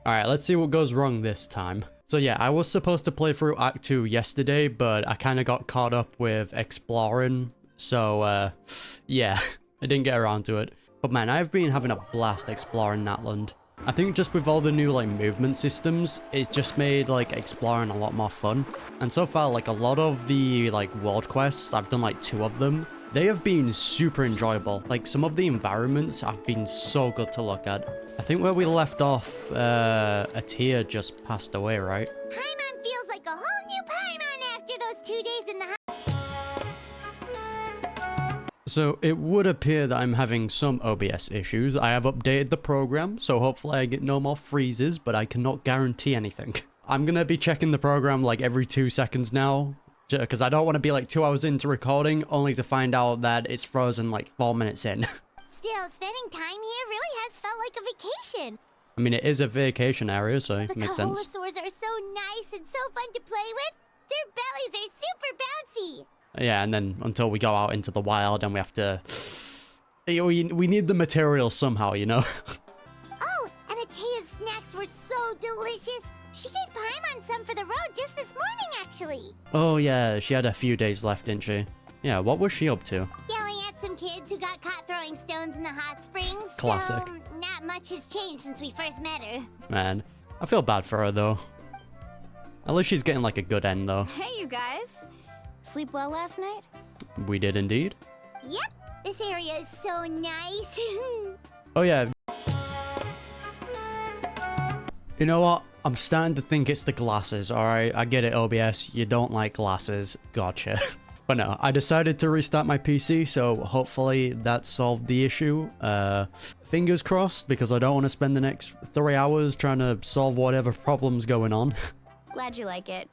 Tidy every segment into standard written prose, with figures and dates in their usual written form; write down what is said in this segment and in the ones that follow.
Alright, let's see what goes wrong this time. So yeah, I was supposed to play through Act 2 yesterday, but I kind of got caught up with exploring. So, yeah, I didn't get around to it. But man, I've been having a blast exploring Natlan. I think just with all the new like movement systems, it's just made like exploring a lot more fun. And so far, like a lot of the like world quests, I've done like 2 of them. They have been super enjoyable. Like some of the environments have been so good to look at. I think where we left off, a tier just passed away, right? Paimon feels like a whole new Paimon after those 2 days in the So it would appear that I'm having some OBS issues. I have updated the program, so hopefully I get no more freezes, but I cannot guarantee anything. I'm gonna be checking the program like every 2 seconds now, because I don't want to be like 2 hours into recording, only to find out that it's frozen like 4 minutes in. Still, spending time here really has felt like a vacation. I mean, it is a vacation area, so it makes sense. The Kaholasaurs are so nice and so fun to play with. Their bellies are super bouncy. Yeah, and then until we go out into the wild and we have to... We need the materials somehow, you know? Oh, and Atea's snacks were so delicious. She gave Paimon some for the road just this morning, actually. Oh yeah, she had a few days left, didn't she? Yeah, what was she up to? Yelling at some kids who got caught throwing stones in the hot springs. Classic. So, not much has changed since we first met her. Man, I feel bad for her though. At least she's getting like a good end though. Hey, you guys. Sleep well last night? We did indeed. Yep, this area is so nice. Oh yeah. You know what? I'm starting to think it's the glasses, alright? I get it, OBS. You don't like glasses. Gotcha. But no, I decided to restart my PC, so hopefully that solved the issue. Fingers crossed, because I don't want to spend the next 3 hours trying to solve whatever problem's going on. Glad you like it.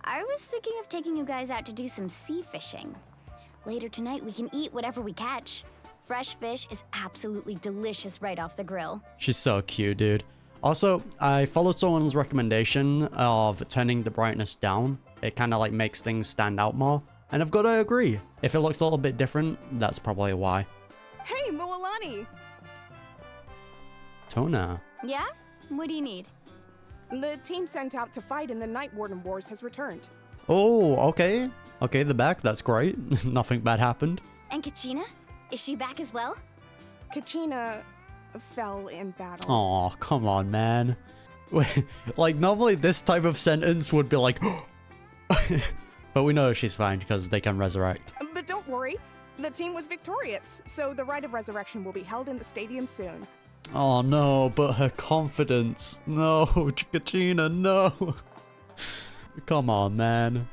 I was thinking of taking you guys out to do some sea fishing. Later tonight, we can eat whatever we catch. Fresh fish is absolutely delicious right off the grill. She's so cute, dude. Also, I followed someone's recommendation of turning the brightness down. It kind of like makes things stand out more. And I've got to agree. If it looks a little bit different, that's probably why. Hey, Mualani! Tona. Yeah? What do you need? The team sent out to fight in the Night Warden Wars has returned. Oh, okay. Okay, they're back. That's great. Nothing bad happened. And Kachina? Is she back as well? Kachina fell in battle. Oh, come on, man. Like, normally this type of sentence would be like... But we know she's fine because they can resurrect. But don't worry, the team was victorious, so the rite of resurrection will be held in the stadium soon. Oh no, but her confidence. No, Kachina, no. Come on, man.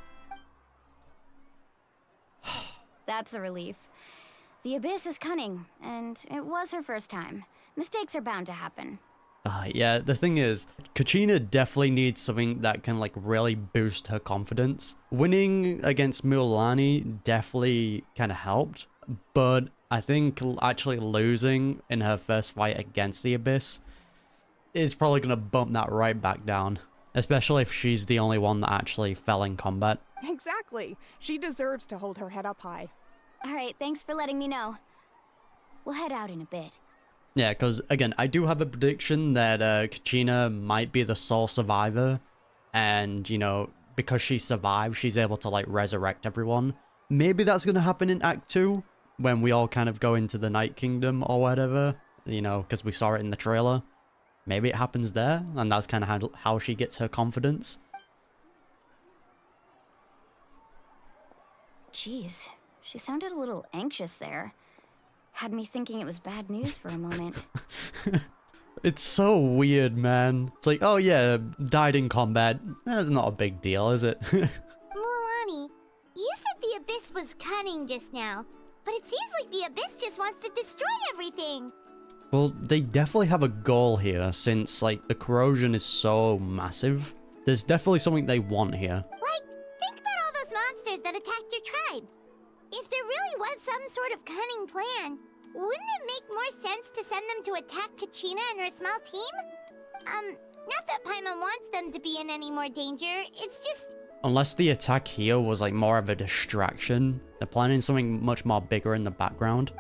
That's a relief. The Abyss is cunning, and it was her first time. Mistakes are bound to happen. Yeah, the thing is, Kachina definitely needs something that can like really boost her confidence. Winning against Mualani definitely kind of helped, but I think actually losing in her first fight against the Abyss is probably going to bump that right back down. Especially if she's the only one that actually fell in combat. Exactly. She deserves to hold her head up high. All right, thanks for letting me know. We'll head out in a bit. Yeah, because again, I do have a prediction that Kachina might be the sole survivor. And, you know, because she survived, she's able to like resurrect everyone. Maybe that's going to happen in Act 2. When we all kind of go into the Night Kingdom or whatever, you know, because we saw it in the trailer. Maybe it happens there, and that's kind of how she gets her confidence. Jeez, she sounded a little anxious there. Had me thinking it was bad news for a moment. It's so weird, man. It's like, oh yeah, died in combat. That's not a big deal, is it? Mualani, you said the Abyss was cunning just now. But it seems like the Abyss just wants to destroy everything. Well, they definitely have a goal here, since, like, the corrosion is so massive. There's definitely something they want here. Like, think about all those monsters that attacked your tribe. If there really was some sort of cunning plan, wouldn't it make more sense to send them to attack Kachina and her small team? Not that Paimon wants them to be in any more danger, it's just... Unless the attack here was like more of a distraction, they're planning something much more bigger in the background.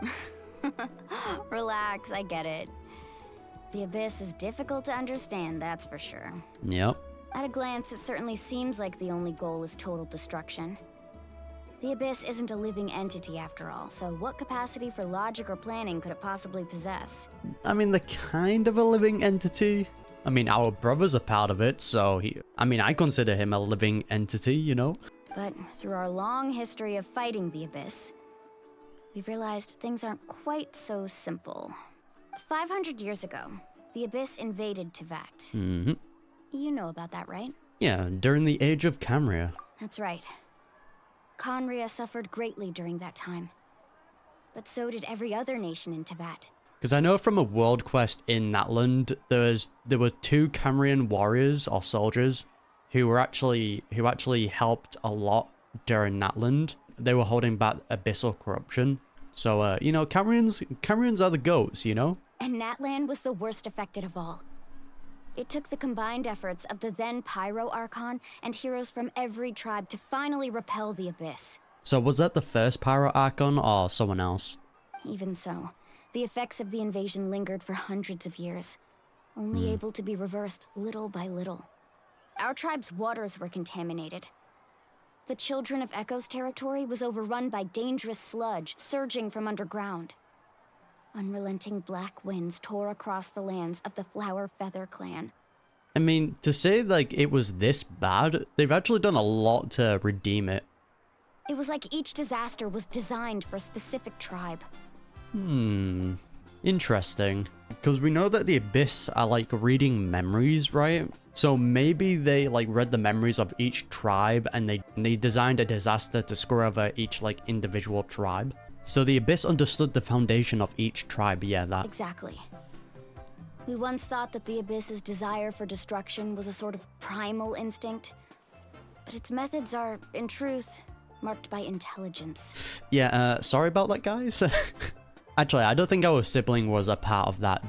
Relax, I get it. The Abyss is difficult to understand, that's for sure. Yep. At a glance, it certainly seems like the only goal is total destruction. The Abyss isn't a living entity after all, so what capacity for logic or planning could it possibly possess? I mean, they're kind of a living entity. I mean, our brother's a part of it, so I consider him a living entity, you know? But through our long history of fighting the Abyss, we've realized things aren't quite so simple. 500 years ago, the Abyss invaded Teyvat. Mm-hmm. You know about that, right? Yeah, during the Age of Camria. That's right. Conria suffered greatly during that time. But so did every other nation in Teyvat. Because I know from a world quest in Natlan, there were 2 Camrian warriors or soldiers who actually helped a lot during Natlan. They were holding back abyssal corruption. So, you know, Camrians are the goats, you know? And Natlan was the worst affected of all. It took the combined efforts of the then Pyro Archon and heroes from every tribe to finally repel the Abyss. So was that the first Pyro Archon or someone else? Even so, the effects of the invasion lingered for hundreds of years, only able to be reversed little by little. Our tribe's waters were contaminated. The Children of Echo's territory was overrun by dangerous sludge surging from underground. Unrelenting black winds tore across the lands of the Flower Feather clan. I mean, to say like it was this bad, they've actually done a lot to redeem it. It was like each disaster was designed for a specific tribe. Interesting. Because we know that the Abyss are like reading memories, right? So maybe they like read the memories of each tribe and they designed a disaster to screw over each like individual tribe. So the Abyss understood the foundation of each tribe, yeah, that. Exactly. We once thought that the Abyss's desire for destruction was a sort of primal instinct, but its methods are, in truth, marked by intelligence. Yeah, sorry about that, guys. Actually, I don't think our sibling was a part of that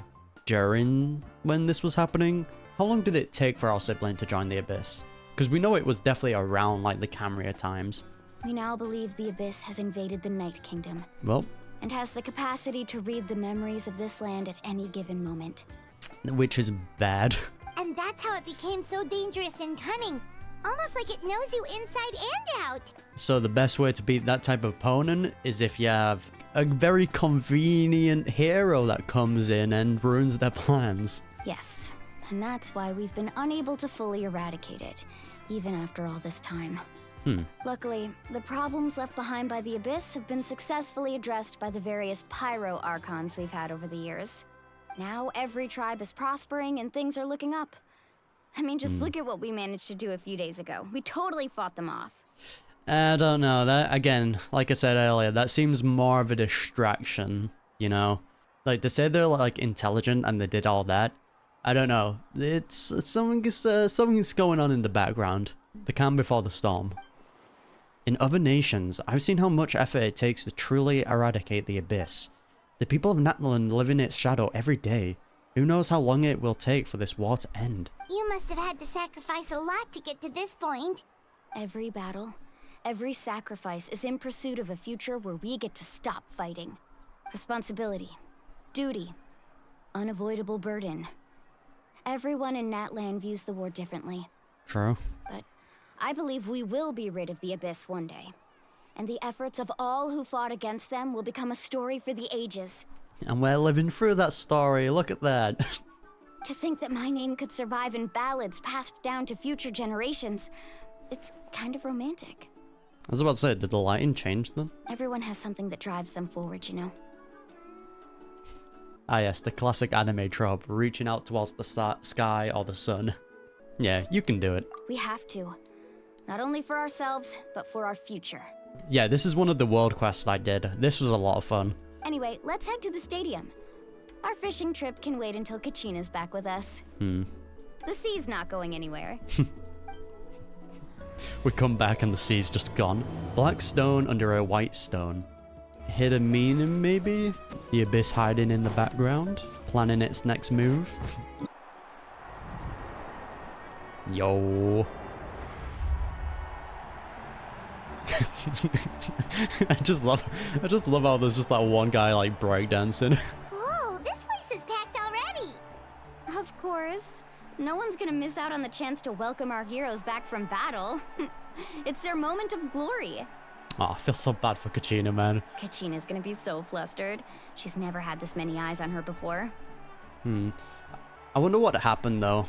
during when this was happening. How long did it take for our sibling to join the Abyss? Because we know it was definitely around like the Camria times. We now believe the Abyss has invaded the Night Kingdom. Well. And has the capacity to read the memories of this land at any given moment. Which is bad. And that's how it became so dangerous and cunning. Almost like it knows you inside and out. So the best way to beat that type of opponent is if you have a very convenient hero that comes in and ruins their plans. Yes, and that's why we've been unable to fully eradicate it, even after all this time. Luckily, the problems left behind by the Abyss have been successfully addressed by the various Pyro Archons we've had over the years. Now every tribe is prospering and things are looking up. I mean, just look at what we managed to do a few days ago. We totally fought them off. I don't know. That again, like I said earlier, that seems more of a distraction, you know? Like, to say they're like intelligent and they did all that, I don't know. It's something's going on in the background. The calm before the storm. In other nations, I've seen how much effort it takes to truly eradicate the Abyss. The people of Natlan live in its shadow every day. Who knows how long it will take for this war to end? You must have had to sacrifice a lot to get to this point. Every battle, every sacrifice is in pursuit of a future where we get to stop fighting. Responsibility, duty, unavoidable burden. Everyone in Natlan views the war differently. True. But I believe we will be rid of the Abyss one day. And the efforts of all who fought against them will become a story for the ages. And we're living through that story, look at that. To think that my name could survive in ballads passed down to future generations, it's kind of romantic. I was about to say, did the lighting change them? Everyone has something that drives them forward, you know? Ah yes, the classic anime trope, reaching out towards the sky or the sun. Yeah, you can do it. We have to. Not only for ourselves, but for our future. Yeah, this is one of the world quests I did. This was a lot of fun. Anyway, let's head to the stadium. Our fishing trip can wait until Kachina's back with us. The sea's not going anywhere. We come back and the sea's just gone. Black stone under a white stone. Hidden meaning, maybe? The Abyss hiding in the background, planning its next move. Yo. I just love how there's just that one guy like breakdancing. Whoa, this place is packed already. No one's gonna miss out on the chance to welcome our heroes back from battle. It's their moment of glory. Oh, I feel so bad for Kachina, man. Kachina's gonna be so flustered. She's never had this many eyes on her before. I wonder what happened, though.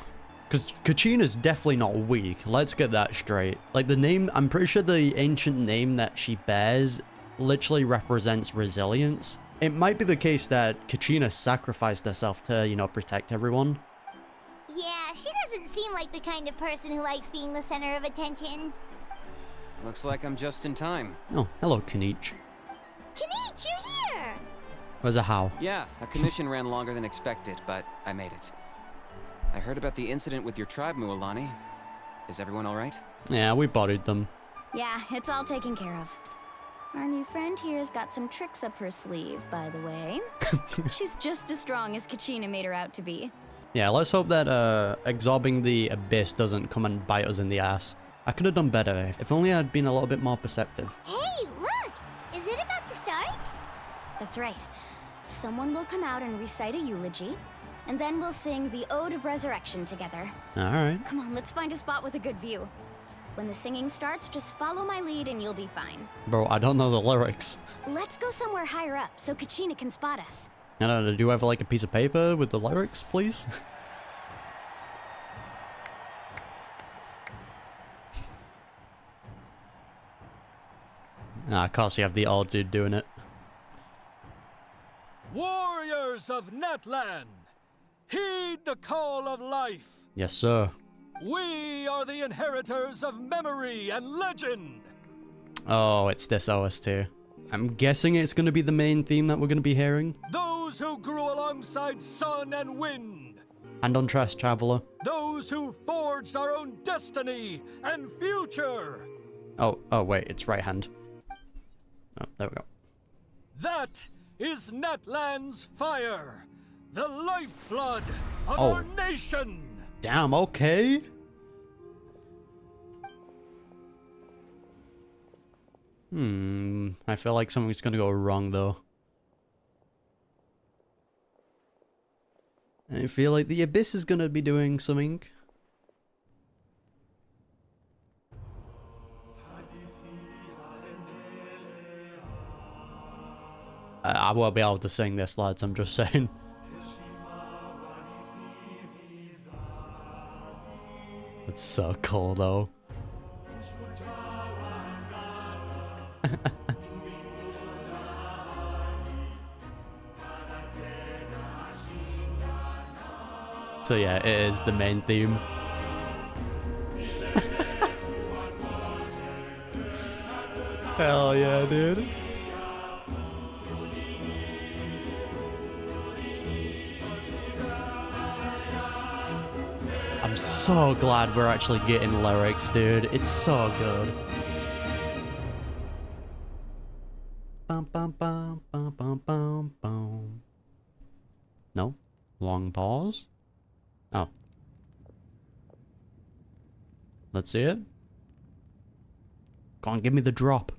Because Kachina's definitely not weak. Let's get that straight. Like, the name, I'm pretty sure the ancient name that she bears literally represents resilience. It might be the case that Kachina sacrificed herself to, you know, protect everyone. Yeah, she doesn't seem like the kind of person who likes being the center of attention. Looks like I'm just in time. Oh, hello, Kanich. Kanich, you're here! Where's a how? Yeah, a commission ran longer than expected, but I made it. I heard about the incident with your tribe, Mualani. Is everyone all right? Yeah, we bodied them. Yeah, it's all taken care of. Our new friend here's got some tricks up her sleeve, by the way. She's just as strong as Kachina made her out to be. Yeah, let's hope that absorbing the abyss doesn't come and bite us in the ass. I could have done better if only I'd been a little bit more perceptive. Hey, look! Is it about to start? That's right. Someone will come out and recite a eulogy, and then we'll sing the Ode of Resurrection together. Alright. Come on, let's find a spot with a good view. When the singing starts, just follow my lead and you'll be fine. Bro, I don't know the lyrics. Let's go somewhere higher up so Kachina can spot us. I don't know, do you have like a piece of paper with the lyrics, please? Of course you have the old dude doing it. Warriors of Natlan, heed the call of life. Yes, sir. We are the inheritors of memory and legend. Oh, it's this OST. I'm guessing it's going to be the main theme that we're going to be hearing. Those who grew alongside sun and wind. Hand on chest, traveler. Those who forged our own destiny and future. Oh, wait, it's right hand. Oh, there we go. That is Natlan's fire, the lifeblood of Oh. our nation. Damn, okay. I feel like something's gonna go wrong, though. I feel like the Abyss is gonna be doing something. I won't be able to sing this, lads, I'm just saying. It's so cool, though. So yeah, it is the main theme. Hell yeah, dude. I'm so glad we're actually getting lyrics, dude. It's so good. Bum, bum, bum, bum, bum, bum, bum. No? Long pause? Oh. Let's see it. Go on, give me the drop.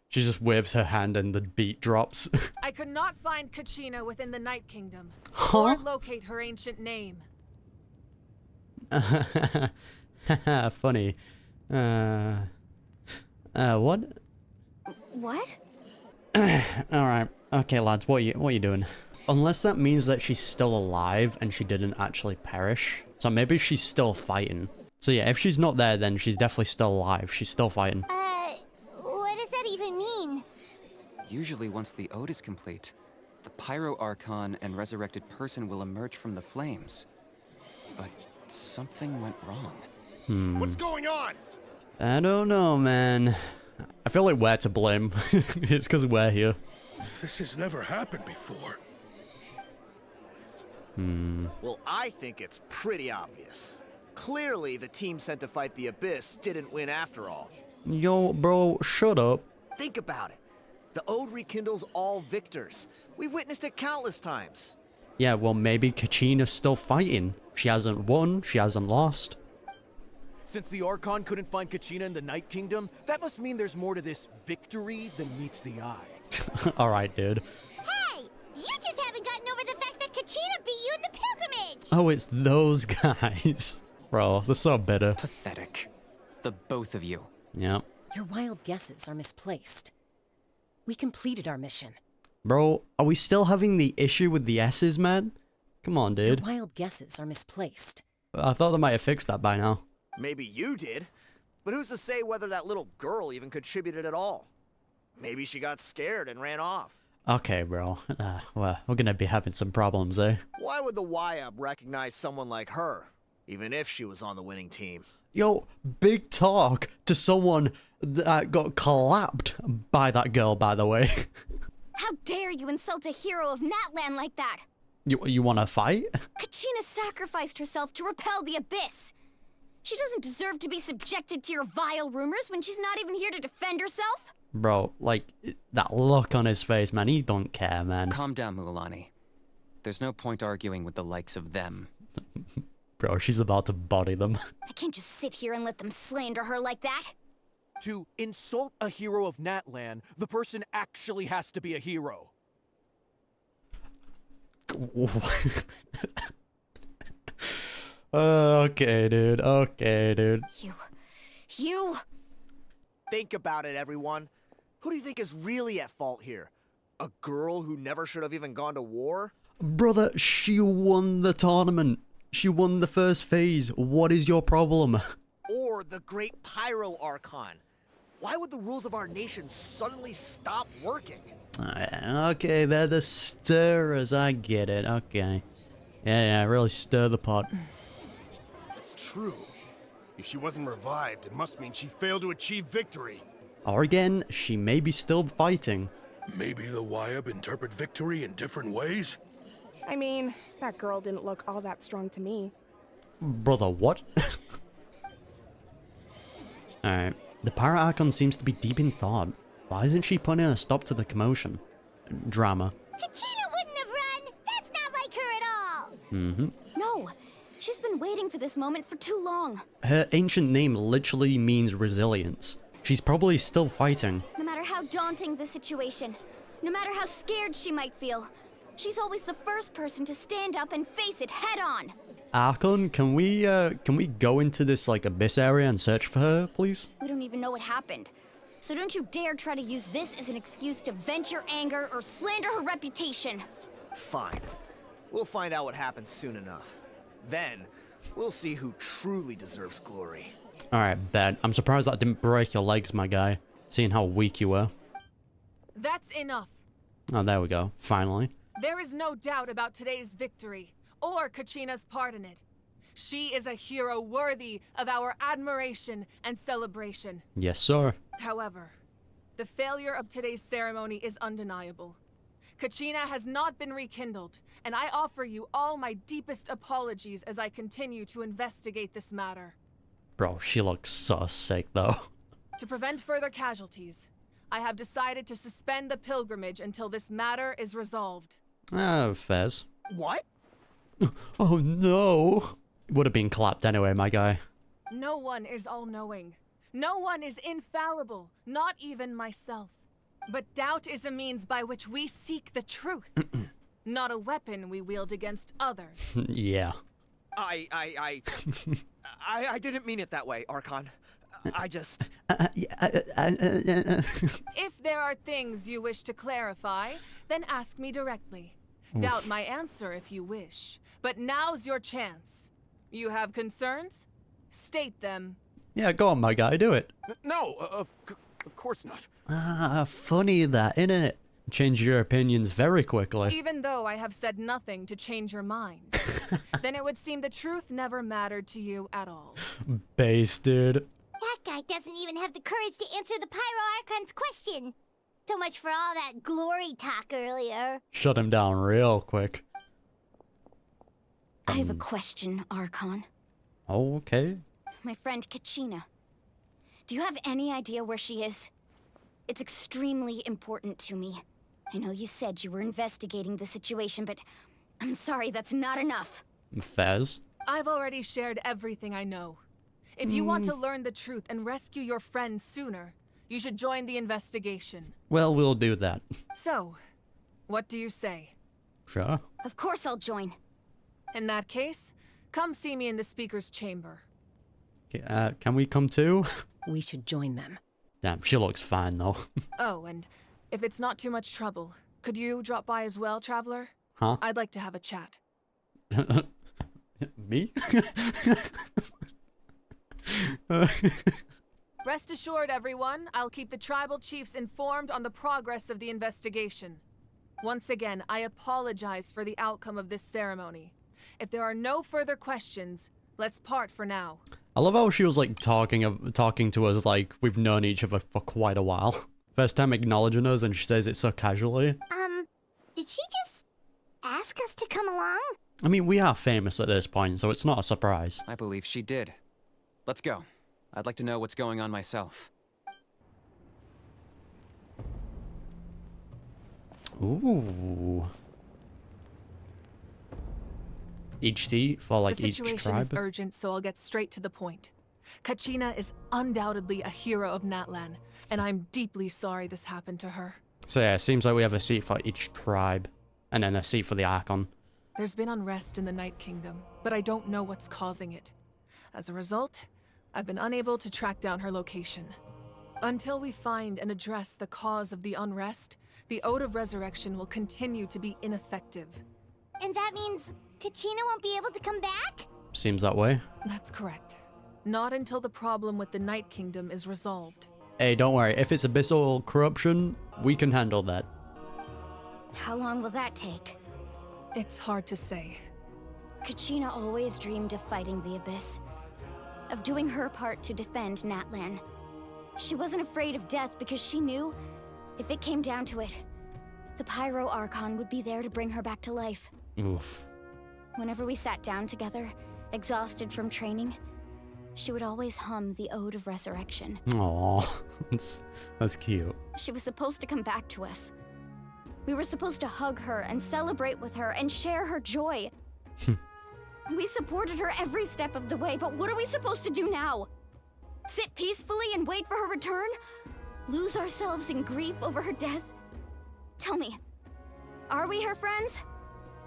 She just waves her hand and the beat drops. I could not find Kachina within the Night Kingdom, Huh? or locate her ancient name. Funny. What? What? Alright. Okay, lads, what are you doing? Unless that means that she's still alive and she didn't actually perish. So maybe she's still fighting. So yeah, if she's not there, then she's definitely still alive. She's still fighting. What does that even mean? Usually once the ode is complete, the Pyro Archon and resurrected person will emerge from the flames. But something went wrong. What's going on? I don't know, man. I feel like we're to blame. It's because we're here. This has never happened before. Well, I think it's pretty obvious. Clearly, the team sent to fight the Abyss didn't win after all. Yo, bro, shut up. Think about it. The Ode rekindles all victors. We've witnessed it countless times. Yeah, well, maybe Kachina's still fighting. She hasn't won, she hasn't lost. Since the Archon couldn't find Kachina in the Night Kingdom, that must mean there's more to this victory than meets the eye. Alright, dude. Hey! You just haven't Oh, it's those guys. Bro, they're so bitter. Pathetic. The both of you. Yep. Your wild guesses are misplaced. We completed our mission. Bro, are we still having the issue with the S's, man? Come on, dude. Your wild guesses are misplaced. I thought they might have fixed that by now. Maybe you did, but who's to say whether that little girl even contributed at all? Maybe she got scared and ran off. Okay, bro. Well, we're gonna be having some problems, eh? Why would the YUB recognize someone like her, even if she was on the winning team? Yo, big talk to someone that got clapped by that girl, by the way. How dare you insult a hero of Natlan like that? You wanna fight? Kachina sacrificed herself to repel the Abyss. She doesn't deserve to be subjected to your vile rumors when she's not even here to defend herself. Bro, like, that look on his face, man, he don't care, man. Calm down, Mualani. There's no point arguing with the likes of them. Bro, she's about to body them. I can't just sit here and let them slander her like that. To insult a hero of Natlan, the person actually has to be a hero. Okay, dude. Okay, dude. You... Think about it, everyone. Who do you think is really at fault here? A girl who never should have even gone to war? Brother, she won the tournament. She won the first phase. What is your problem? Or the great Pyro Archon? Why would the rules of our nation suddenly stop working? Okay, they're the stirrers. I get it. Okay. Yeah, really stir the pot. It's true. If she wasn't revived, it must mean she failed to achieve victory. Or again, she may be still fighting. Maybe the YUB interpret victory in different ways? I mean, that girl didn't look all that strong to me. Brother, what? Alright. The Pyro Archon seems to be deep in thought. Why isn't she putting a stop to the commotion? Drama. Kachina wouldn't have run! That's not like her at all! Mm-hmm. No, she's been waiting for this moment for too long. Her ancient name literally means resilience. She's probably still fighting. No matter how daunting the situation, no matter how scared she might feel, she's always the first person to stand up and face it head on. Archon, can we go into this, like, abyss area and search for her, please? We don't even know what happened. So don't you dare try to use this as an excuse to vent your anger or slander her reputation. Fine. We'll find out what happens soon enough. Then, we'll see who truly deserves glory. Alright, bet. I'm surprised that didn't break your legs, my guy. Seeing how weak you were. That's enough. Oh, there we go. Finally. There is no doubt about today's victory, or Kachina's part in it. She is a hero worthy of our admiration and celebration. Yes, sir. However, the failure of today's ceremony is undeniable. Kachina has not been rekindled, and I offer you all my deepest apologies as I continue to investigate this matter. Bro, she looks so sick, though. To prevent further casualties, I have decided to suspend the pilgrimage until this matter is resolved. Fez. What? Oh, no. Would have been clapped anyway, my guy. No one is all-knowing. No one is infallible, not even myself. But doubt is a means by which we seek the truth, not a weapon we wield against others. Yeah. I didn't mean it that way, Archon. I just... If there are things you wish to clarify, then ask me directly. Doubt my answer if you wish. But now's your chance. You have concerns? State them. Yeah, go on, my guy, do it. No, of course not. Funny that, innit? Change your opinions very quickly. Even though I have said nothing to change your mind, then it would seem the truth never mattered to you at all. Base, dude. That guy doesn't even have the courage to answer the Pyro Archon's question. So much for all that glory talk earlier. Shut him down real quick. I have a question, Archon. Okay. My friend Kachina. Do you have any idea where she is? It's extremely important to me. I know you said you were investigating the situation, but I'm sorry, that's not enough. Fez? I've already shared everything I know. If you want to learn the truth and rescue your friend sooner, you should join the investigation. Well, we'll do that. So, what do you say? Sure. Of course I'll join. In that case, come see me in the speaker's chamber. Okay, can we come too? We should join them. Damn, she looks fine though. Oh, and if it's not too much trouble, could you drop by as well, Traveler? Huh? I'd like to have a chat. Me? Rest assured, everyone, I'll keep the tribal chiefs informed on the progress of the investigation. Once again, I apologize for the outcome of this ceremony. If there are no further questions, let's part for now. I love how she was like talking to us like we've known each other for quite a while. First time acknowledging us and she says it so casually. Did she just ask us to come along? I mean, we are famous at this point, so it's not a surprise. I believe she did. Let's go. I'd like to know what's going on myself. Ooh. Each seat for like each tribe? The situation is urgent, so I'll get straight to the point. Kachina is undoubtedly a hero of Natlan, and I'm deeply sorry this happened to her. So yeah, it seems like we have a seat for each tribe, and then a seat for the Archon. There's been unrest in the Night Kingdom, but I don't know what's causing it. As a result, I've been unable to track down her location. Until we find and address the cause of the unrest, the Ode of Resurrection will continue to be ineffective. And that means Kachina won't be able to come back? Seems that way. That's correct. Not until the problem with the Night Kingdom is resolved. Hey, don't worry. If it's abyssal corruption, we can handle that. How long will that take? It's hard to say. Kachina always dreamed of fighting the Abyss, of doing her part to defend Natlan. She wasn't afraid of death because she knew, if it came down to it, the Pyro Archon would be there to bring her back to life. Oof. Whenever we sat down together, exhausted from training, she would always hum the Ode of Resurrection. Aww, that's cute. She was supposed to come back to us. We were supposed to hug her and celebrate with her and share her joy. We supported her every step of the way, but what are we supposed to do now? Sit peacefully and wait for her return? Lose ourselves in grief over her death? Tell me, are we her friends?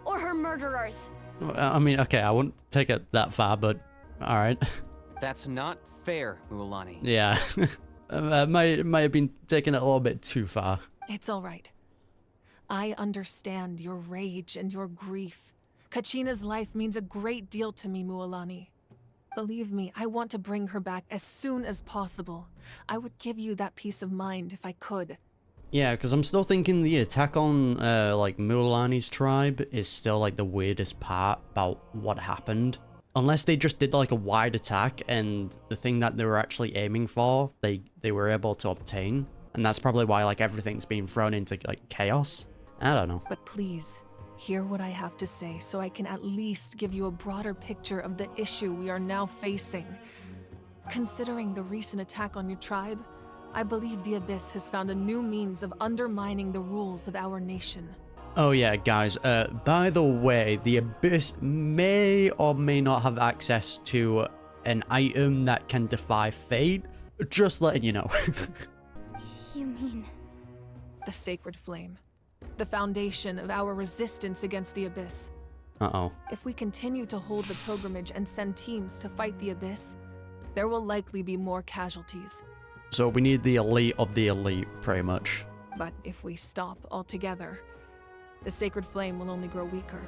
Or her murderers? I mean, okay, I wouldn't take it that far, but alright. That's not fair, Mualani. Yeah, might have been taking it a little bit too far. It's all right. I understand your rage and your grief. Kachina's life means a great deal to me, Mualani. Believe me, I want to bring her back as soon as possible. I would give you that peace of mind if I could. Yeah, because I'm still thinking the attack on, like, Mualani's tribe is still, like, the weirdest part about what happened. Unless they just did, like, a wide attack and the thing that they were actually aiming for, they were able to obtain. And that's probably why, like, everything's being thrown into, like, chaos. I don't know. But please, hear what I have to say so I can at least give you a broader picture of the issue we are now facing. Considering the recent attack on your tribe, I believe the Abyss has found a new means of undermining the rules of our nation. Oh yeah, guys, by the way, the Abyss may or may not have access to an item that can defy fate. Just letting you know. You mean... The Sacred Flame. The foundation of our resistance against the Abyss. Uh-oh. If we continue to hold the pilgrimage and send teams to fight the Abyss, there will likely be more casualties. So we need the elite of the elite, pretty much. But if we stop altogether, the Sacred Flame will only grow weaker.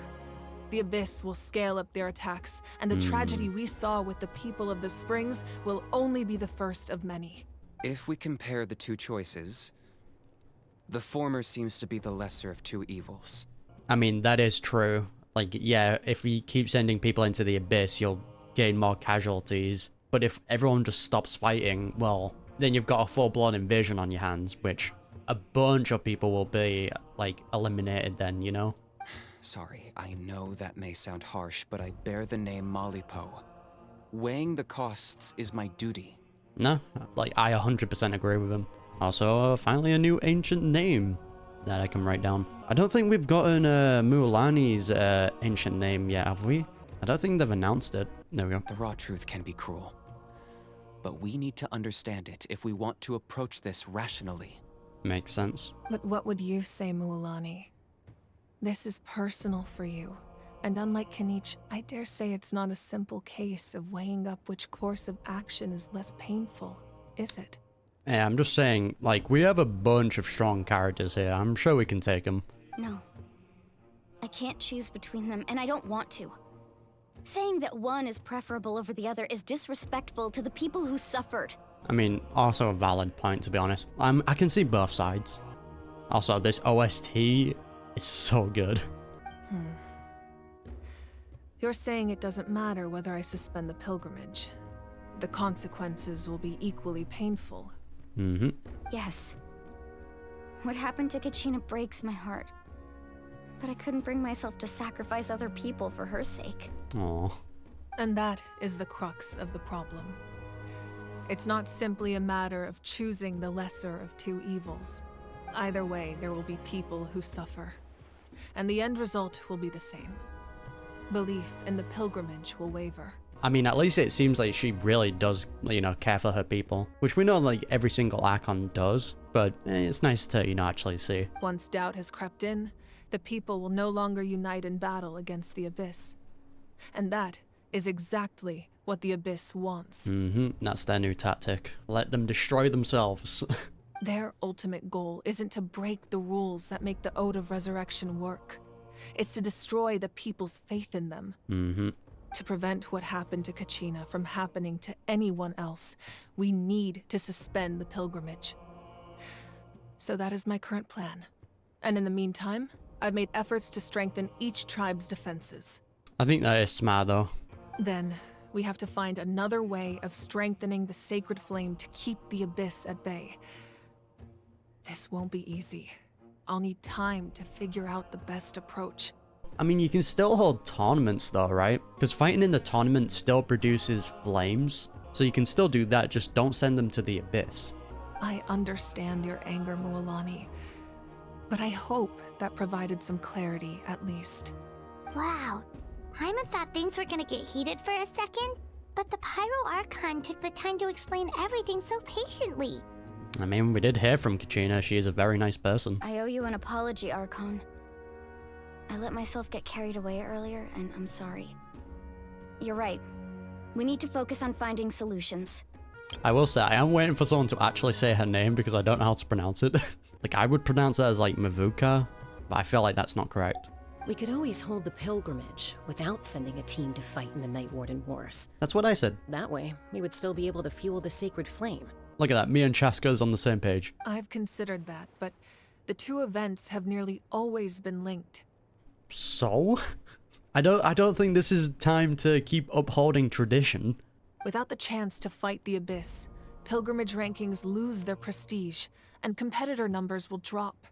The Abyss will scale up their attacks, and the tragedy we saw with the people of the Springs will only be the first of many. If we compare the two choices, the former seems to be the lesser of two evils. I mean, that is true. Like, yeah, if we keep sending people into the Abyss, you'll gain more casualties. But if everyone just stops fighting, well, then you've got a full-blown invasion on your hands, which a bunch of people will be, like, eliminated then, you know? Sorry, I know that may sound harsh, but I bear the name Malipo. Weighing the costs is my duty. No, like, I 100% agree with him. Also, finally a new ancient name that I can write down. I don't think we've gotten Mualani's ancient name yet, have we? I don't think they've announced it. There we go. The raw truth can be cruel. But we need to understand it if we want to approach this rationally. Makes sense. But what would you say, Mualani? This is personal for you, And unlike Kanich, I dare say it's not a simple case of weighing up which course of action is less painful, is it? Yeah, I'm just saying, like, we have a bunch of strong characters here. I'm sure we can take them. No. I can't choose between them, and I don't want to. Saying that one is preferable over the other is disrespectful to the people who suffered. I mean, also a valid point, to be honest. I can see both sides. Also, this OST is so good. You're saying it doesn't matter whether I suspend the pilgrimage. The consequences will be equally painful. Mm-hmm. Yes. What happened to Kachina breaks my heart. But I couldn't bring myself to sacrifice other people for her sake. Aww. And that is the crux of the problem. It's not simply a matter of choosing the lesser of two evils. Either way, there will be people who suffer. And the end result will be the same. Belief in the pilgrimage will waver. I mean, at least it seems like she really does, you know, care for her people. Which we know, like, every single Archon does. But it's nice to, you know, actually see. Once doubt has crept in, the people will no longer unite in battle against the Abyss. And that is exactly what the Abyss wants. Mm-hmm. That's their new tactic. Let them destroy themselves. Their ultimate goal isn't to break the rules that make the Ode of Resurrection work. It's to destroy the people's faith in them. Mm-hmm. To prevent what happened to Kachina from happening to anyone else, we need to suspend the pilgrimage. So that is my current plan. And in the meantime, I've made efforts to strengthen each tribe's defenses. I think that is smart, though. Then, we have to find another way of strengthening the sacred flame to keep the Abyss at bay. This won't be easy. I'll need time to figure out the best approach. I mean, you can still hold tournaments though, right? Because fighting in the tournament still produces flames. So you can still do that, just don't send them to the Abyss. I understand your anger, Mualani. But I hope that provided some clarity, at least. Wow. Hyman thought things were gonna get heated for a second, but the Pyro Archon took the time to explain everything so patiently. I mean, we did hear from Kachina. She is a very nice person. I owe you an apology, Archon. I let myself get carried away earlier, and I'm sorry. You're right. We need to focus on finding solutions. I will say, I am waiting for someone to actually say her name because I don't know how to pronounce it. Like, I would pronounce it as, like, Mavuika, but I feel like that's not correct. We could always hold the pilgrimage without sending a team to fight in the Night Warden Wars. That's what I said. That way, we would still be able to fuel the sacred flame. Look at that, me and Chaska's on the same page. I've considered that, but the two events have nearly always been linked. So? I don't think this is time to keep upholding tradition. Without the chance to fight the Abyss, pilgrimage rankings lose their prestige, and competitor numbers will drop.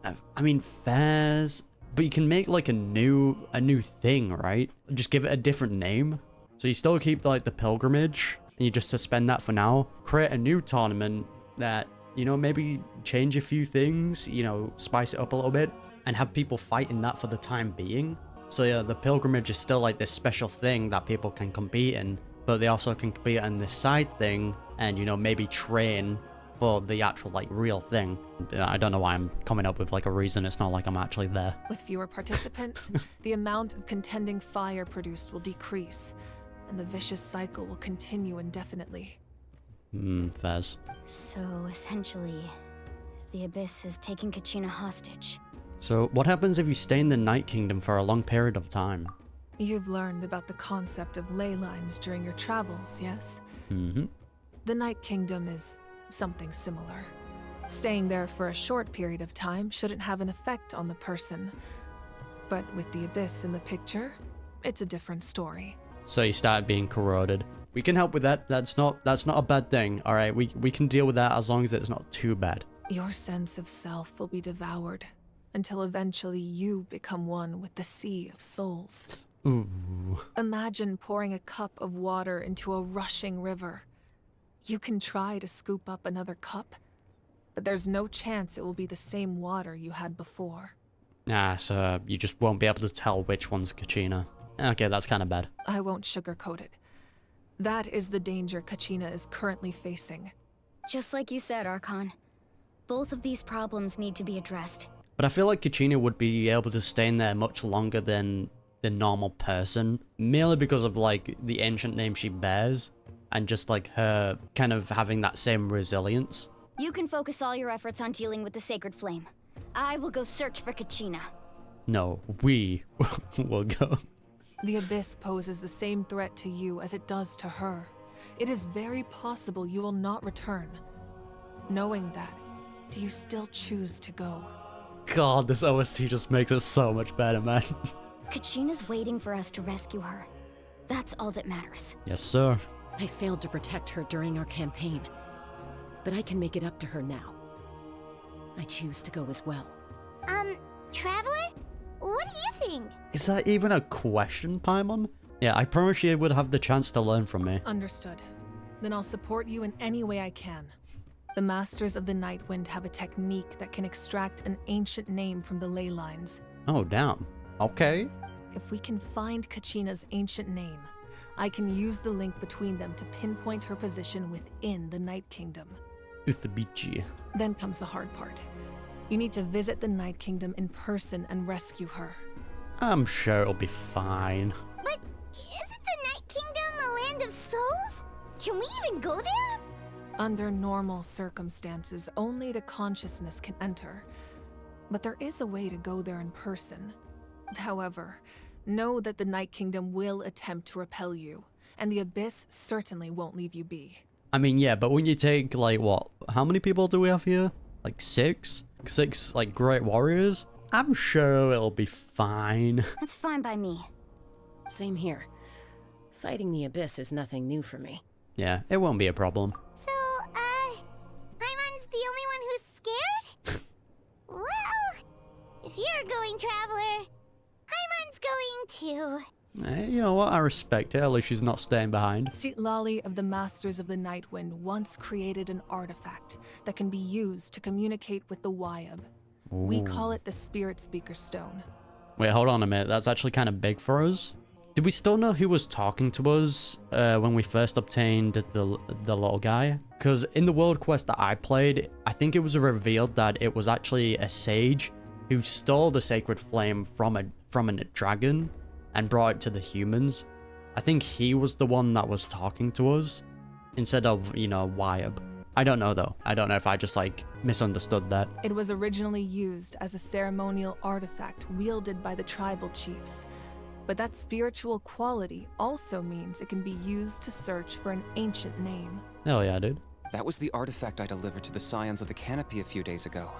I mean, fairs, but you can make like a new thing, right? Just give it a different name. So you still keep like the pilgrimage, and you just suspend that for now. Create a new tournament that, you know, maybe change a few things, you know, spice it up a little bit, and have people fight in that for the time being. So yeah, the pilgrimage is still like this special thing that people can compete in, but they also can compete in this side thing and, you know, maybe train for the actual like real thing. I don't know why I'm coming up with like a reason. It's not like I'm actually there. With fewer participants, the amount of contending fire produced will decrease, and the vicious cycle will continue indefinitely. Fairs. So essentially, the Abyss has taken Kachina hostage. So what happens if you stay in the Night Kingdom for a long period of time? You've learned about the concept of ley lines during your travels, yes? Mm-hmm. The Night Kingdom is something similar. Staying there for a short period of time shouldn't have an effect on the person. But with the Abyss in the picture, it's a different story. So you start being corroded. We can help with that. That's not a bad thing. All right, we can deal with that as long as it's not too bad. Your sense of self will be devoured until eventually you become one with the sea of souls. Ooh. Imagine pouring a cup of water into a rushing river. You can try to scoop up another cup, but there's no chance it will be the same water you had before. So you just won't be able to tell which one's Kachina. Okay, that's kind of bad. I won't sugarcoat it. That is the danger Kachina is currently facing. Just like you said, Archon. Both of these problems need to be addressed. But I feel like Kachina would be able to stay in there much longer than the normal person, merely because of like the ancient name she bears and just like her kind of having that same resilience. You can focus all your efforts on dealing with the sacred flame. I will go search for Kachina. No, we will go. The Abyss poses the same threat to you as it does to her. It is very possible you will not return. Knowing that, do you still choose to go? God, this OST just makes it so much better, man. Kachina's waiting for us to rescue her. That's all that matters. Yes, sir. I failed to protect her during our campaign, but I can make it up to her now. I choose to go as well. Traveler? What do you think? Is that even a question, Paimon? Yeah, I promise you would have the chance to learn from me. Understood. Then I'll support you in any way I can. The Masters of the Nightwind have a technique that can extract an ancient name from the ley lines. Oh, damn. Okay. If we can find Kachina's ancient name, I can use the link between them to pinpoint her position within the Night Kingdom. Uthabichi. Then comes the hard part. You need to visit the Night Kingdom in person and rescue her. I'm sure it'll be fine. But isn't the Night Kingdom a land of souls? Can we even go there? Under normal circumstances, only the consciousness can enter. But there is a way to go there in person. However, know that the Night Kingdom will attempt to repel you, and the Abyss certainly won't leave you be. I mean, yeah, but when you take, like, what? How many people do we have here? Like, 6? 6, like, great warriors? I'm sure it'll be fine. That's fine by me. Same here. Fighting the Abyss is nothing new for me. Yeah, it won't be a problem. So, Paimon's the only one who's scared? Well, if you're going, Traveler, Paimon's going too. You know what? I respect it. At least she's not staying behind. Lali of the Masters of the Nightwind once created an artifact that can be used to communicate with the Wyab. We call it the Spirit Speaker Stone. Wait, hold on a minute. That's actually kind of big for us. Did we still know who was talking to us when we first obtained the little guy? Because in the world quest that I played, I think it was revealed that it was actually a sage who stole the sacred flame from a dragon and brought it to the humans. I think he was the one that was talking to us instead of, you know, Wyab. I don't know though. I don't know if I just like misunderstood that. It was originally used as a ceremonial artifact wielded by the tribal chiefs. But that spiritual quality also means it can be used to search for an ancient name. Hell yeah, dude. That was the artifact I delivered to the Scions of the Canopy a few days ago.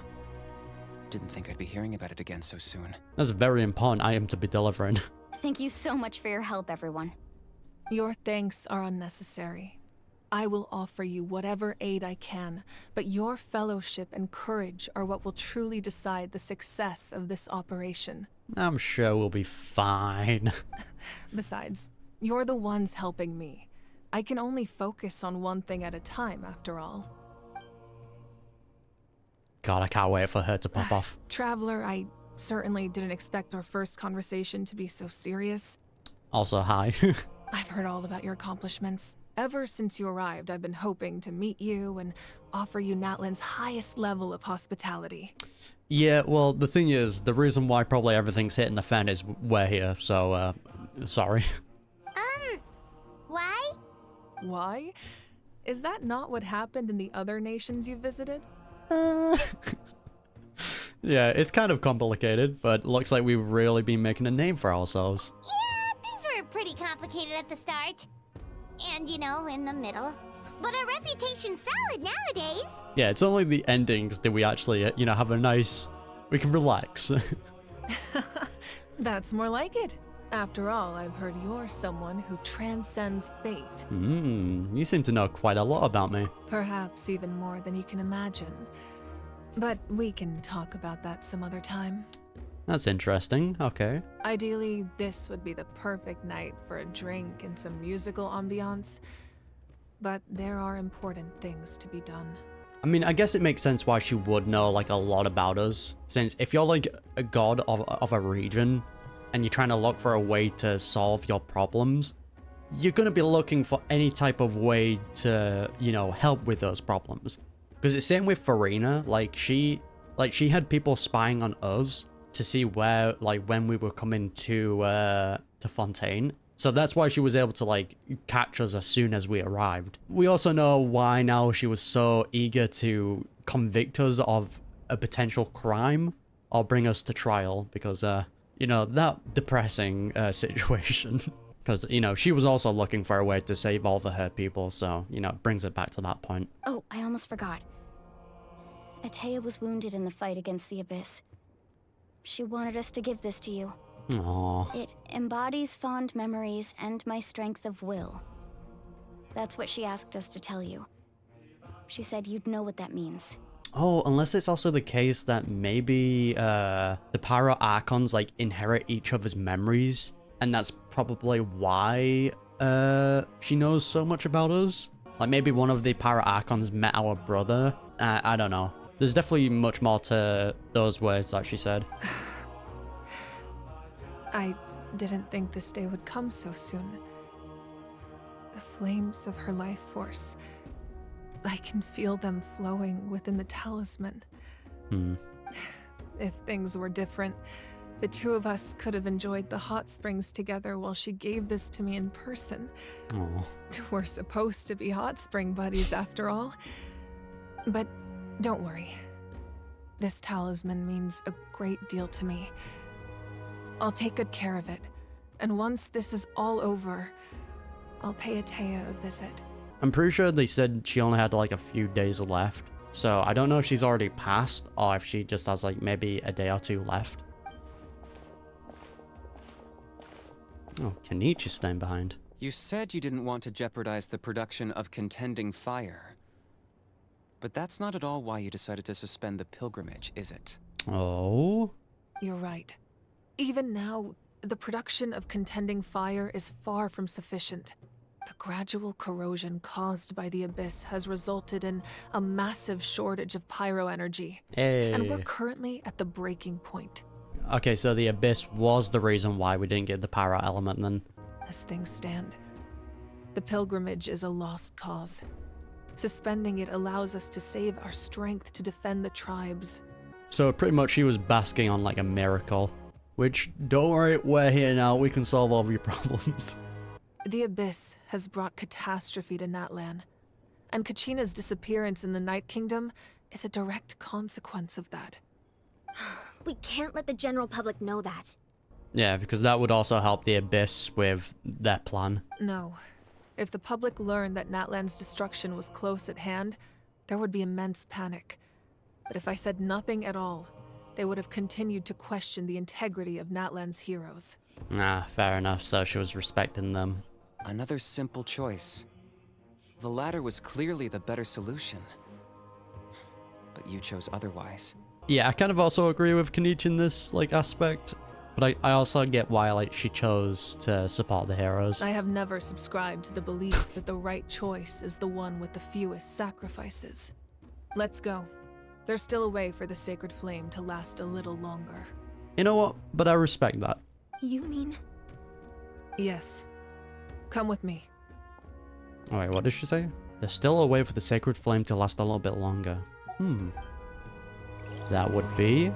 Didn't think I'd be hearing about it again so soon. That's a very important item to be delivering. Thank you so much for your help, everyone. Your thanks are unnecessary. I will offer you whatever aid I can, but your fellowship and courage are what will truly decide the success of this operation. I'm sure we'll be fine. Besides, you're the ones helping me. I can only focus on one thing at a time, after all. God, I can't wait for her to pop off. Traveler, I certainly didn't expect our first conversation to be so serious. Also, hi. I've heard all about your accomplishments. Ever since you arrived, I've been hoping to meet you and offer you Natlan's highest level of hospitality. Yeah, well, the thing is, the reason why probably everything's hitting the fan is we're here, so, sorry. Why? Why? Is that not what happened in the other nations you visited? Yeah, it's kind of complicated, but looks like we've really been making a name for ourselves. Yeah, things were pretty complicated at the start. And, you know, in the middle. But our reputation's solid nowadays. Yeah, it's only the endings that we actually, you know, have a nice... We can relax. That's more like it. After all, I've heard you're someone who transcends fate. You seem to know quite a lot about me. Perhaps even more than you can imagine. But we can talk about that some other time. That's interesting, okay. Ideally, this would be the perfect night for a drink and some musical ambiance. But there are important things to be done. I mean, I guess it makes sense why she would know, like, a lot about us. Since if you're, like, a god of a region, and you're trying to look for a way to solve your problems, you're going to be looking for any type of way to, you know, help with those problems. Because it's same with Farina, like, Like, she had people spying on us to see where, like, when we were coming to Fontaine. So that's why she was able to, like, catch us as soon as we arrived. We also know why now she was so eager to convict us of a potential crime or bring us to trial, because, you know, that depressing situation. Because, you know, she was also looking for a way to save all of her people, so, you know, it brings it back to that point. Oh, I almost forgot. Atea was wounded in the fight against the Abyss. She wanted us to give this to you. Aww. It embodies fond memories and my strength of will. That's what she asked us to tell you. She said you'd know what that means. Oh, unless it's also the case that maybe the Pyro Archons, like, inherit each other's memories, and that's probably why she knows so much about us. Like, maybe one of the Pyro Archons met our brother. I don't know. There's definitely much more to those words that she said. I didn't think this day would come so soon. The flames of her life force. I can feel them flowing within the talisman. If things were different, the two of us could have enjoyed the hot springs together while she gave this to me in person. Aww. We're supposed to be hot spring buddies after all. But don't worry. This talisman means a great deal to me. I'll take good care of it. And once this is all over, I'll pay Atea a visit. I'm pretty sure they said she only had like a few days left. So I don't know if she's already passed or if she just has like maybe a day or two left. Oh, Kenichi's staying behind. You said you didn't want to jeopardize the production of contending fire. But that's not at all why you decided to suspend the pilgrimage, is it? Oh? You're right. Even now, the production of contending fire is far from sufficient. The gradual corrosion caused by the Abyss has resulted in a massive shortage of pyro energy. Hey. And we're currently at the breaking point. Okay, so the Abyss was the reason why we didn't get the pyro element then. As things stand, the pilgrimage is a lost cause. Suspending it allows us to save our strength to defend the tribes. So pretty much she was basking on like a miracle. Which, don't worry, we're here now, we can solve all of your problems. The Abyss has brought catastrophe to Natlan, and Kachina's disappearance in the Night Kingdom is a direct consequence of that. We can't let the general public know that. Yeah, because that would also help the Abyss with their plan. No. If the public learned that Natlan's destruction was close at hand, there would be immense panic. But if I said nothing at all, they would have continued to question the integrity of Natlan's heroes. Ah, fair enough, so she was respecting them. Another simple choice. The latter was clearly the better solution. But you chose otherwise. Yeah, I kind of also agree with Kenichi in this, like, aspect. But I also get why, like, she chose to support the heroes. I have never subscribed to the belief that the right choice is the one with the fewest sacrifices. Let's go. There's still a way for the sacred flame to last a little longer. You know what? But I respect that. You mean? Yes. Come with me. Oh, wait, what did she say? There's still a way for the sacred flame to last a little bit longer. That would be...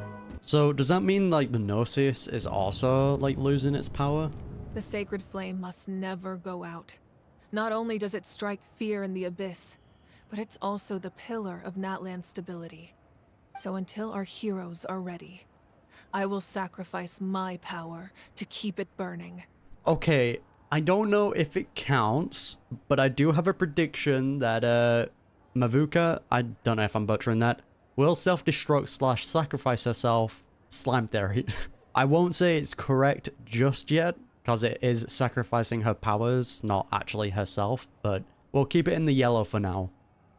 So, does that mean, like, the Gnosis is also, like, losing its power? The sacred flame must never go out. Not only does it strike fear in the Abyss, but it's also the pillar of Natlan's stability. So until our heroes are ready, I will sacrifice my power to keep it burning. Okay, I don't know if it counts, but I do have a prediction that, Mavuika, I don't know if I'm butchering that, will self-destruct / sacrifice herself. Slime theory. I won't say it's correct just yet, because it is sacrificing her powers, not actually herself, but we'll keep it in the yellow for now.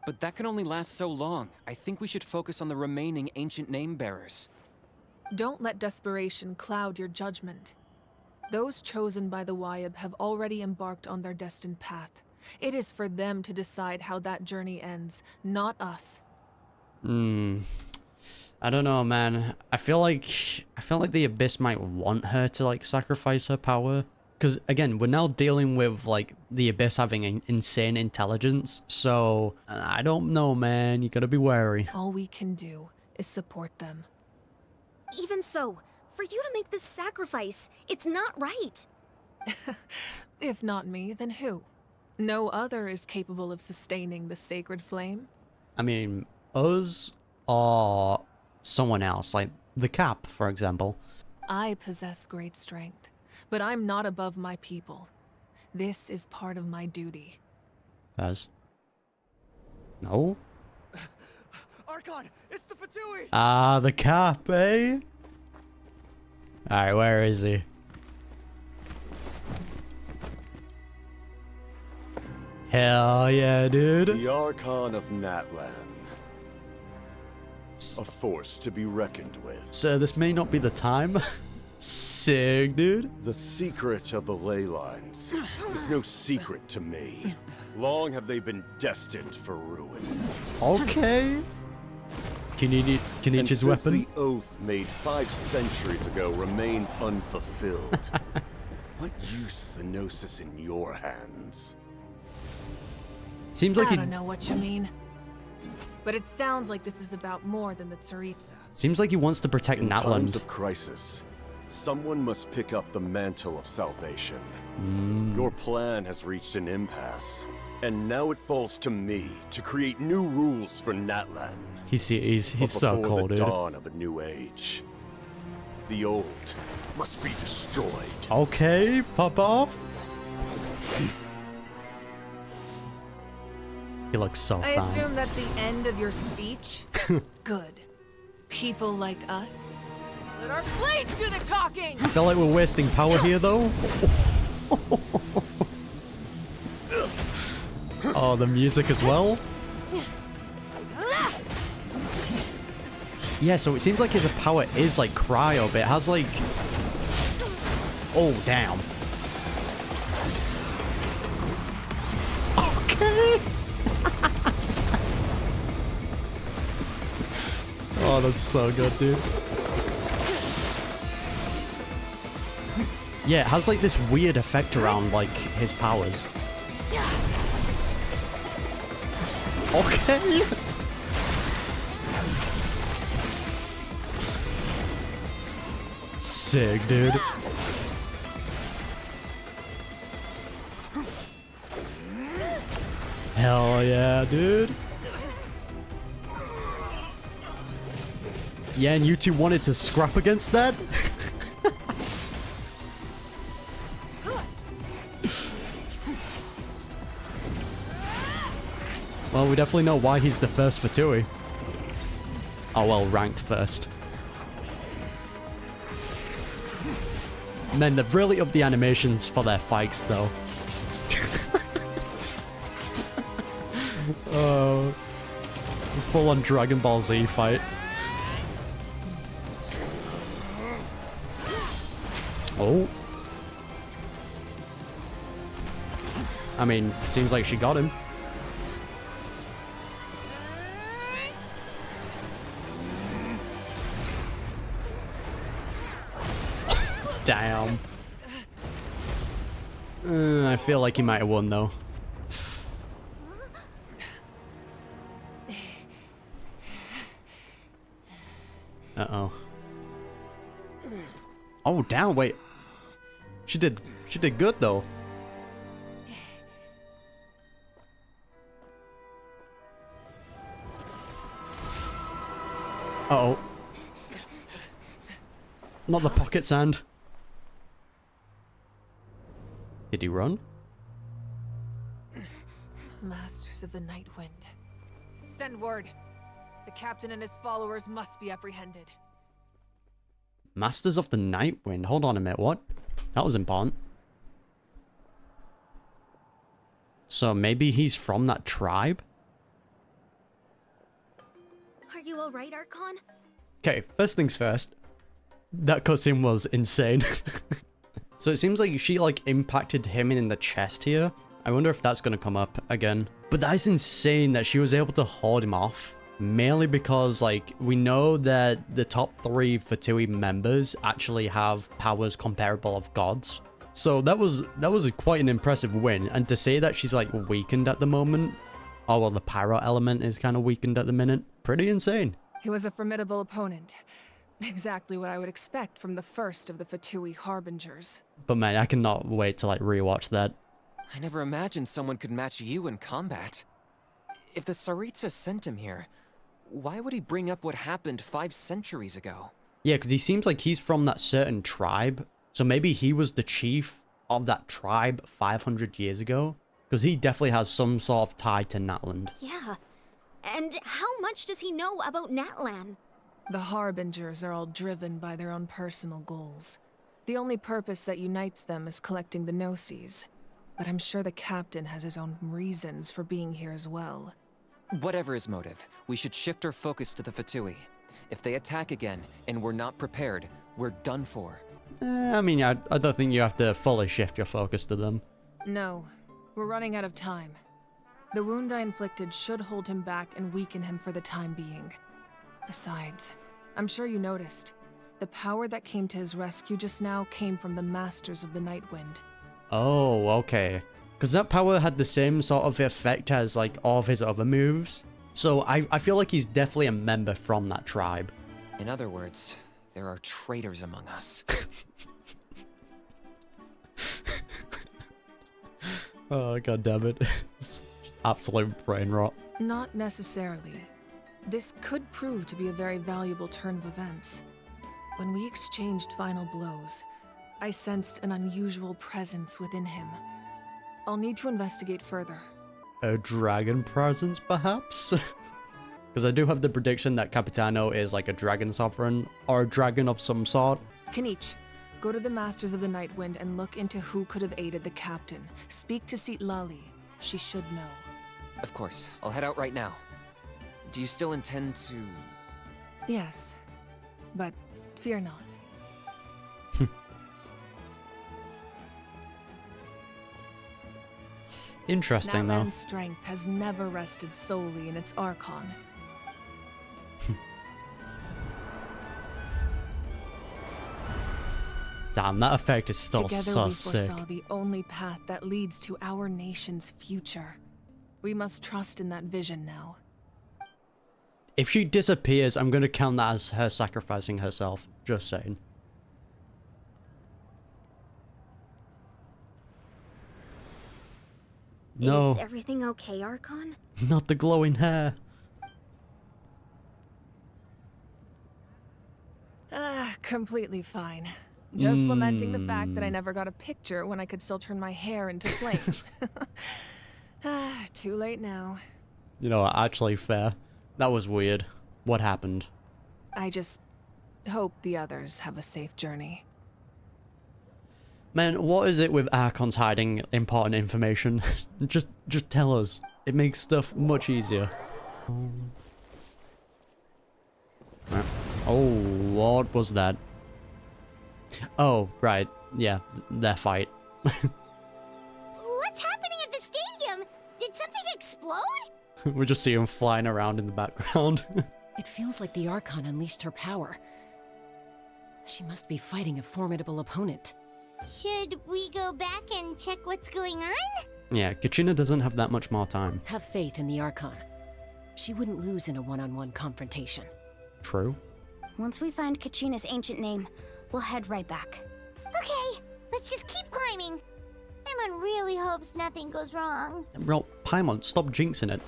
But that can only last so long. I think we should focus on the remaining ancient name-bearers. Don't let desperation cloud your judgment. Those chosen by the Wyeb have already embarked on their destined path. It is for them to decide how that journey ends, not us. I don't know, man. I feel like the Abyss might want her to, like, sacrifice her power. Because, again, we're now dealing with, like, the Abyss having an insane intelligence. So, I don't know, man. You gotta be wary. All we can do is support them. Even so, for you to make this sacrifice, it's not right. If not me, then who? No other is capable of sustaining the sacred flame. I mean, us or someone else, like the Cap, for example. I possess great strength, but I'm not above my people. This is part of my duty. As? No? Archon, it's the Fatui! Ah, the Cap, eh? Alright, where is he? Hell yeah, dude. The Archon of Natlan. A force to be reckoned with. So this may not be the time. Sick, dude. The secret of the ley lines is no secret to me. Long have they been destined for ruin. Okay. Can you his weapon? The oath made 5 centuries ago remains unfulfilled. What use is the Gnosis in your hands? Seems like I don't know what you mean. But it sounds like this is about more than the Tsaritsa. Seems like he wants to protect In Natlan. times of crisis, someone must pick up the mantle of salvation. Your plan has reached an impasse, and now it falls to me to create new rules for Natlan. He's so cold, the dude. dawn of a new age, the old must be destroyed. Okay, pop off. He looks so I fine. assume that's the end of your speech? Good. People like us. Let our blades do the talking! I feel like we're wasting power here, though. Oh, the music as well. Yeah, so it seems like his power is like cryo, but it has like... Oh, damn. Okay. Oh, that's so good, dude. Yeah, it has like this weird effect around like his powers. Okay. Sick, dude. Hell yeah, dude. Yeah, and you two wanted to scrap against that? Well, we definitely know why he's the first Fatui. Oh, well, ranked first. And then they've really upped the animations for their fights, though. Oh, full-on Dragon Ball Z fight. Oh. I mean, seems like she got him. Damn. I feel like he might have won, though. Uh-oh. Oh, damn, wait. She did good, though. Uh-oh. Not the pocket sand. Did he run? Masters of the Night Wind. Send word. The captain and his followers must be apprehended. Masters of the Night Wind. Hold on a minute, what? That was important. So maybe he's from that tribe? Are you alright, Archon? Okay, first things first. That cutscene was insane. So it seems like she like impacted him in the chest here. I wonder if that's gonna come up again. But that's insane that she was able to hold him off. Mainly because like we know that the top 3 Fatui members actually have powers comparable of gods. So that was quite an impressive win. And to say that she's like weakened at the moment. Oh well, the pyro element is kind of weakened at the minute. Pretty insane. He was a formidable opponent. Exactly what I would expect from the first of the Fatui Harbingers. But man, I cannot wait to like rewatch that. I never imagined someone could match you in combat. If the Tsaritsa sent him here, why would he bring up what happened 5 centuries ago? Yeah, because he seems like he's from that certain tribe. So maybe he was the chief of that tribe 500 years ago. Because he definitely has some sort of tie to Natlan. Yeah. And how much does he know about Natlan? The Harbingers are all driven by their own personal goals. The only purpose that unites them is collecting the Gnosis. But I'm sure the captain has his own reasons for being here as well. Whatever his motive, we should shift our focus to the Fatui. If they attack again, and we're not prepared, we're done for. I mean, I don't think you have to fully shift your focus to them. No, we're running out of time. The wound I inflicted should hold him back and weaken him for the time being. Besides, I'm sure you noticed, the power that came to his rescue just now came from the Masters of the Nightwind. Oh, okay. Because that power had the same sort of effect as like all of his other moves. So I feel like he's definitely a member from that tribe. In other words, there are traitors among us. Oh, god damn it. Absolute brain rot. Not necessarily. This could prove to be a very valuable turn of events. When we exchanged final blows, I sensed an unusual presence within him. I'll need to investigate further. A dragon presence, perhaps? Because I do have the prediction that Capitano is like a dragon sovereign, or a dragon of some sort. Kanich, go to the Masters of the Nightwind and look into who could have aided the captain. Speak to Lali. She should know. Of course, I'll head out right now. Do you still intend to... Yes, but fear not. Interesting, though. Natlan's strength has never rested solely in its Archon. Damn, that effect is still Together so we sick. foresaw the only path that leads to our nation's future. We must trust in that vision now. If she disappears, I'm going to count that as her sacrificing herself. Just saying. No. Is everything okay, Archon? Not the glowing hair. Completely fine. Just lamenting the fact that I never got a picture when I could still turn my hair into flames. Too late now. You know, actually fair. That was weird. What happened? I just hope the others have a safe journey. Man, what is it with Archons hiding important information? just tell us. It makes stuff much easier. Oh, what was that? Oh, right. Yeah, their fight. What's happening at the stadium? Did something explode? We just see him flying around in the background. It feels like the Archon unleashed her power. She must be fighting a formidable opponent. Should we go back and check what's going on? Yeah, Kachina doesn't have that much more time. Have faith in the Archon. She wouldn't lose in a one-on-one confrontation. True. Once we find Kachina's ancient name, we'll head right back. Okay, let's just keep climbing. Paimon really hopes nothing goes wrong. Bro, Paimon, stop jinxing it.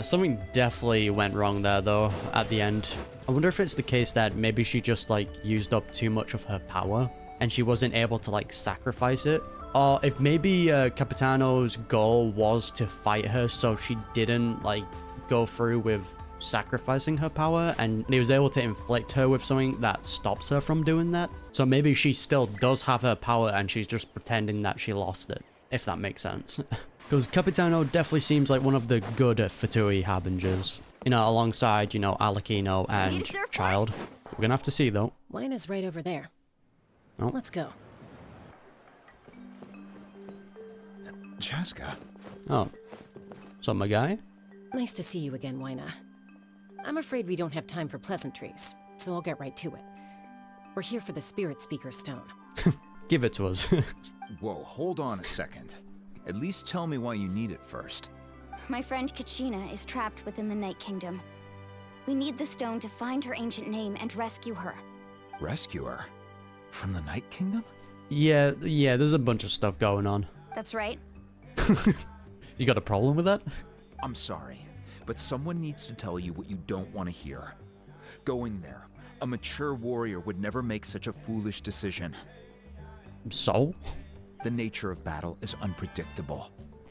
Something definitely went wrong there, though, at the end. I wonder if it's the case that maybe she just, like, used up too much of her power, and she wasn't able to, like, sacrifice it. Or if maybe Capitano's goal was to fight her, so she didn't, like, go through with sacrificing her power, and he was able to inflict her with something that stops her from doing that. So maybe she still does have her power, and she's just pretending that she lost it, if that makes sense. Because Capitano definitely seems like one of the good Fatui Harbingers. You know, alongside, you know, Alakino and Child. We're gonna have to see, though. Wina's right over there. Oh. Let's go. Chaska. Oh. So, my guy? Nice to see you again, Wina. I'm afraid we don't have time for pleasantries, so I'll get right to it. We're here for the Spirit Speaker Stone. Give it to us. Whoa, hold on a second. At least tell me why you need it first. My friend Kachina is trapped within the Night Kingdom. We need the stone to find her ancient name and rescue her. Rescue her? From the Night Kingdom? Yeah, there's a bunch of stuff going on. That's right. You got a problem with that? I'm sorry, but someone needs to tell you what you don't want to hear. Going there, a mature warrior would never make such a foolish decision. So? The nature of battle is unpredictable.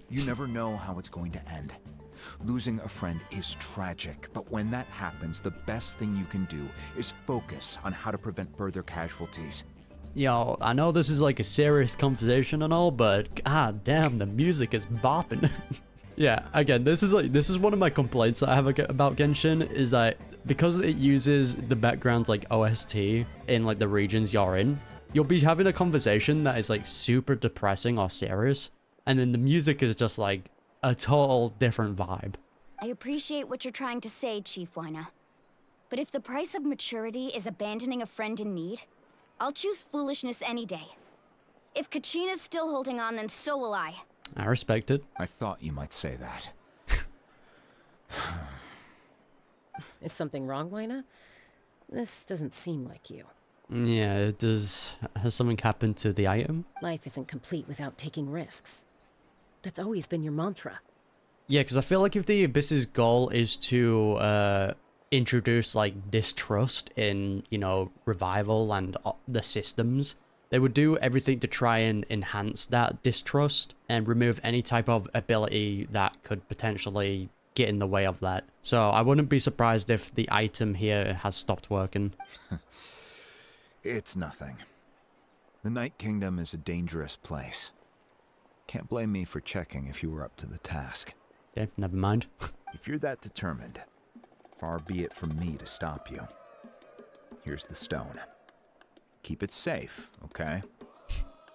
You never know how it's going to end. Losing a friend is tragic, but when that happens, the best thing you can do is focus on how to prevent further casualties. Yo, I know this is like a serious conversation and all, but god damn, the music is bopping. Yeah, again, this is one of my complaints that I have about Genshin, is that because it uses the background's like OST in like the regions you're in, you'll be having a conversation that is like super depressing or serious, and then the music is just like a total different vibe. I appreciate what you're trying to say, Chief Wina. But if the price of maturity is abandoning a friend in need, I'll choose foolishness any day. If Kachina's still holding on, then so will I. I respect it. I thought you might say that. Is something wrong, Wina? This doesn't seem like you. Yeah, it does. Has something happened to the item? Life isn't complete without taking risks. That's always been your mantra. Yeah, because I feel like if the Abyss's goal is to introduce like distrust in, you know, revival and the systems, they would do everything to try and enhance that distrust and remove any type of ability that could potentially get in the way of that. So I wouldn't be surprised if the item here has stopped working. It's nothing. The Night Kingdom is a dangerous place. Can't blame me for checking if you were up to the task. Yeah, never mind. If you're that determined, far be it from me to stop you. Here's the stone. Keep it safe, okay?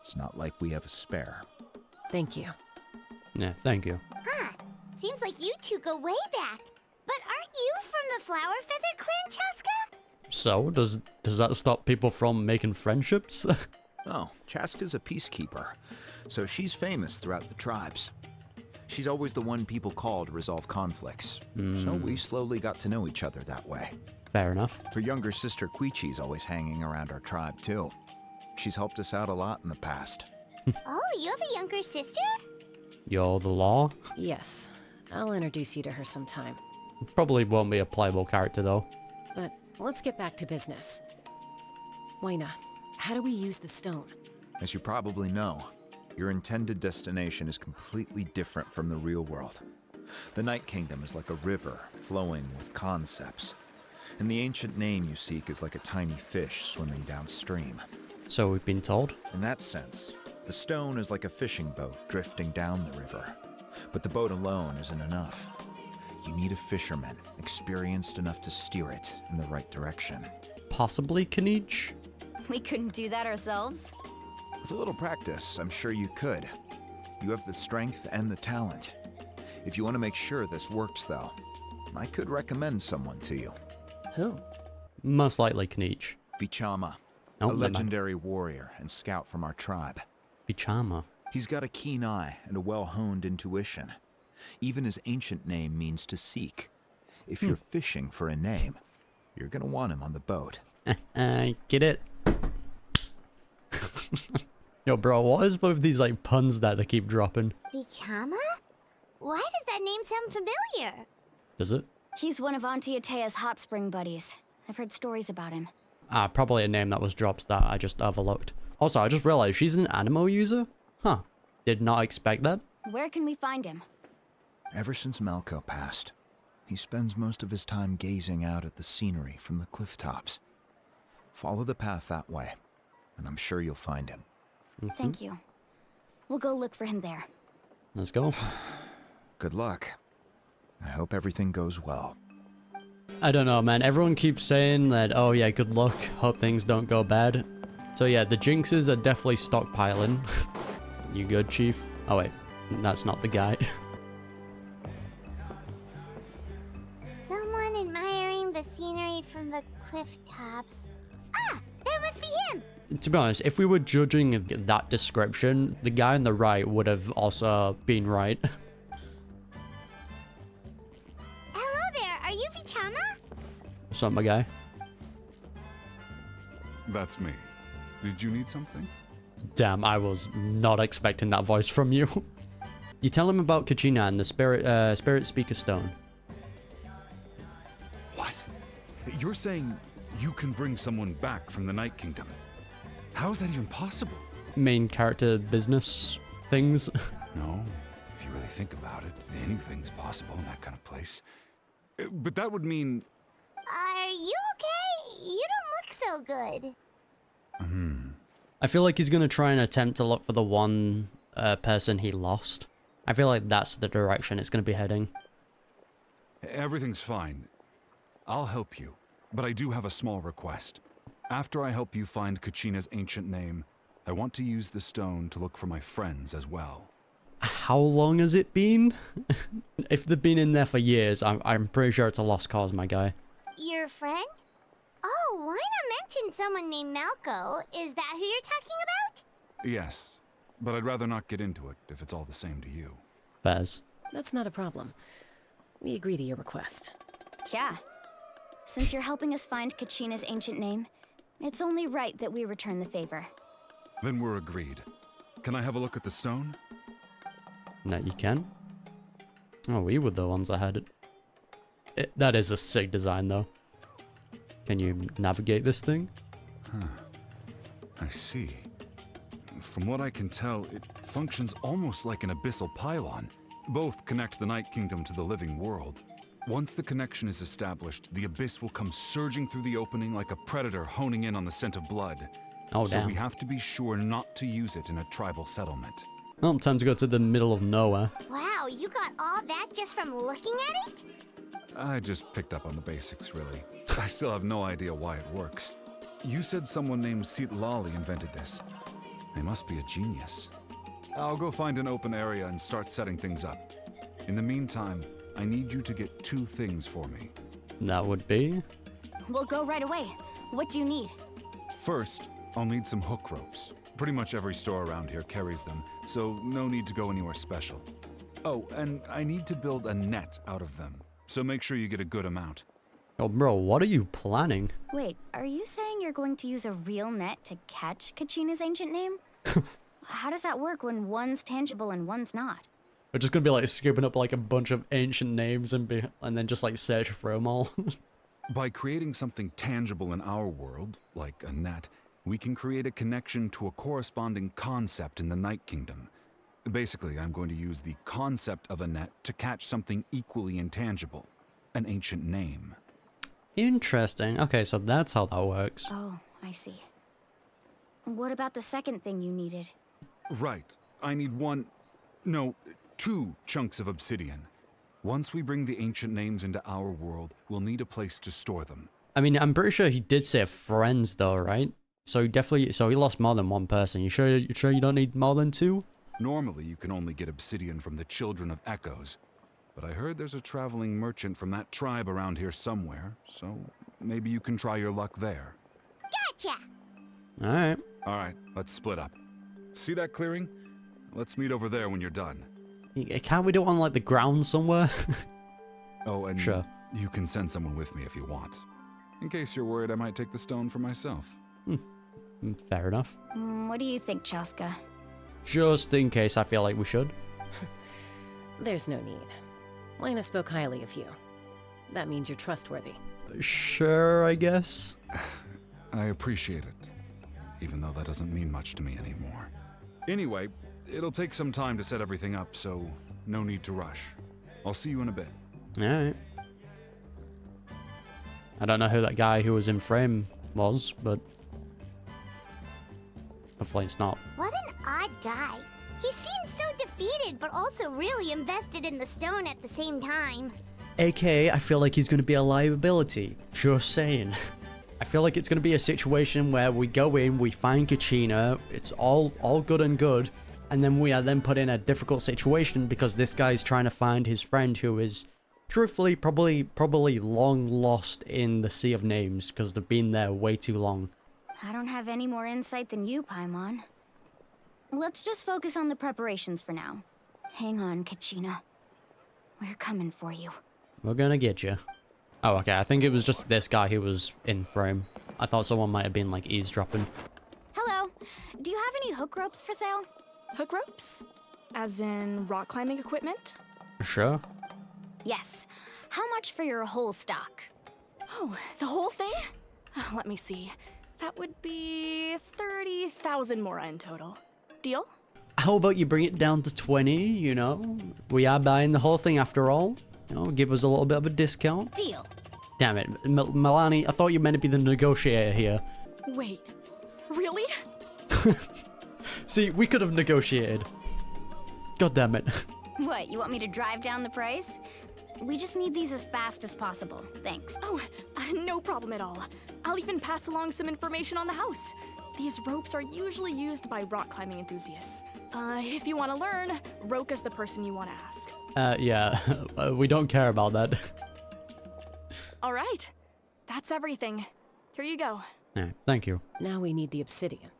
It's not like we have a spare. Thank you. Yeah, thank you. Huh. Seems like you two go way back. But aren't you from the Flower Feather Clan, Chaska? So, does that stop people from making friendships? Oh, Chaska's a peacekeeper, so she's famous throughout the tribes. She's always the one people call to resolve conflicts, so we slowly got to know each other that way. Fair enough. Her younger sister Quichi's always hanging around our tribe too. She's helped us out a lot in the past. Oh, you have a younger sister? You're the law? Yes. I'll introduce you to her sometime. Probably won't be a playable character though. But let's get back to business. Wina, how do we use the stone? As you probably know, your intended destination is completely different from the real world. The Night Kingdom is like a river flowing with concepts, and the ancient name you seek is like a tiny fish swimming downstream. So we've been told? In that sense, the stone is like a fishing boat drifting down the river. But the boat alone isn't enough. You need a fisherman, experienced enough to steer it in the right direction. Possibly Kanich? We couldn't do that ourselves. With a little practice, I'm sure you could. You have the strength and the talent. If you want to make sure this works, though, I could recommend someone to you. Who? Most likely Kanich. Vichama, Oh, a legendary warrior and scout from our tribe. Vichama. He's got a keen eye and a well-honed intuition. Even his ancient name means to seek. If you're fishing for a name, you're gonna want him on the boat. Get it? Yo, bro, what is with these like puns that they keep dropping? Bichama? Why does that name sound familiar? Does it? He's one of Auntie Atea's hot spring buddies. I've heard stories about him. Probably a name that was dropped that I just overlooked. Also, I just realized she's an Animo user? Huh. Did not expect that. Where can we find him? Ever since Malco passed, he spends most of his time gazing out at the scenery from the cliff tops. Follow the path that way, and I'm sure you'll find him. Thank you. We'll go look for him there. Let's go. Good luck. I hope everything goes well. I don't know, man. Everyone keeps saying that, oh yeah, good luck, hope things don't go bad. So yeah, the Jinxes are definitely stockpiling. You good, Chief? Oh wait, that's not the guy. Someone admiring the scenery from the cliff tops. Ah, that must be him! To be honest, if we were judging that description, the guy on the right would have also been right. What's up, my guy? That's me. Did you need something? Damn, I was not expecting that voice from you. You tell him about Kachina and the spirit speaker stone. What? You're saying you can bring someone back from the Night Kingdom? How is that even possible? Main character business things. No, if you really think about it, anything's possible in that kind of place. But that would mean... Are you okay? You don't look so good. I feel like he's gonna try and attempt to look for the one person he lost. I feel like that's the direction it's gonna be heading. Everything's fine. I'll help you, but I do have a small request. After I help you find Kachina's ancient name, I want to use the stone to look for my friends as well. How long has it been? If they've been in there for years, I'm pretty sure it's a lost cause, my guy. Your friend? Oh, why not mention someone named Malco? Is that who you're talking about? Yes, but I'd rather not get into it if it's all the same to you. Fairs. That's not a problem. We agree to your request. Yeah. Since you're helping us find Kachina's ancient name, it's only right that we return the favor. Then we're agreed. Can I have a look at the stone? No, you can. Oh, we were the ones that had it. That is a sick design, though. Can you navigate this thing? Huh. I see. From what I can tell, it functions almost like an abyssal pylon. Both connect the Night Kingdom to the living world. Once the connection is established, the abyss will come surging through the opening like a predator honing in on the scent of blood. Oh, so damn. we have to be sure not to use it in a tribal settlement. Well, time to go to the middle of nowhere. Wow, you got all that just from looking at it? I just picked up on the basics, really. I still have no idea why it works. You said someone named Lali invented this. They must be a genius. I'll go find an open area and start setting things up. In the meantime, I need you to get 2 things for me. That would be? We'll go right away. What do you need? First, I'll need some hook ropes. Pretty much every store around here carries them, so no need to go anywhere special. Oh, and I need to build a net out of them, so make sure you get a good amount. Oh, bro, what are you planning? Wait, are you saying you're going to use a real net to catch Kachina's ancient name? How does that work when one's tangible and one's not? We're just gonna be like scooping up like a bunch of ancient names and then just like search for them all. By creating something tangible in our world, like a net, we can create a connection to a corresponding concept in the Night Kingdom. Basically, I'm going to use the concept of a net to catch something equally intangible, an ancient name. Interesting. Okay, so that's how that works. Oh, I see. What about the second thing you needed? Right. I need 2 chunks of obsidian. Once we bring the ancient names into our world, we'll need a place to store them. I mean, I'm pretty sure he did say friends though, right? So he lost more than one person. You sure you don't need more than 2? Normally, you can only get obsidian from the Children of Echoes. But I heard there's a traveling merchant from that tribe around here somewhere, so maybe you can try your luck there. Gotcha! Alright. Alright, let's split up. See that clearing? Let's meet over there when you're done. Can't we do it on like the ground somewhere? Oh, and sure. You can send someone with me if you want. In case you're worried I might take the stone for myself. Fair enough. What do you think, Chaska? Just in case I feel like we should. There's no need. Lena spoke highly of you. That means you're trustworthy. Sure, I guess. I appreciate it, even though that doesn't mean much to me anymore. Anyway, it'll take some time to set everything up, so no need to rush. I'll see you in a bit. Alright. I don't know who that guy who was in frame was, but hopefully it's not. What an odd guy. He seems so defeated, but also really invested in the stone at the same time. AKA, I feel like he's going to be a liability. Just saying. I feel like it's going to be a situation where we go in, we find Kachina, it's all good and good, and then we are then put in a difficult situation because this guy's trying to find his friend who is, truthfully, probably long lost in the Sea of Names because they've been there way too long. I don't have any more insight than you, Paimon. Let's just focus on the preparations for now. Hang on, Kachina. We're coming for you. We're gonna get you. Oh, okay. I think it was just this guy who was in frame. I thought someone might have been like eavesdropping. Hello. Do you have any hook ropes for sale? Hook ropes? As in rock climbing equipment? Sure. Yes. How much for your whole stock? Oh, the whole thing? Let me see. That would be 30,000 mora in total. Deal? How about you bring it down to 20, you know? We are buying the whole thing after all. You know, give us a little bit of a discount. Deal. Damn it, Milani, I thought you meant to be the negotiator here. Wait, really? See, we could have negotiated. God damn it. What, you want me to drive down the price? We just need these as fast as possible. Thanks. Oh, no problem at all. I'll even pass along some information on the house. These ropes are usually used by rock climbing enthusiasts. If you want to learn, Roka's the person you want to ask. Yeah, we don't care about that. All right, that's everything. Here you go. Yeah, thank you. Now we need the obsidian.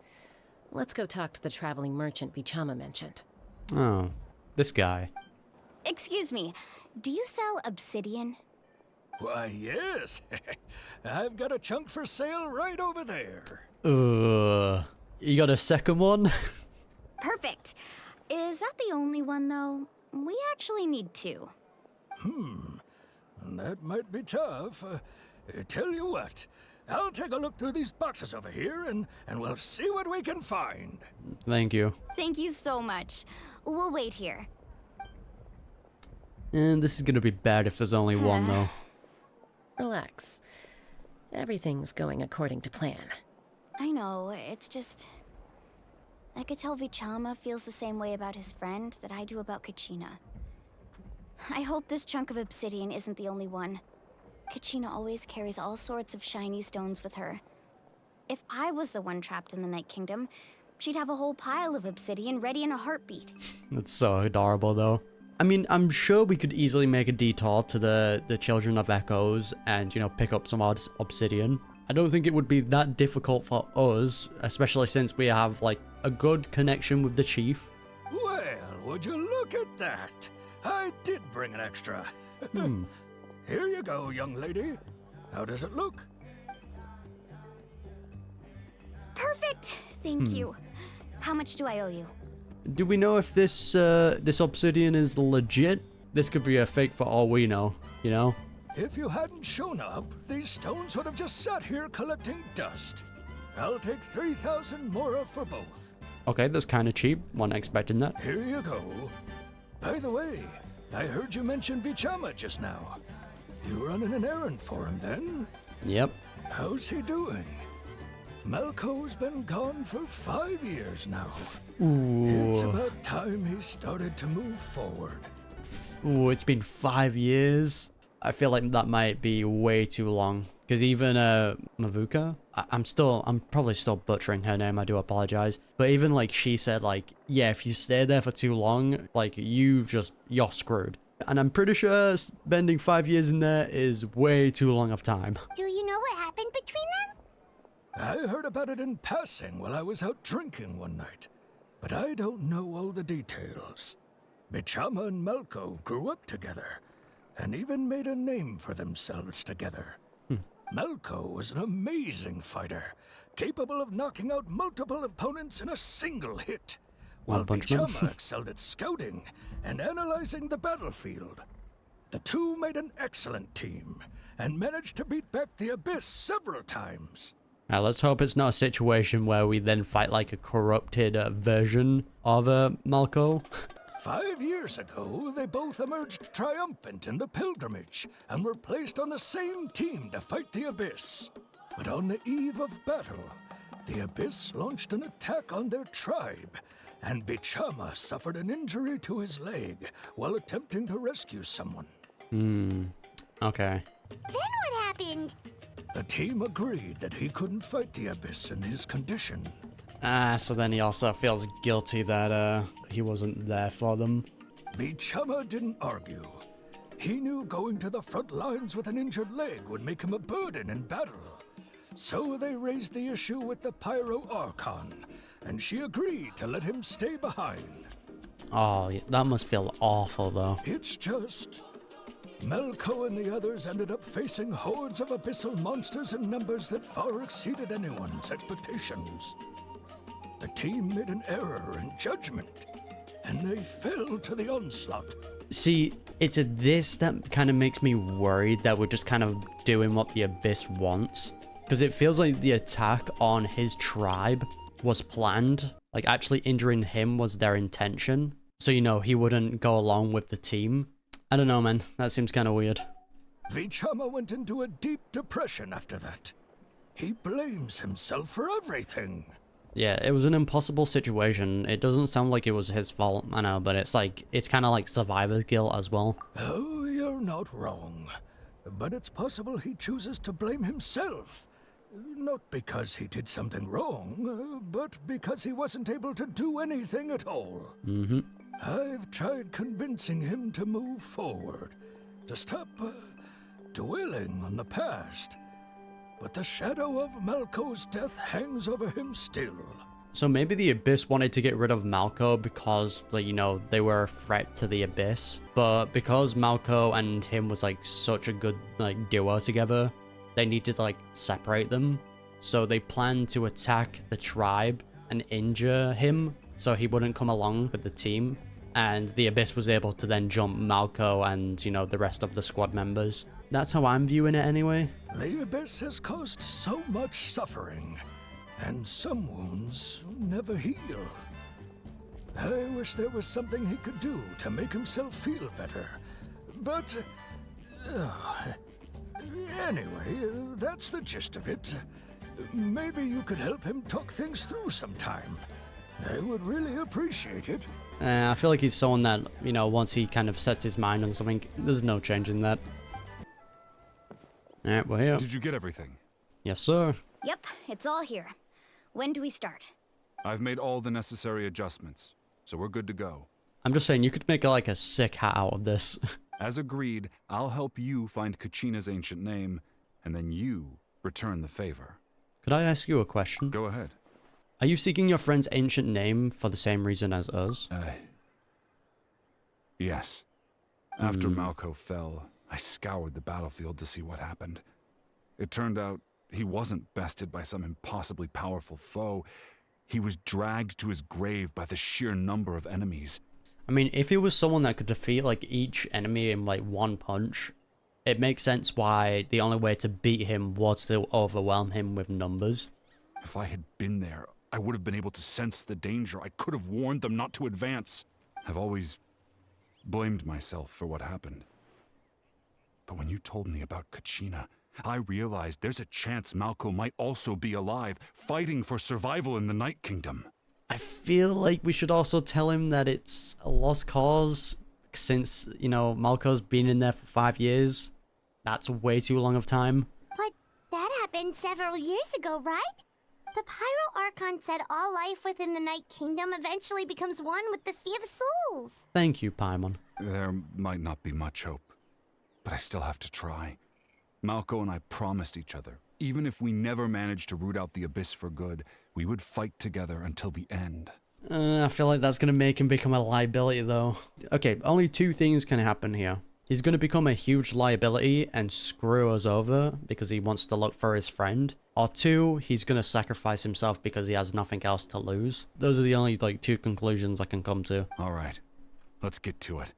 Let's go talk to the traveling merchant Bichama mentioned. Oh, this guy. Excuse me, do you sell obsidian? Why, yes. I've got a chunk for sale right over there. You got a second one? Perfect. Is that the only one, though? We actually need two. That might be tough. Tell you what, I'll take a look through these boxes over here, and we'll see what we can find. Thank you. Thank you so much. We'll wait here. And this is gonna be bad if there's only one, though. Relax. Everything's going according to plan. I know, it's just... I could tell Vichama feels the same way about his friend that I do about Kachina. I hope this chunk of obsidian isn't the only one. Kachina always carries all sorts of shiny stones with her. If I was the one trapped in the Night Kingdom, she'd have a whole pile of obsidian ready in a heartbeat. That's so adorable, though. I mean, I'm sure we could easily make a detour to the Children of Echoes and, you know, pick up some odd obsidian. I don't think it would be that difficult for us, especially since we have, like, a good connection with the chief. Well, would you look at that? I did bring an extra. Here you go, young lady. How does it look? Perfect! Thank you. How much do I owe you? Do we know if this this obsidian is legit? This could be a fake for all we know, you know? If you hadn't shown up, these stones would have just sat here collecting dust. I'll take 3,000 mora for both. Okay, that's kind of cheap. Wasn't expecting that. Here you go. By the way, I heard you mention Vichama just now. You running an errand for him then? Yep. How's he doing? Malco's been gone for 5 years now. Ooh. It's about time he started to move forward. Ooh, it's been 5 years. I feel like that might be way too long. Because even Mavuika, I'm probably still butchering her name, I do apologize. But even like she said, like, yeah, if you stay there for too long, like you're screwed. And I'm pretty sure spending 5 years in there is way too long of time. Do you know what happened between them? I heard about it in passing while I was out drinking one night. But I don't know all the details. Bichama and Malco grew up together, and even made a name for themselves together. Malco was an amazing fighter, capable of knocking out multiple opponents in a single hit, while Bichama excelled at scouting and analyzing the battlefield. The two made an excellent team, and managed to beat back the Abyss several times. Now let's hope it's not a situation where we then fight like a corrupted version of Malco. 5 years ago, they both emerged triumphant in the pilgrimage and were placed on the same team to fight the Abyss. But on the eve of battle, the Abyss launched an attack on their tribe, and Bichama suffered an injury to his leg while attempting to rescue someone. Okay. Then what happened? The team agreed that he couldn't fight the Abyss in his condition. So then he also feels guilty that he wasn't there for them. Bichama didn't argue. He knew going to the front lines with an injured leg would make him a burden in battle. So they raised the issue with the Pyro Archon, and she agreed to let him stay behind. Oh, that must feel awful though. It's just... Melko and the others ended up facing hordes of abyssal monsters in numbers that far exceeded anyone's expectations. The team made an error in judgment, and they fell to the onslaught. See, it's this that kind of makes me worried that we're just kind of doing what the Abyss wants. Because it feels like the attack on his tribe was planned. Like, actually injuring him was their intention. So, you know, he wouldn't go along with the team. I don't know, man. That seems kind of weird. Vichama went into a deep depression after that. He blames himself for everything. Yeah, it was an impossible situation. It doesn't sound like it was his fault, I know, but it's kind of like survivor's guilt as well. Oh, you're not wrong. But it's possible he chooses to blame himself. Not because he did something wrong, but because he wasn't able to do anything at all. Mm-hmm. I've tried convincing him to move forward, to stop dwelling on the past. But the shadow of Malko's death hangs over him still. So maybe the Abyss wanted to get rid of Malko because, like, you know, they were a threat to the Abyss. But because Malko and him was, like, such a good, like, duo together, they needed to, like, separate them. So they planned to attack the tribe and injure him so he wouldn't come along with the team. And the Abyss was able to then jump Malko and, you know, the rest of the squad members. That's how I'm viewing it anyway. The Abyss has caused so much suffering, and some wounds never heal. I wish there was something he could do to make himself feel better. But, anyway, that's the gist of it. Maybe you could help him talk things through sometime. I would really appreciate it. I feel like he's someone that, you know, once he kind of sets his mind on something, there's no changing that. Alright, well, here. Did you get everything? Yes, sir. Yep, it's all here. When do we start? I've made all the necessary adjustments, so we're good to go. I'm just saying, you could make like a sick hat out of this. As agreed, I'll help you find Kachina's ancient name, and then you return the favor. Could I ask you a question? Go ahead. Are you seeking your friend's ancient name for the same reason as us? Yes. After Malko fell, I scoured the battlefield to see what happened. It turned out he wasn't bested by some impossibly powerful foe. He was dragged to his grave by the sheer number of enemies. I mean, if he was someone that could defeat like each enemy in like one punch, it makes sense why the only way to beat him was to overwhelm him with numbers. If I had been there, I would have been able to sense the danger. I could have warned them not to advance. I've always blamed myself for what happened. But when you told me about Kachina, I realized there's a chance Malko might also be alive, fighting for survival in the Night Kingdom. I feel like we should also tell him that it's a lost cause, since, you know, Malko's been in there for 5 years. That's way too long of time. But that happened several years ago, right? The Pyro Archon said all life within the Night Kingdom eventually becomes one with the Sea of Souls. Thank you, Paimon. There might not be much hope, but I still have to try. Malko and I promised each other, even if we never managed to root out the Abyss for good, we would fight together until the end. I feel like that's going to make him become a liability, though. Okay, only 2 things can happen here. He's going to become a huge liability and screw us over because he wants to look for his friend. Or 2, he's going to sacrifice himself because he has nothing else to lose. Those are the only, like, 2 conclusions I can come to. All right, let's get to it.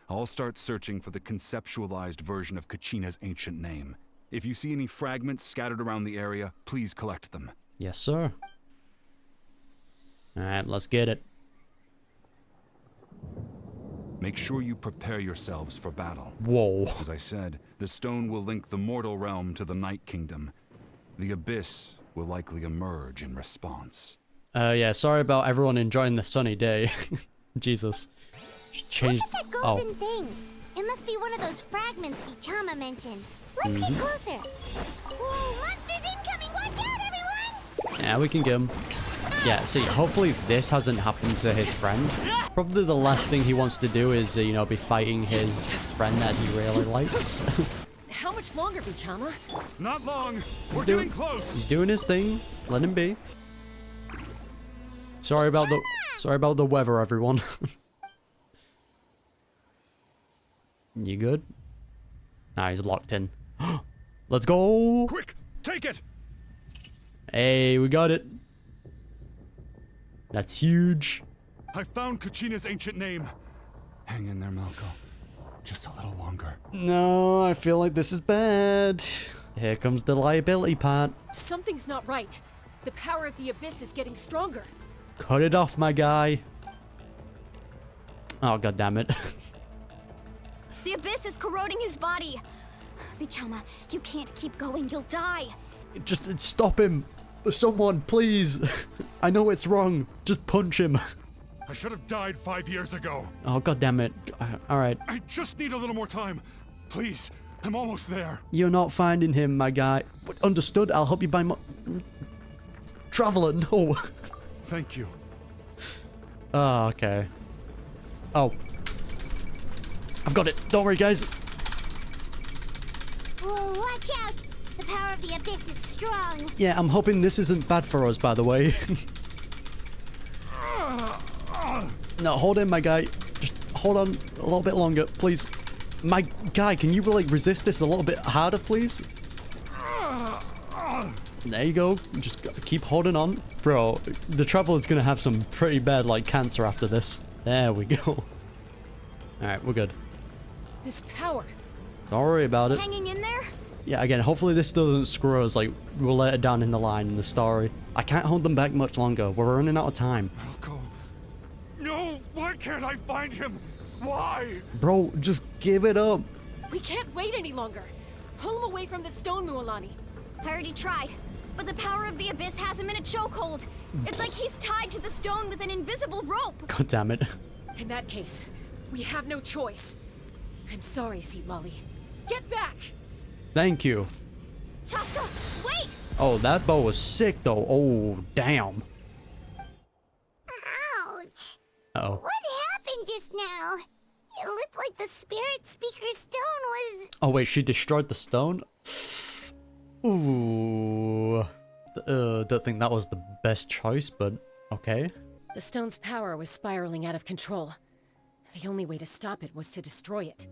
I'll start searching for the conceptualized version of Kachina's ancient name. If you see any fragments scattered around the area, please collect them. Yes, sir. Alright, let's get it. Make sure you prepare yourselves for battle. Whoa. As I said, the stone will link the mortal realm to the Night Kingdom. The Abyss will likely emerge in response. Yeah, sorry about everyone enjoying the sunny day. Jesus. Just change. Look at that golden thing. It must be one of those fragments Vichama mentioned. Let's get closer. Whoa, monsters incoming! Watch out, everyone! Yeah, we can get him. Yeah, see, hopefully this hasn't happened to his friend. Probably the last thing he wants to do is, you know, be fighting his friend that he really likes. How much longer, Vichama? Not long. We're getting close. He's doing his thing. Let him be. Sorry about the weather, everyone. You good? Nah, he's locked in. Let's go. Quick, take it. Hey, we got it. That's huge. I found Kachina's ancient name. Hang in there, Malco. Just a little longer. No, I feel like this is bad. Here comes the liability part. Something's not right. The power of the Abyss is getting stronger. Cut it off, my guy. Oh, god damn it. The Abyss is corroding his body. Vichama, you can't keep going. You'll die. Just stop him. Someone, please. I know it's wrong. Just punch him. I should have died 5 years ago. Oh, god damn it. All right. I just need a little more time. Please, I'm almost there. You're not finding him, my guy. Understood. I'll help you by Traveler, no. Thank you. Oh, okay. Oh. I've got it. Don't worry, guys. Whoa, watch out! The power of the Abyss is strong. Yeah, I'm hoping this isn't bad for us, by the way. No, hold in, my guy. Just hold on a little bit longer, please. My guy, can you, like, resist this a little bit harder, please? There you go. Just keep holding on. Bro, the Traveler's gonna have some pretty bad, like, cancer after this. There we go. Alright, we're good. This power. Don't worry about it. Hanging in there? Yeah, again, hopefully this doesn't screw us, like, we'll let it down in the line in the story. I can't hold them back much longer. We're running out of time. Malco. No! Why can't I find him? Why? Bro, just give it up. We can't wait any longer. Pull him away from the stone, Mualani. I already tried, but the power of the Abyss has him in a chokehold. It's like he's tied to the stone with an invisible rope. God damn it. In that case, we have no choice. I'm sorry, Seat Lolly. Get back! Thank you. Chaska, wait! Oh, that bow was sick, though. Oh, damn. Ouch! Uh-oh. What happened just now? It looked like the Spirit Speaker's stone was... Oh, wait, she destroyed the stone? Ooh. Don't think that was the best choice, but okay. The stone's power was spiraling out of control. The only way to stop it was to destroy it.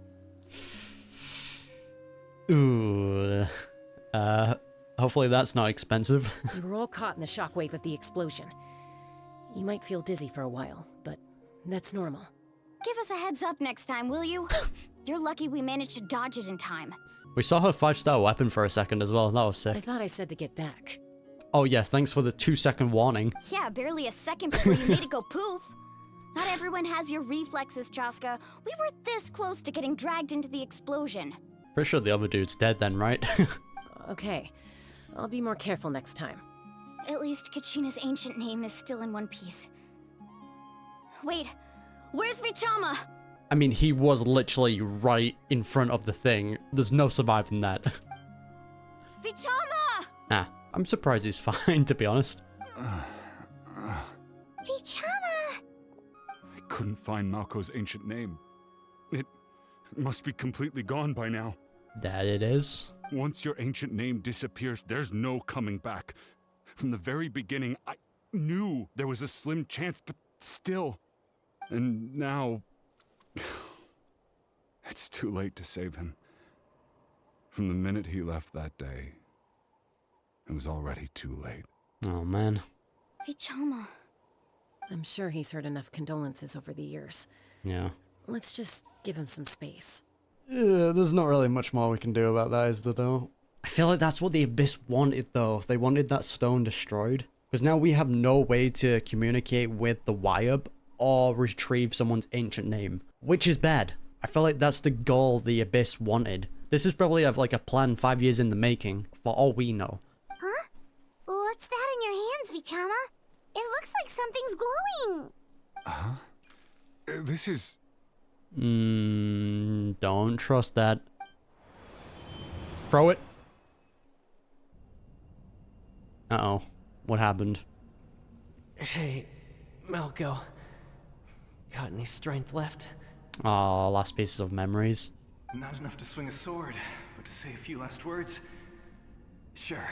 Ooh. Hopefully that's not expensive. We were all caught in the shockwave of the explosion. You might feel dizzy for a while, but that's normal. Give us a heads up next time, will you? You're lucky we managed to dodge it in time. We saw her 5-star weapon for a second as well. That was sick. I thought I said to get back. Oh, yes. Thanks for the 2-second warning. Yeah, barely a second before you made it go poof. Not everyone has your reflexes, Chaska. We were this close to getting dragged into the explosion. Pretty sure the other dude's dead then, right? Okay. I'll be more careful next time. At least Kachina's ancient name is still in one piece. Wait, where's Vichama? I mean, he was literally right in front of the thing. There's no surviving that. Vichama! Ah, I'm surprised he's fine, to be honest. Vichama! I couldn't find Malco's ancient name. It must be completely gone by now. That it is. Once your ancient name disappears, there's no coming back. From the very beginning, I knew there was a slim chance, but still. And now... it's too late to save him. From the minute he left that day, it was already too late. Oh, man. Vichama. I'm sure he's heard enough condolences over the years. Yeah. Let's just give him some space. There's not really much more we can do about that, is there, though? I feel like that's what the Abyss wanted, though. They wanted that stone destroyed. Because now we have no way to communicate with the Wyab or retrieve someone's ancient name. Which is bad. I feel like that's the goal the Abyss wanted. This is probably like a plan 5 years in the making, for all we know. Huh? What's that in your hands, Vichama? It looks like something's glowing. Huh? This is... Don't trust that. Throw it. Uh-oh. What happened? Hey, Malco. Got any strength left? Oh, last pieces of memories. Not enough to swing a sword, but to say a few last words. Sure.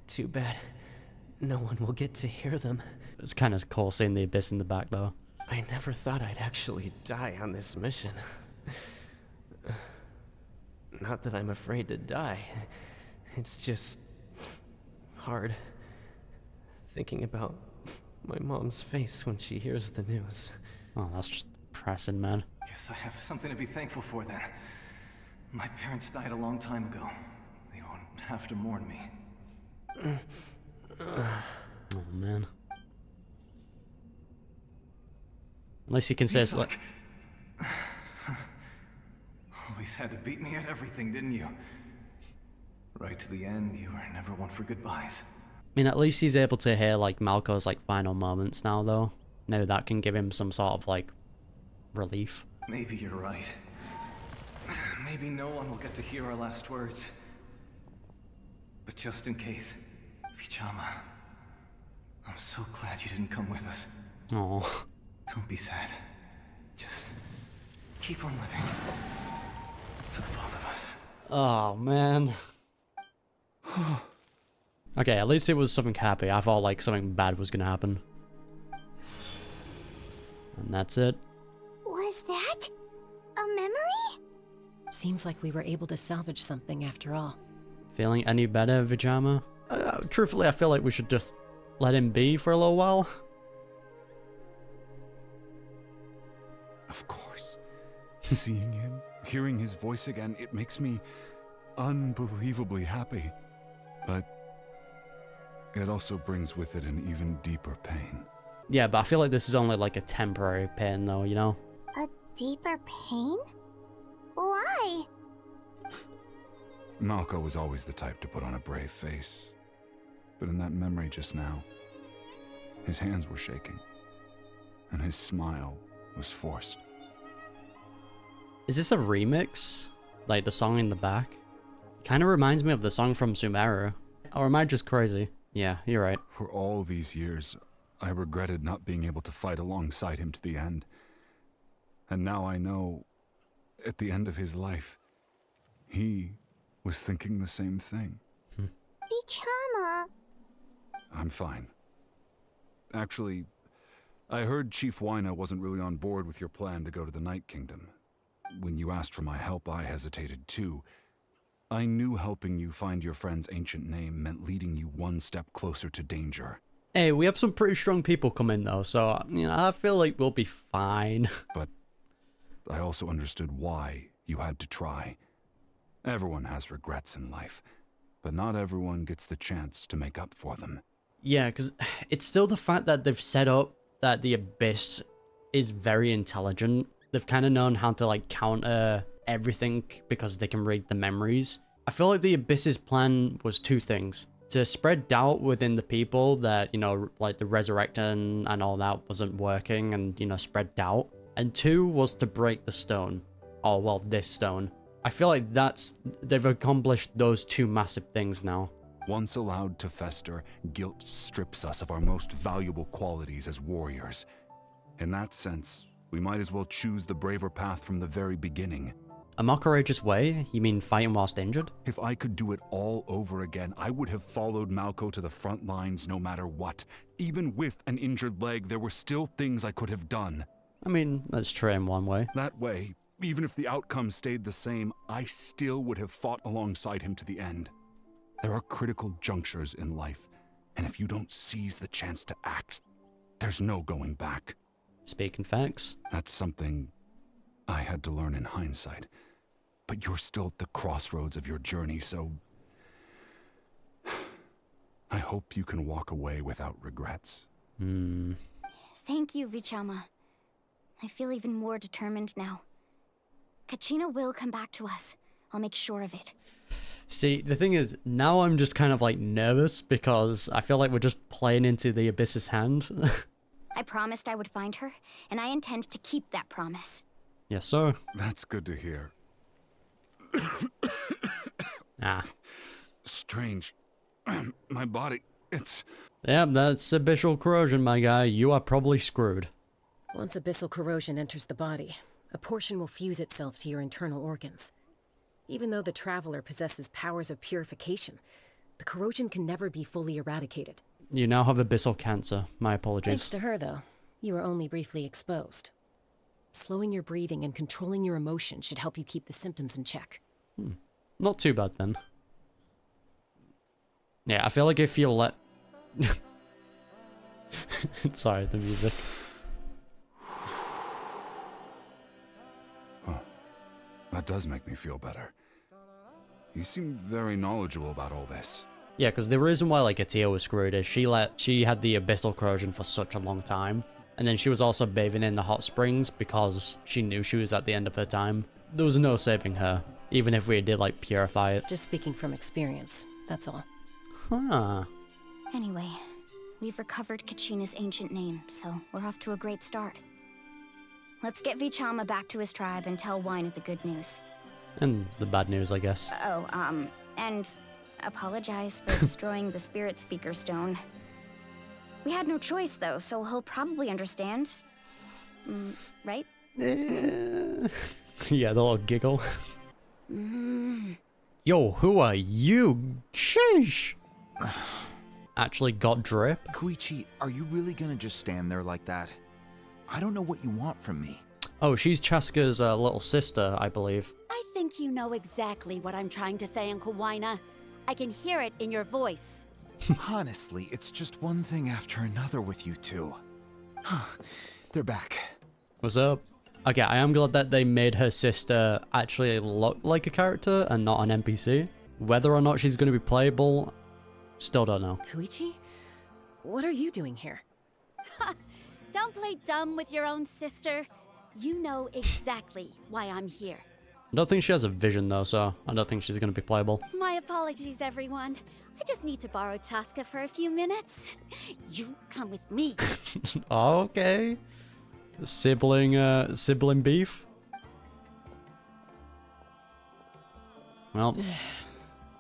Too bad. No one will get to hear them. It's kind of cool seeing the Abyss in the back, though. I never thought I'd actually die on this mission. Not that I'm afraid to die. It's just hard thinking about my mom's face when she hears the news. Oh, that's just depressing, man. Guess I have something to be thankful for then. My parents died a long time ago. They won't have to mourn me. Oh, man. At least you can say it's like... Always had to beat me at everything, didn't you? Right to the end, you were never one for goodbyes. I mean, at least he's able to hear, like, Malco's, like, final moments now, though. Maybe that can give him some sort of, like, relief. Maybe you're right. Maybe no one will get to hear our last words. But just in case, Vichama, I'm so glad you didn't come with us. Oh. Don't be sad. Just keep on living. For the both of us. Oh, man. Okay, at least it was something happy. I thought, like, something bad was gonna happen. And that's it. Was that a memory? Seems like we were able to salvage something after all. Feeling any better, Vichama? Truthfully, I feel like we should just let him be for a little while. Of course. Seeing him, hearing his voice again, it makes me unbelievably happy. But it also brings with it an even deeper pain. Yeah, but I feel like this is only like a temporary pain though, you know? A deeper pain? Why? Malco was always the type to put on a brave face. But in that memory just now, his hands were shaking, and his smile was forced. Is this a remix? Like the song in the back? Kinda reminds me of the song from Sumeru. Or am I just crazy? Yeah, you're right. For all these years, I regretted not being able to fight alongside him to the end. And now I know, at the end of his life, he was thinking the same thing. Vichama. I'm fine. Actually, I heard Chief Wyna wasn't really on board with your plan to go to the Night Kingdom. When you asked for my help, I hesitated too. I knew helping you find your friend's ancient name meant leading you one step closer to danger. Hey, we have some pretty strong people coming though, so, you know, I feel like we'll be fine. But I also understood why you had to try. Everyone has regrets in life, but not everyone gets the chance to make up for them. Yeah, because it's still the fact that they've set up that the Abyss is very intelligent. They've kind of known how to, like, counter everything because they can read the memories. I feel like the Abyss's plan was two things. To spread doubt within the people that, you know, like the resurrecting and all that wasn't working and, you know, spread doubt. And two was to break the stone. Oh, well, this stone. I feel like they've accomplished those two massive things now. Once allowed to fester, guilt strips us of our most valuable qualities as warriors. In that sense, we might as well choose the braver path from the very beginning. A more courageous way? You mean fighting whilst injured? If I could do it all over again, I would have followed Malco to the front lines no matter what. Even with an injured leg, there were still things I could have done. I mean, that's true in one way. That way, even if the outcome stayed the same, I still would have fought alongside him to the end. There are critical junctures in life, and if you don't seize the chance to act, there's no going back. Speaking facts. That's something I had to learn in hindsight. But you're still at the crossroads of your journey, so I hope you can walk away without regrets. Thank you, Vichama. I feel even more determined now. Kachina will come back to us. I'll make sure of it. See, the thing is, now I'm just kind of like nervous because I feel like we're just playing into the Abyss's hand. I promised I would find her, and I intend to keep that promise. Yes, sir. That's good to hear. Strange. My body, it's... Yep, that's abyssal corrosion, my guy. You are probably screwed. Once abyssal corrosion enters the body, a portion will fuse itself to your internal organs. Even though the Traveler possesses powers of purification, the corrosion can never be fully eradicated. You now have abyssal cancer. My apologies. Thanks to her, though. You were only briefly exposed. Slowing your breathing and controlling your emotions should help you keep the symptoms in check. Not too bad then. Yeah, I feel like if you let... Sorry, the music. Huh. That does make me feel better. You seem very knowledgeable about all this. Yeah, because the reason why like Atia was screwed is she had the abyssal corrosion for such a long time, and then she was also bathing in the hot springs because she knew she was at the end of her time. There was no saving her, even if we did like purify it. Just speaking from experience, that's all. Huh. Anyway, we've recovered Kachina's ancient name, so we're off to a great start. Let's get Vichama back to his tribe and tell Wyneth the good news. And the bad news, I guess. Oh, and apologize for destroying the spirit speaker stone. We had no choice, though, so he'll probably understand. Right? Yeah, the little giggle. Yo, who are you? Sheesh. Actually got drip? Koichi, are you really gonna just stand there like that? I don't know what you want from me. Oh, she's Chaska's little sister, I believe. I think you know exactly what I'm trying to say, Uncle Wyna. I can hear it in your voice. Honestly, it's just one thing after another with you two. They're back. What's up? Okay, I am glad that they made her sister actually look like a character and not an NPC. Whether or not she's going to be playable, still don't know. Koichi? What are you doing here? Don't play dumb with your own sister. You know exactly why I'm here. I don't think she has a vision though, so I don't think she's going to be playable. My apologies, everyone. I just need to borrow Chaska for a few minutes. You come with me. Okay. Sibling beef? Well.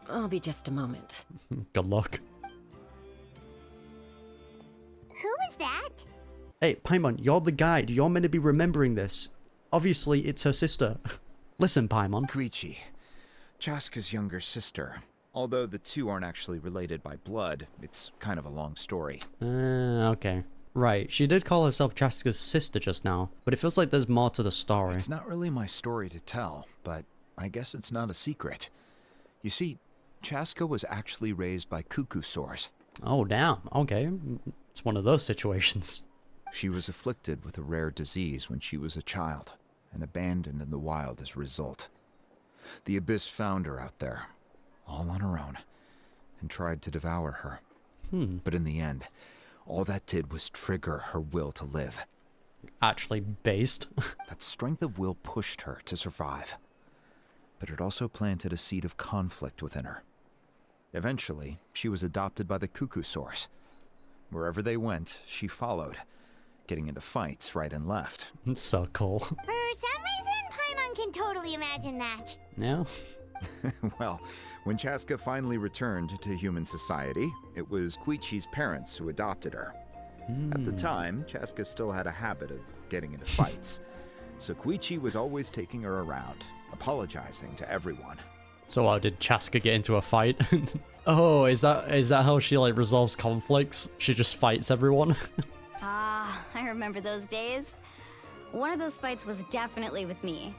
I'll be just a moment. Good luck. Who was that? Hey, Paimon, you're the guide. You're meant to be remembering this. Obviously, it's her sister. Listen, Paimon. Koichi, Chaska's younger sister. Although the two aren't actually related by blood, it's kind of a long story. Okay. Right, she did call herself Chaska's sister just now, but it feels like there's more to the story. It's not really my story to tell, but I guess it's not a secret. You see, Chaska was actually raised by cuckoo sores. Oh, damn. Okay. It's one of those situations. She was afflicted with a rare disease when she was a child, and abandoned in the wild as a result. The Abyss found her out there, all on her own, and tried to devour her. But in the end, all that did was trigger her will to live. Actually based. That strength of will pushed her to survive. But it also planted a seed of conflict within her. Eventually, she was adopted by the cuckoo sores. Wherever they went, she followed, getting into fights right and left. It's so cool. For some reason, Paimon can totally imagine that. Yeah. Well, when Chaska finally returned to human society, it was Koichi's parents who adopted her. At the time, Chaska still had a habit of getting into fights, so Koichi was always taking her around, apologizing to everyone. So did Chaska get into a fight? Oh, is that how she like resolves conflicts? She just fights everyone? I remember those days. One of those fights was definitely with me.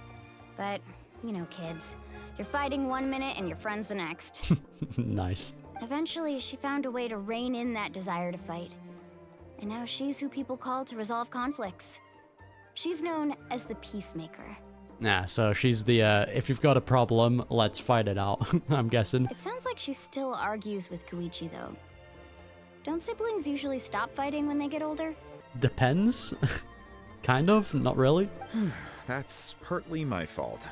But, you know, kids. You're fighting one minute and your friend's the next. Nice. Eventually, she found a way to rein in that desire to fight. And now she's who people call to resolve conflicts. She's known as the Peacemaker. Yeah, so she's the, if you've got a problem, let's fight it out, I'm guessing. It sounds like she still argues with Koichi, though. Don't siblings usually stop fighting when they get older? Depends. Kind of, not really. That's partly my fault.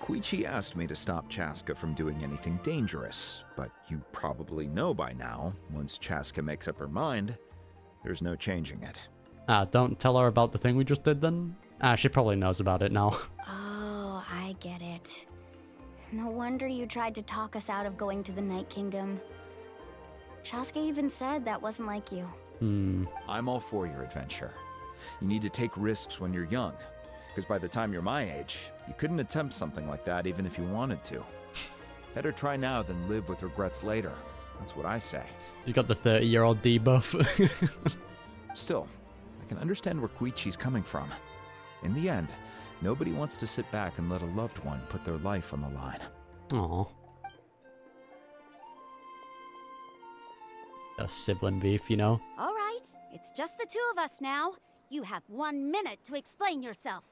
Koichi asked me to stop Chaska from doing anything dangerous, but you probably know by now, once Chaska makes up her mind, there's no changing it. Don't tell her about the thing we just did then? She probably knows about it now. Oh, I get it. No wonder you tried to talk us out of going to the Night Kingdom. Chaska even said that wasn't like you. I'm all for your adventure. You need to take risks when you're young, because by the time you're my age, you couldn't attempt something like that even if you wanted to. Better try now than live with regrets later. That's what I say. You got the 30-year-old debuff. Still, I can understand where Koichi's coming from. In the end, nobody wants to sit back and let a loved one put their life on the line. Aw. A sibling beef, you know? All right, it's just the two of us now. You have 1 minute to explain yourself.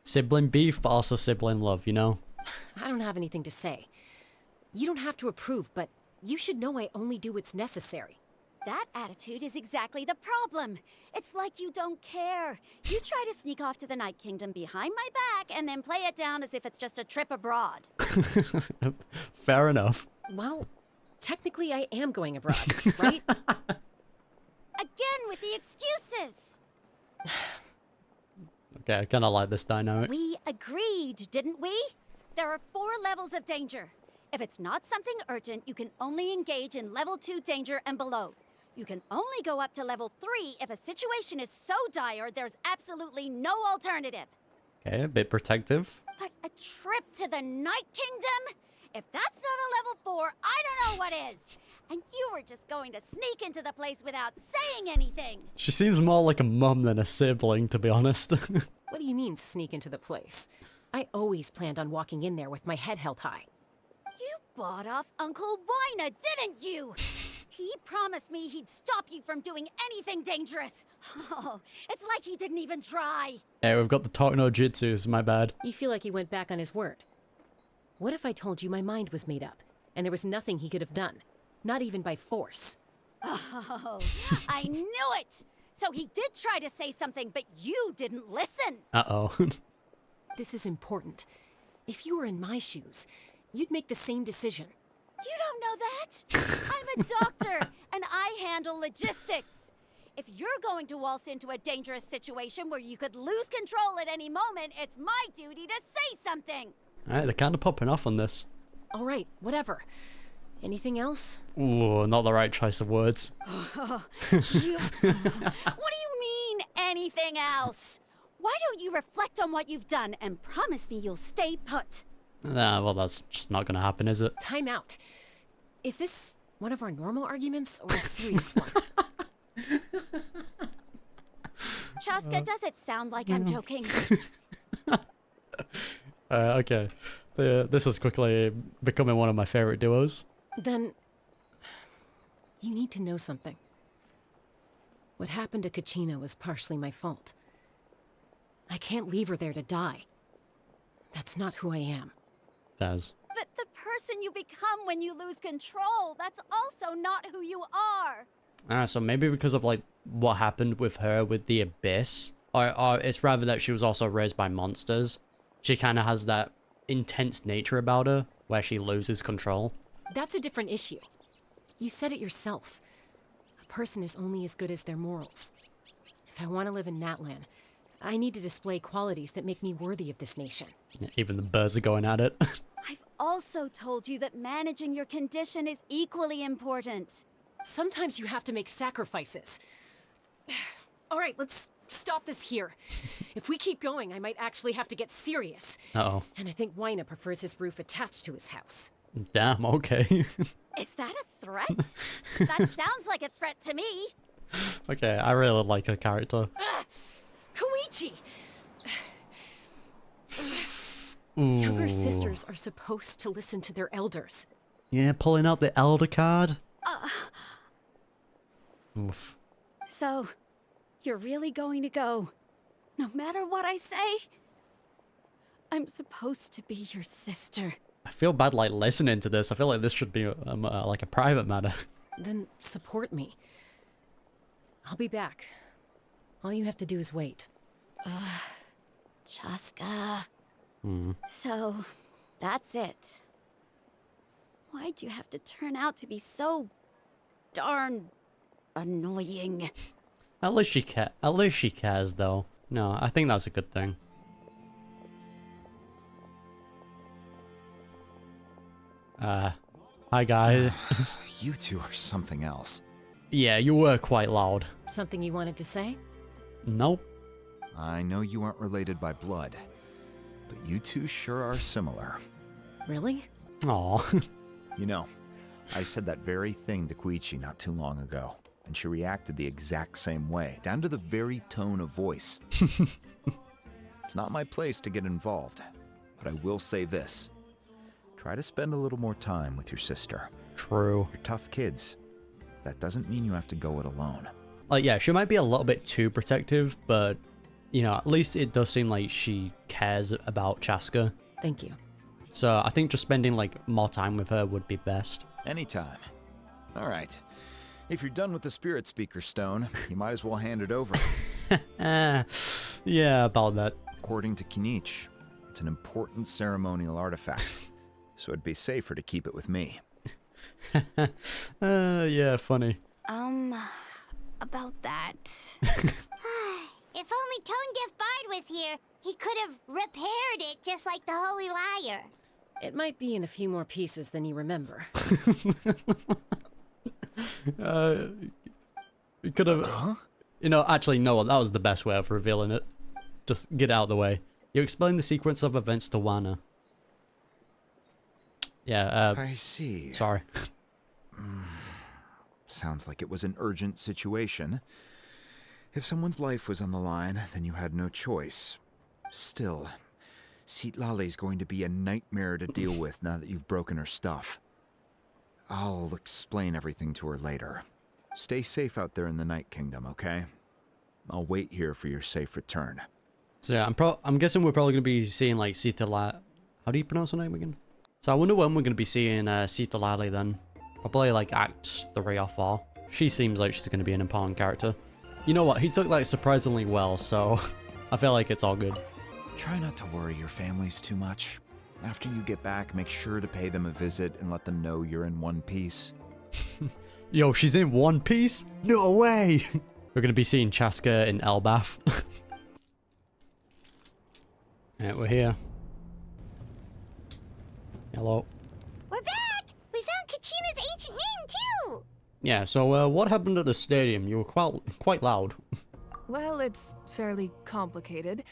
Sibling beef, but also sibling love, you know? I don't have anything to say. You don't have to approve, but you should know I only do what's necessary. That attitude is exactly the problem. It's like you don't care. You try to sneak off to the Night Kingdom behind my back and then play it down as if it's just a trip abroad. Fair enough. Well, technically I am going abroad, right? Again with the excuses. Okay, I kind of like this dynamic. We agreed, didn't we? There are 4 levels of danger. If it's not something urgent, you can only engage in level 2 danger and below. You can only go up to level 3 if a situation is so dire there's absolutely no alternative. Okay, a bit protective. But a trip to the Night Kingdom? If that's not a level 4, I don't know what is. And you were just going to sneak into the place without saying anything. She seems more like a mum than a sibling, to be honest. What do you mean, sneak into the place? I always planned on walking in there with my head held high. You bought off Uncle Wina, didn't you? He promised me he'd stop you from doing anything dangerous. Oh, it's like he didn't even try. Hey, we've got the talk no jutsus, my bad. You feel like he went back on his word. What if I told you my mind was made up, and there was nothing he could have done? Not even by force. Oh, I knew it! So he did try to say something, but you didn't listen. Uh-oh. This is important. If you were in my shoes, you'd make the same decision. You don't know that? I'm a doctor, and I handle logistics. If you're going to waltz into a dangerous situation where you could lose control at any moment, it's my duty to say something. Alright, they're kind of popping off on this. All right, whatever. Anything else? Ooh, not the right choice of words. What do you mean, anything else? Why don't you reflect on what you've done and promise me you'll stay put? Well, that's just not gonna happen, is it? Time out. Is this one of our normal arguments or a serious one? Chaska, does it sound like I'm joking? Okay. This is quickly becoming one of my favorite duos. Then, you need to know something. What happened to Kachina was partially my fault. I can't leave her there to die. That's not who I am. Faz. But the person you become when you lose control, that's also not who you are. So maybe because of, like, what happened with her with the Abyss, or it's rather that she was also raised by monsters. She kind of has that intense nature about her, where she loses control. That's a different issue. You said it yourself. A person is only as good as their morals. If I want to live in Natlan, I need to display qualities that make me worthy of this nation. Yeah, even the birds are going at it. I've also told you that managing your condition is equally important. Sometimes you have to make sacrifices. All right, let's stop this here. If we keep going, I might actually have to get serious. Uh-oh. And I think Wina prefers his roof attached to his house. Damn, okay. Is that a threat? That sounds like a threat to me. Okay, I really like her character. Koichi! Ooh. Younger sisters are supposed to listen to their elders. Yeah, pulling out the elder card. Oof. So, you're really going to go, no matter what I say? I'm supposed to be your sister. I feel bad, like, listening to this. I feel like this should be, like, a private matter. Then support me. I'll be back. All you have to do is wait. Chaska. So, that's it. Why'd you have to turn out to be so darn annoying? At least she cares, though. No, I think that's a good thing. Hi guys. You two are something else. Yeah, you were quite loud. Something you wanted to say? Nope. I know you aren't related by blood, but you two sure are similar. Really? Aw. You know, I said that very thing to Koichi not too long ago, and she reacted the exact same way, down to the very tone of voice. It's not my place to get involved, but I will say this. Try to spend a little more time with your sister. True. You're tough kids. That doesn't mean you have to go it alone. Like, yeah, she might be a little bit too protective, but, you know, at least it does seem like she cares about Chaska. Thank you. So I think just spending, like, more time with her would be best. Anytime. All right. If you're done with the Spirit Speaker Stone, you might as well hand it over. Yeah, about that. According to Kinich, it's an important ceremonial artifact, so it'd be safer to keep it with me. Yeah, funny. About that. If only Tone Deaf Bard was here, he could have repaired it just like the Holy Liar. It might be in a few more pieces than you remember. You could have... You know, actually, no, that was the best way of revealing it. Just get out of the way. You explain the sequence of events to Wana. Yeah, I see. Sorry. Sounds like it was an urgent situation. If someone's life was on the line, then you had no choice. Still, Citlali's going to be a nightmare to deal with now that you've broken her stuff. I'll explain everything to her later. Stay safe out there in the Night Kingdom, okay? I'll wait here for your safe return. So yeah, I'm guessing we're probably going to be seeing like Citlali. How do you pronounce her name again? So I wonder when we're going to be seeing Citlali then. Probably like Act 3 or 4. She seems like she's going to be an important character. You know what? He took like surprisingly well, so I feel like it's all good. Try not to worry your families too much. After you get back, make sure to pay them a visit and let them know you're in one piece. Yo, she's in One Piece? No way! We're going to be seeing Chaska in Elbath. Yeah, we're here. Hello. We're back! We found Kachina's ancient name, too! Yeah, so what happened at the stadium? You were quite loud. Well, it's fairly complicated.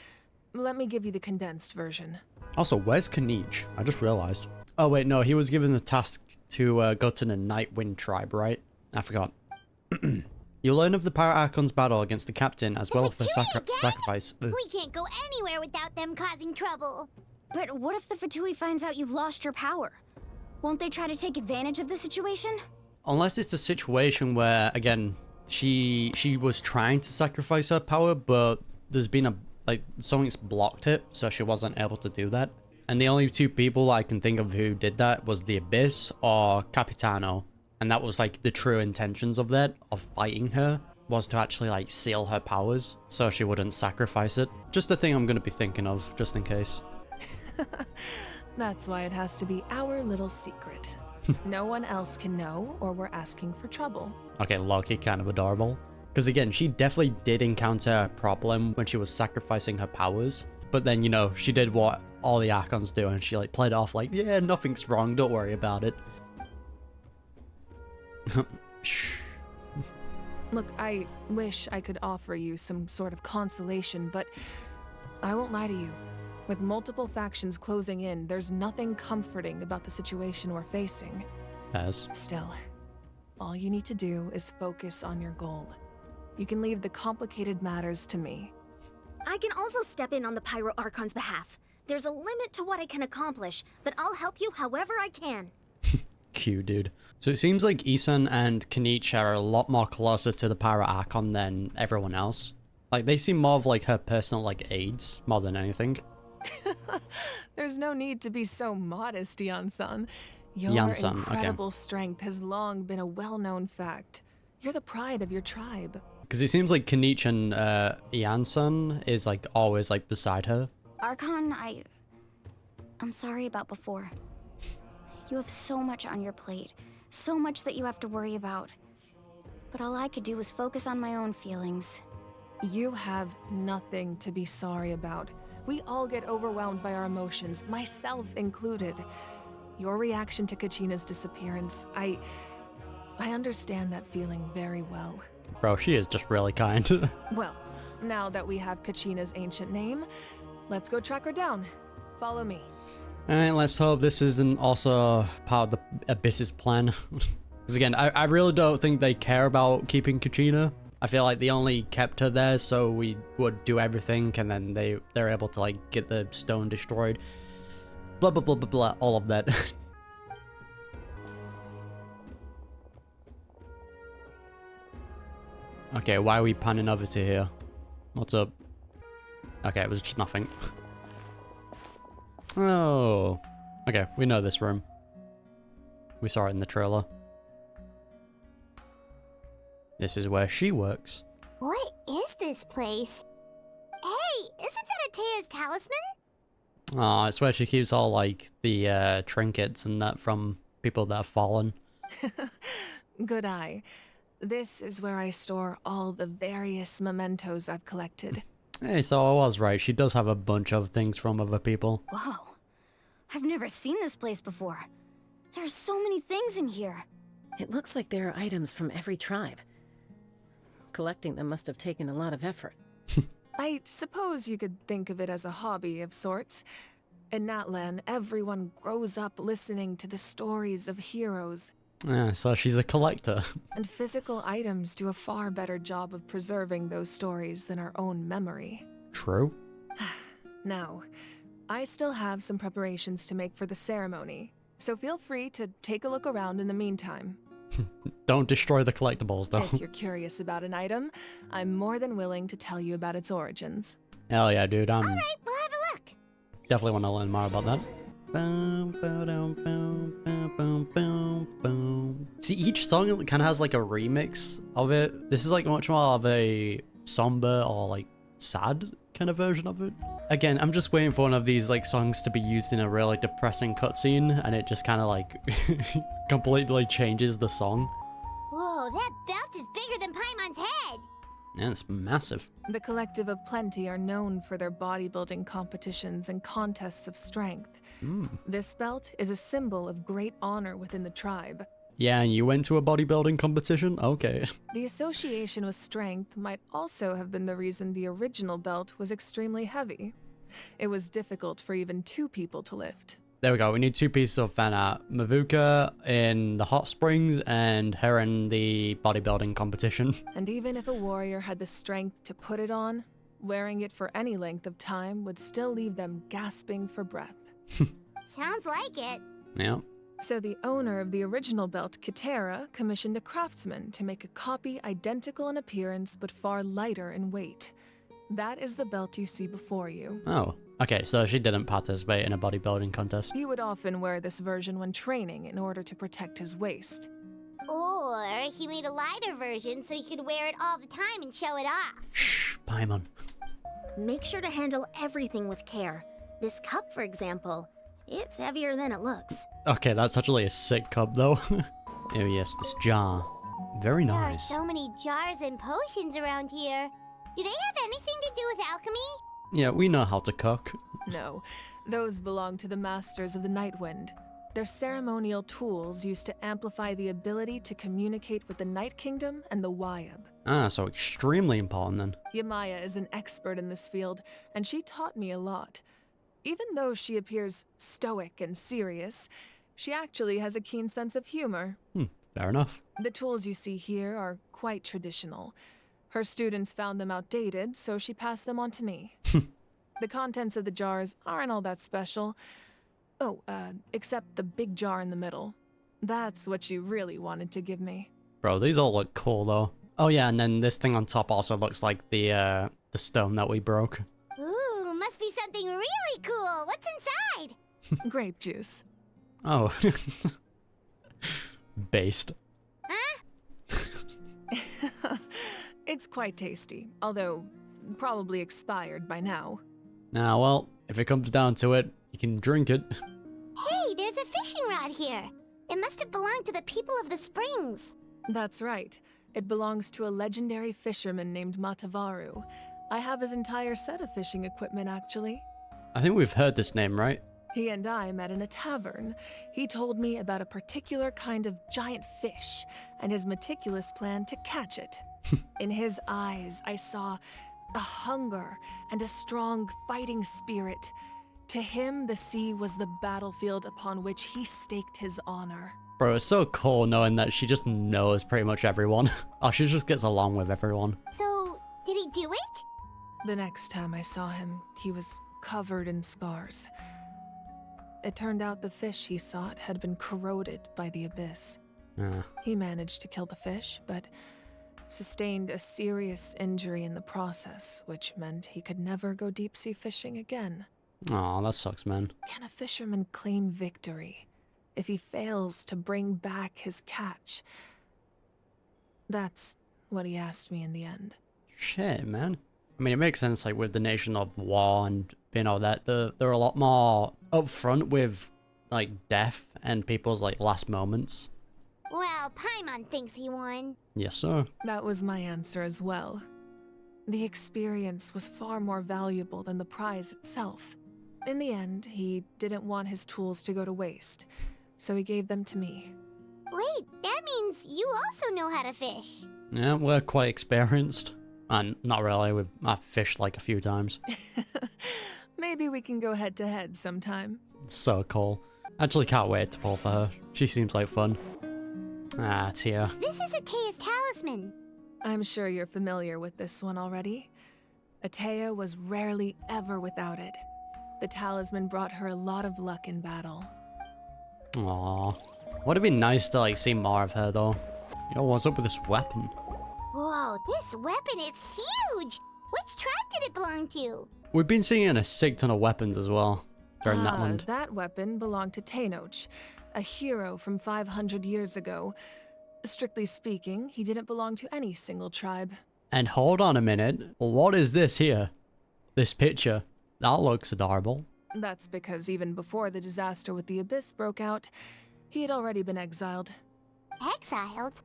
Let me give you the condensed version. Also, where's Kinich? I just realized. Oh wait, no, he was given the task to go to the Nightwind tribe, right? I forgot. You learn of the Pyro Archon's battle against the captain as well as the sacrifice. We can't go anywhere without them causing trouble. But what if the Fatui finds out you've lost your power? Won't they try to take advantage of the situation? Unless it's a situation where, again, she was trying to sacrifice her power, but there's been something's blocked it, so she wasn't able to do that. And the only two people I can think of who did that was the Abyss or Capitano. And that was like the true intentions of that, of fighting her, was to actually like seal her powers so she wouldn't sacrifice it. Just the thing I'm going to be thinking of, just in case. That's why it has to be our little secret. No one else can know, or we're asking for trouble. Okay, Loki, kind of adorable. Because again, she definitely did encounter a problem when she was sacrificing her powers. But then, you know, she did what all the Archons do, and she like played it off like, yeah, nothing's wrong, don't worry about it. Shh. Look, I wish I could offer you some sort of consolation, but I won't lie to you. With multiple factions closing in, there's nothing comforting about the situation we're facing. As. Still, all you need to do is focus on your goal. You can leave the complicated matters to me. I can also step in on the Pyro Archon's behalf. There's a limit to what I can accomplish, but I'll help you however I can. Cute, dude. So it seems like Isan and Kinich are a lot more closer to the Pyro Archon than everyone else. Like, they seem more of like her personal like aides more than anything. There's no need to be so modest, Yan-san. Your Yan-san, incredible strength has long been a well-known fact. You're the pride of your tribe. Because it seems like Kinich and Yan-san is like always like beside her. Archon, I'm sorry about before. You have so much on your plate, so much that you have to worry about. But all I could do was focus on my own feelings. You have nothing to be sorry about. We all get overwhelmed by our emotions, myself included. Your reaction to Kachina's disappearance, I understand that feeling very well. Bro, she is just really kind. Well, now that we have Kachina's ancient name, let's go track her down. Follow me. Alright, let's hope this isn't also part of the Abyss's plan. Because again, I really don't think they care about keeping Kachina. I feel like they only kept her there so we would do everything, and then they're able to like get the stone destroyed. Blah blah blah blah blah, all of that. Okay, why are we panning over to here? What's up? Okay, it was just nothing. Oh. Okay, we know this room. We saw it in the trailer. This is where she works. What is this place? Hey, isn't that Atea's talisman? Oh, it's where she keeps all like the trinkets and that from people that have fallen. Good eye. This is where I store all the various mementos I've collected. Hey, so I was right. She does have a bunch of things from other people. Whoa. I've never seen this place before. There's so many things in here. It looks like there are items from every tribe. Collecting them must have taken a lot of effort. I suppose you could think of it as a hobby of sorts. In Natlan, everyone grows up listening to the stories of heroes. Yeah, so she's a collector. And physical items do a far better job of preserving those stories than our own memory. True. Now, I still have some preparations to make for the ceremony, so feel free to take a look around in the meantime. Don't destroy the collectibles, though. If you're curious about an item, I'm more than willing to tell you about its origins. Hell yeah, dude. All right, we'll have a look. Definitely want to learn more about that. See, each song kind of has like a remix of it. This is like much more of a somber or like sad kind of version of it. Again, I'm just waiting for one of these like songs to be used in a really depressing cutscene, and it just kind of like completely changes the song. Whoa, that belt is bigger than Paimon's head. Yeah, it's massive. The Collective of Plenty are known for their bodybuilding competitions and contests of strength. This belt is a symbol of great honor within the tribe. Yeah, and you went to a bodybuilding competition? Okay. The association with strength might also have been the reason the original belt was extremely heavy. It was difficult for even 2 people to lift. There we go. We need 2 pieces of fan art. Mavuika in the hot springs and her in the bodybuilding competition. And even if a warrior had the strength to put it on, wearing it for any length of time would still leave them gasping for breath. Sounds like it. Yeah. So the owner of the original belt, Kitera, commissioned a craftsman to make a copy identical in appearance but far lighter in weight. That is the belt you see before you. Oh, okay, so she didn't participate in a bodybuilding contest. He would often wear this version when training in order to protect his waist. Or he made a lighter version so he could wear it all the time and show it off. Shh, Paimon. Make sure to handle everything with care. This cup, for example, it's heavier than it looks. Okay, that's actually a sick cup, though. Oh yes, this jar. Very nice. There are so many jars and potions around here. Do they have anything to do with alchemy? Yeah, we know how to cook. No, those belong to the Masters of the Nightwind. They're ceremonial tools used to amplify the ability to communicate with the Night Kingdom and the Wyab. Ah, so extremely important then. Yamaya is an expert in this field, and she taught me a lot. Even though she appears stoic and serious, she actually has a keen sense of humor. Fair enough. The tools you see here are quite traditional. Her students found them outdated, so she passed them on to me. The contents of the jars aren't all that special. Oh, except the big jar in the middle. That's what she really wanted to give me. Bro, these all look cool though. Oh yeah, and then this thing on top also looks like the stone that we broke. Ooh, must be something really cool. What's inside? Grape juice. Oh. Based. It's quite tasty, although probably expired by now. Nah, well, if it comes down to it, you can drink it. Hey, there's a fishing rod here. It must have belonged to the people of the springs. That's right. It belongs to a legendary fisherman named Matavaru. I have his entire set of fishing equipment, actually. I think we've heard this name, right? He and I met in a tavern. He told me about a particular kind of giant fish and his meticulous plan to catch it. In his eyes, I saw a hunger and a strong fighting spirit. To him, the sea was the battlefield upon which he staked his honor. Bro, it's so cool knowing that she just knows pretty much everyone. Oh, she just gets along with everyone. So, did he do it? The next time I saw him, he was covered in scars. It turned out the fish he sought had been corroded by the abyss. He managed to kill the fish, but sustained a serious injury in the process, which meant he could never go deep-sea fishing again. Aw, that sucks, man. Can a fisherman claim victory if he fails to bring back his catch? That's what he asked me in the end. Shit, man. I mean, it makes sense, like, with the Nation of War and, you know, that they're a lot more upfront with, like, death and people's, like, last moments. Well, Paimon thinks he won. Yes, sir. That was my answer as well. The experience was far more valuable than the prize itself. In the end, he didn't want his tools to go to waste, so he gave them to me. Wait, that means you also know how to fish. Yeah, we're quite experienced. And not really, I've fished like a few times. Maybe we can go head-to-head sometime. It's so cool. Actually can't wait to pull for her. She seems like fun. Ah, it's here. This is Atea's talisman. I'm sure you're familiar with this one already. Atea was rarely ever without it. The talisman brought her a lot of luck in battle. Aww. Would have been nice to like see more of her though. Yo, what's up with this weapon? Whoa, this weapon is huge! Which tribe did it belong to? We've been seeing a sick ton of weapons as well during Natlan. That weapon belonged to Tenoch, a hero from 500 years ago. Strictly speaking, he didn't belong to any single tribe. And hold on a minute, what is this here? This picture? That looks adorable. That's because even before the disaster with the Abyss broke out, he had already been exiled. Exiled?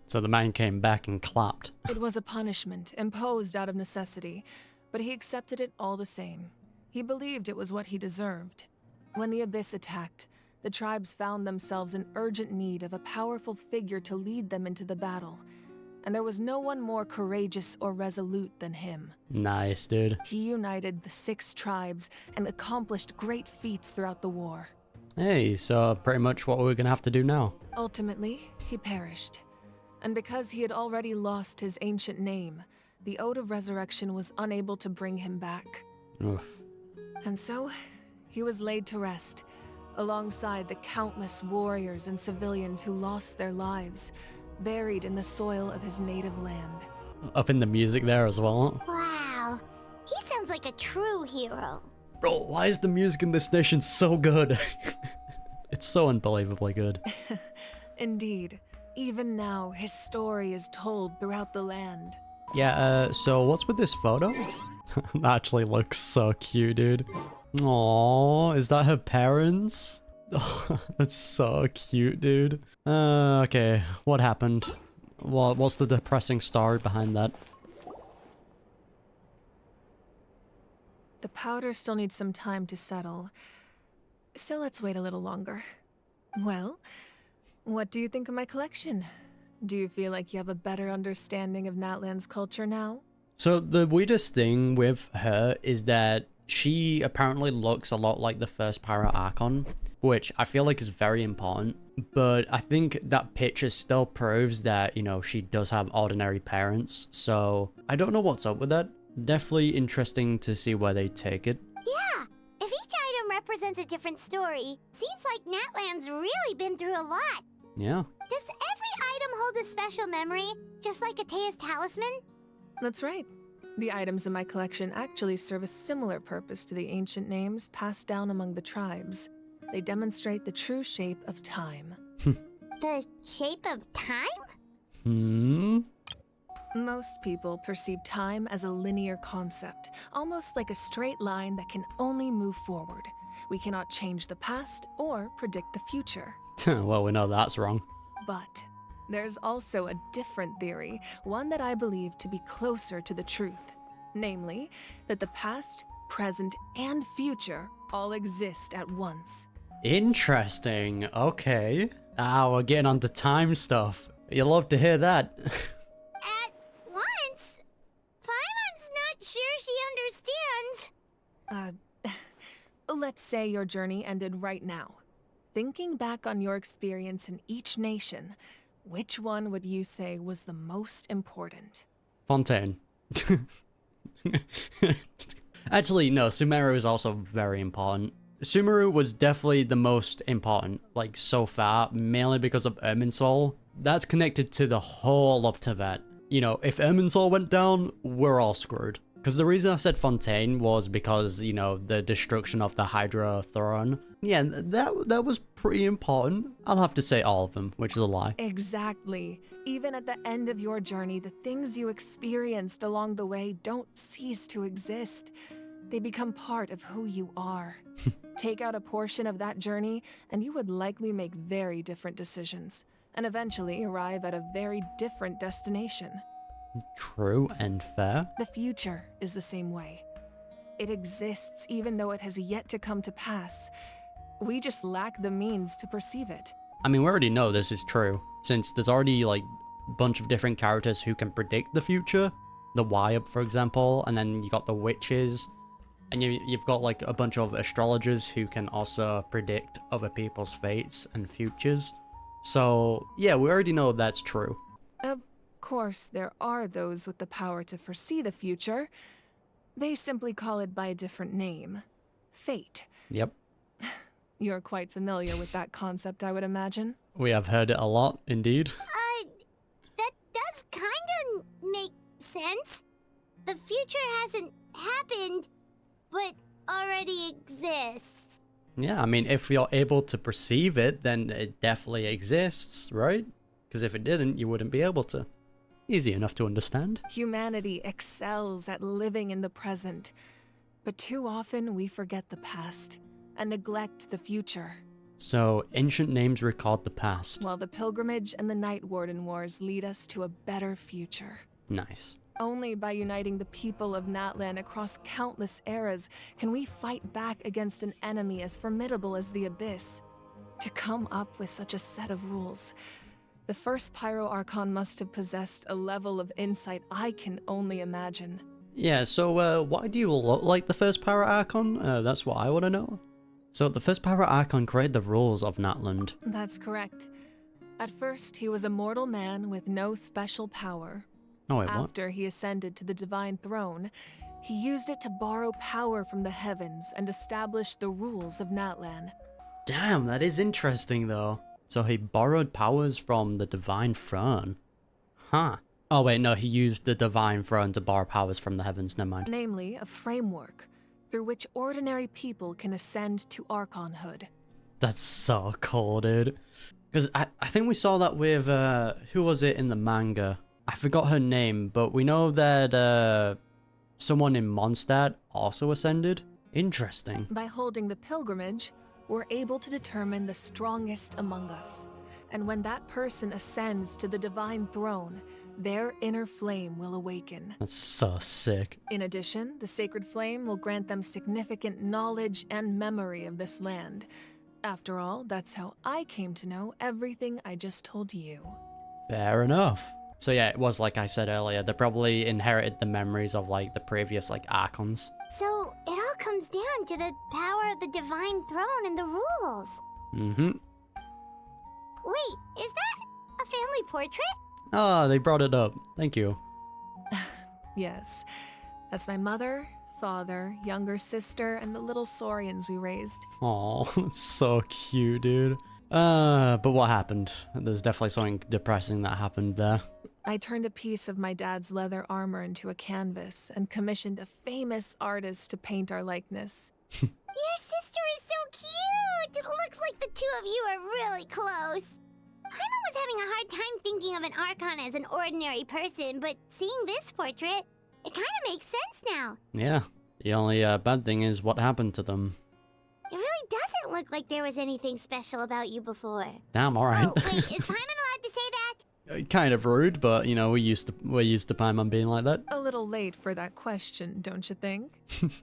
So the man came back and clapped. It was a punishment imposed out of necessity, but he accepted it all the same. He believed it was what he deserved. When the Abyss attacked, the tribes found themselves in urgent need of a powerful figure to lead them into the battle, and there was no one more courageous or resolute than him. Nice, dude. He united the 6 tribes and accomplished great feats throughout the war. Hey, so pretty much what we're gonna have to do now. Ultimately, he perished. And because he had already lost his ancient name, the Ode of Resurrection was unable to bring him back. Oof. And so, he was laid to rest, alongside the countless warriors and civilians who lost their lives, buried in the soil of his native land. Up in the music there as well. Wow, he sounds like a true hero. Bro, why is the music in this nation so good? It's so unbelievably good. Indeed. Even now, his story is told throughout the land. Yeah, so what's with this photo? That actually looks so cute, dude. Aww, is that her parents? Oh, that's so cute, dude. Okay, what happened? What's the depressing story behind that? The powder still needs some time to settle, so let's wait a little longer. Well, what do you think of my collection? Do you feel like you have a better understanding of Natlan's culture now? So the weirdest thing with her is that she apparently looks a lot like the first Pyro Archon, which I feel like is very important. But I think that picture still proves that, you know, she does have ordinary parents. So I don't know what's up with that. Definitely interesting to see where they take it. Yeah, if each item represents a different story, seems like Natlan's really been through a lot. Yeah. Does every item hold a special memory, just like Atea's talisman? That's right. The items in my collection actually serve a similar purpose to the ancient names passed down among the tribes. They demonstrate the true shape of time. The shape of time? Most people perceive time as a linear concept, almost like a straight line that can only move forward. We cannot change the past or predict the future. Well, we know that's wrong. But there's also a different theory, one that I believe to be closer to the truth. Namely, that the past, present, and future all exist at once. Interesting. Okay. Ah, we're getting onto time stuff. You love to hear that. At once? Paimon's not sure she understands. Let's say your journey ended right now. thinking back on your experience in each nation, which one would you say was the most important? Fontaine. Actually, no, Sumeru is also very important. Sumeru was definitely the most important, like, so far, mainly because of Irminsul. That's connected to the whole of Tibet. You know, if Irminsul went down, we're all screwed. Because the reason I said Fontaine was because, you know, the destruction of the Hydra throne. Yeah, that was pretty important. I'll have to say all of them, which is a lie. Exactly. Even at the end of your journey, the things you experienced along the way don't cease to exist. They become part of who you are. Take out a portion of that journey, and you would likely make very different decisions, and eventually arrive at a very different destination. True and fair. The future is the same way. It exists even though it has yet to come to pass. We just lack the means to perceive it. I mean, we already know this is true, since there's already, like, a bunch of different characters who can predict the future. The Wyup, for example, and then you got the witches. And you've got, like, a bunch of astrologers who can also predict other people's fates and futures. So, yeah, we already know that's true. Of course, there are those with the power to foresee the future. They simply call it by a different name. Fate. Yep. You're quite familiar with that concept, I would imagine. We have heard it a lot, indeed. That does kinda make sense. The future hasn't happened, but already exists. Yeah, I mean, if you're able to perceive it, then it definitely exists, right? Because if it didn't, you wouldn't be able to. Easy enough to understand. Humanity excels at living in the present, but too often we forget the past and neglect the future. So, ancient names record the past. While the pilgrimage and the Night Warden Wars lead us to a better future. Nice. Only by uniting the people of Natlan across countless eras can we fight back against an enemy as formidable as the Abyss. To come up with such a set of rules, the first Pyro Archon must have possessed a level of insight I can only imagine. Yeah, so why do you look like the first Pyro Archon? That's what I want to know. So the first Pyro Archon created the rules of Natlan. That's correct. At first, he was a mortal man with no special power. Oh, wait, what? After he ascended to the divine throne, he used it to borrow power from the heavens and establish the rules of Natlan. Damn, that is interesting, though. So he borrowed powers from the divine throne. Huh. Oh, wait, no, he used the divine throne to borrow powers from the heavens, never mind. Namely, a framework through which ordinary people can ascend to Archonhood. That's so cool, dude. Because I think we saw that with, who was it in the manga? I forgot her name, but we know that someone in Mondstadt also ascended. Interesting. By holding the pilgrimage, we're able to determine the strongest among us. And when that person ascends to the divine throne, their inner flame will awaken. That's so sick. In addition, the sacred flame will grant them significant knowledge and memory of this land. After all, that's how I came to know everything I just told you. Fair enough. So yeah, it was like I said earlier, they probably inherited the memories of like the previous like Archons. So it all comes down to the power of the divine throne and the rules. Mm-hmm. Wait, is that a family portrait? Oh, they brought it up. Thank you. Yes, that's my mother, father, younger sister, and the little Saurians we raised. Oh, it's so cute, dude. But what happened? There's definitely something depressing that happened there. I turned a piece of my dad's leather armor into a canvas and commissioned a famous artist to paint our likeness. Your sister is so cute! It looks like the two of you are really close. Paimon was having a hard time thinking of an Archon as an ordinary person, but seeing this portrait, it kind of makes sense now. Yeah, the only bad thing is what happened to them. It really doesn't look like there was anything special about you before. Damn, alright. Oh, wait, is Paimon allowed to say that? Kind of rude, but you know, we're used to Paimon being like that. A little late for that question, don't you think? Sorry!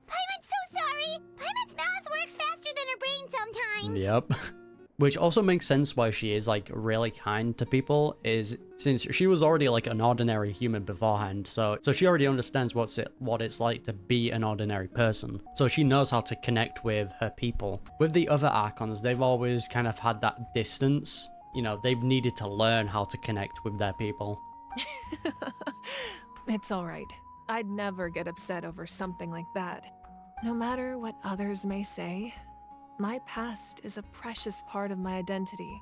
Paimon's so sorry! Paimon's mouth works faster than her brain sometimes! Yep. Which also makes sense why she is like really kind to people, is since she was already like an ordinary human beforehand, so she already understands what it's like to be an ordinary person. So she knows how to connect with her people. With the other Archons, they've always kind of had that distance. You know, they've needed to learn how to connect with their people. It's all right. I'd never get upset over something like that. No matter what others may say, my past is a precious part of my identity.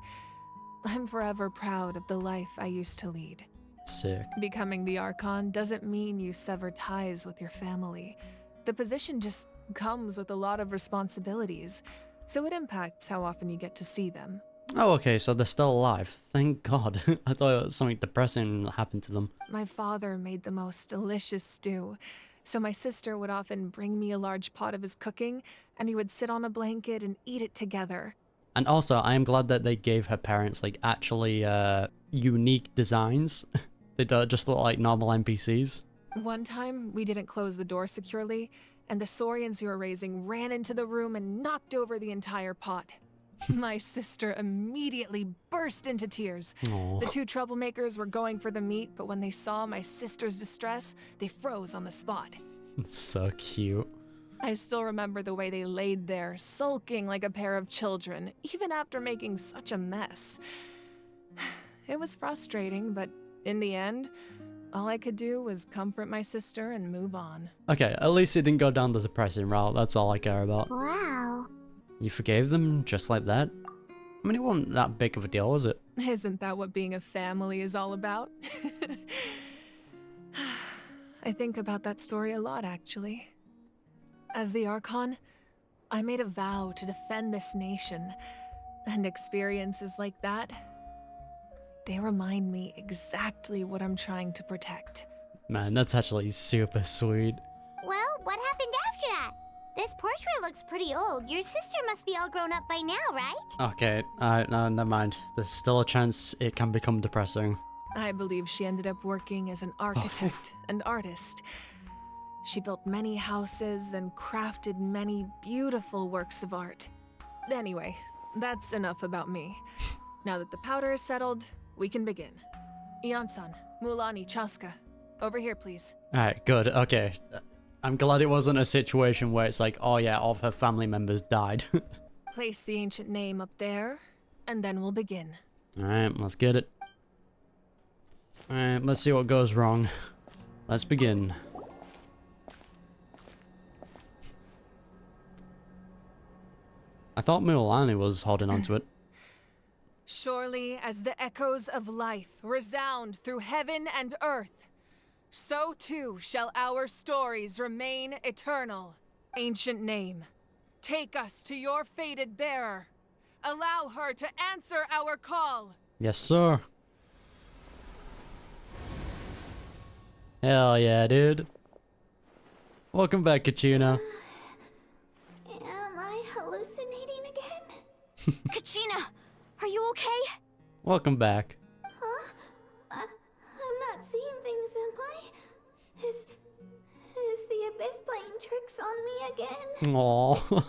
I'm forever proud of the life I used to lead. Sick. Becoming the Archon doesn't mean you sever ties with your family. The position just comes with a lot of responsibilities, so it impacts how often you get to see them. Oh, okay, so they're still alive. Thank God. I thought something depressing happened to them. My father made the most delicious stew, so my sister would often bring me a large pot of his cooking, and we would sit on a blanket and eat it together. And also, I am glad that they gave her parents, like, actually, unique designs. They don't just look like normal NPCs. One time, we didn't close the door securely, and the Saurians you were raising ran into the room and knocked over the entire pot. My sister immediately burst into tears. Aww. The two troublemakers were going for the meat, but when they saw my sister's distress, they froze on the spot. So cute. I still remember the way they laid there, sulking like a pair of children, even after making such a mess. It was frustrating, but in the end, all I could do was comfort my sister and move on. Okay, at least it didn't go down the depressing route. That's all I care about. Wow. You forgave them just like that? I mean, it wasn't that big of a deal, was it? Isn't that what being a family is all about? I think about that story a lot, actually. As the Archon, I made a vow to defend this nation, and experiences like that, they remind me exactly what I'm trying to protect. Man, that's actually super sweet. Well, what happened after that? This portrait looks pretty old. Your sister must be all grown up by now, right? Okay, no, never mind. There's still a chance it can become depressing. I believe she ended up working as an architect and artist. She built many houses and crafted many beautiful works of art. Anyway, that's enough about me. Now that the powder is settled, we can begin. Ian-san, Mulani, Chaska, over here, please. Alright, good, okay. I'm glad it wasn't a situation where it's like, oh yeah, all of her family members died. Place the ancient name up there, and then we'll begin. Alright, let's get it. Alright, let's see what goes wrong. Let's begin. I thought Mulani was holding onto it. Surely as the echoes of life resound through heaven and earth, so too shall our stories remain eternal. Ancient name, take us to your fated bearer. Allow her to answer our call. Yes, sir. Hell yeah, dude. Welcome back, Kachina. Am I hallucinating again? Kachina, are you okay? Welcome back. Huh? I'm not seeing things, am I? Is the Abyss playing tricks on me again? Aww.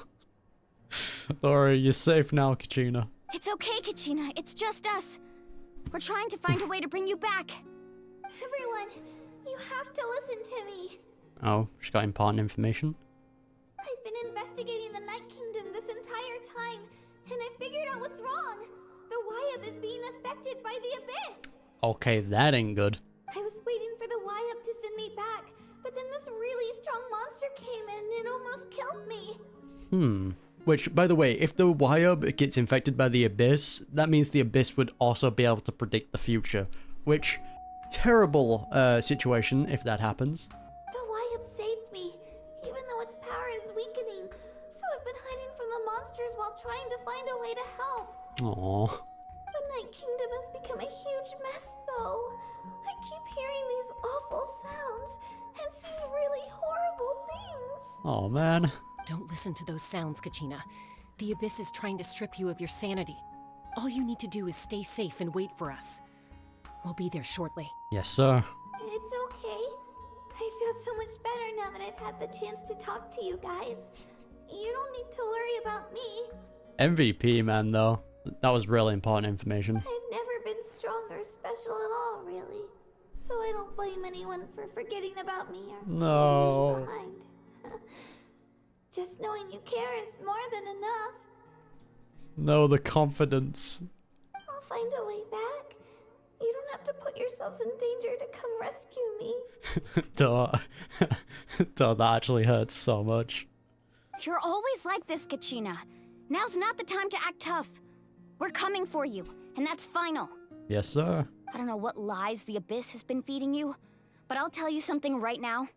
Alright, you're safe now, Kachina. It's okay, Kachina. It's just us. We're trying to find a way to bring you back. Everyone, you have to listen to me. Oh, she got important information. I've been investigating the Night Kingdom this entire time, and I figured out what's wrong. The Wyab is being affected by the Abyss. Okay, that ain't good. I was waiting for the Wyab to send me back, but then this really strong monster came in and it almost killed me. Which, by the way, if the Wyab gets infected by the Abyss, that means the Abyss would also be able to predict the future. Which, terrible situation if that happens. The Wyab saved me, even though its power is weakening. So I've been hiding from the monsters while trying to find a way to help. Aww. The Night Kingdom has become a huge mess, though. I keep hearing these awful sounds and seeing really horrible things. Oh man. Don't listen to those sounds, Kachina. The Abyss is trying to strip you of your sanity. All you need to do is stay safe and wait for us. We'll be there shortly. Yes, sir. It's okay. I feel so much better now that I've had the chance to talk to you guys. You don't need to worry about me. MVP, man, though. That was really important information. I've never been strong or special at all, really. So I don't blame anyone for forgetting about me or No. leaving me behind. Just knowing you care is more than enough. No, the confidence. I'll find a way back. You don't have to put yourselves in danger to come rescue me. Duh, that actually hurts so much. You're always like this, Kachina. Now's not the time to act tough. We're coming for you, and that's final. Yes, sir. I don't know what lies the Abyss has been feeding you, but I'll tell you something right now.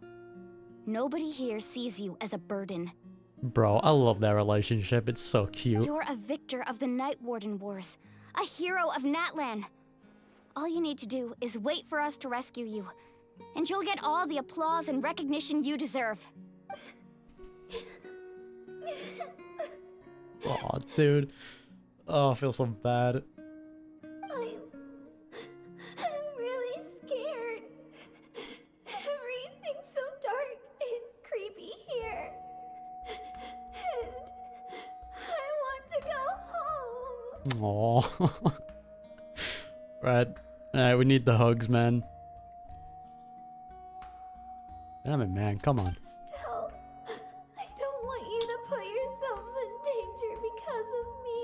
Nobody here sees you as a burden. Bro, I love their relationship. It's so cute. You're a victor of the Night Warden Wars, a hero of Natlan. All you need to do is wait for us to rescue you, and you'll get all the applause and recognition you deserve. Oh, dude. Oh, I feel so bad. I'm really scared. Everything's so dark and creepy here. And I want to go home. Aw. Right, we need the hugs, man. Damn it, man. Come on. Still, I don't want you to put yourselves in danger because of me.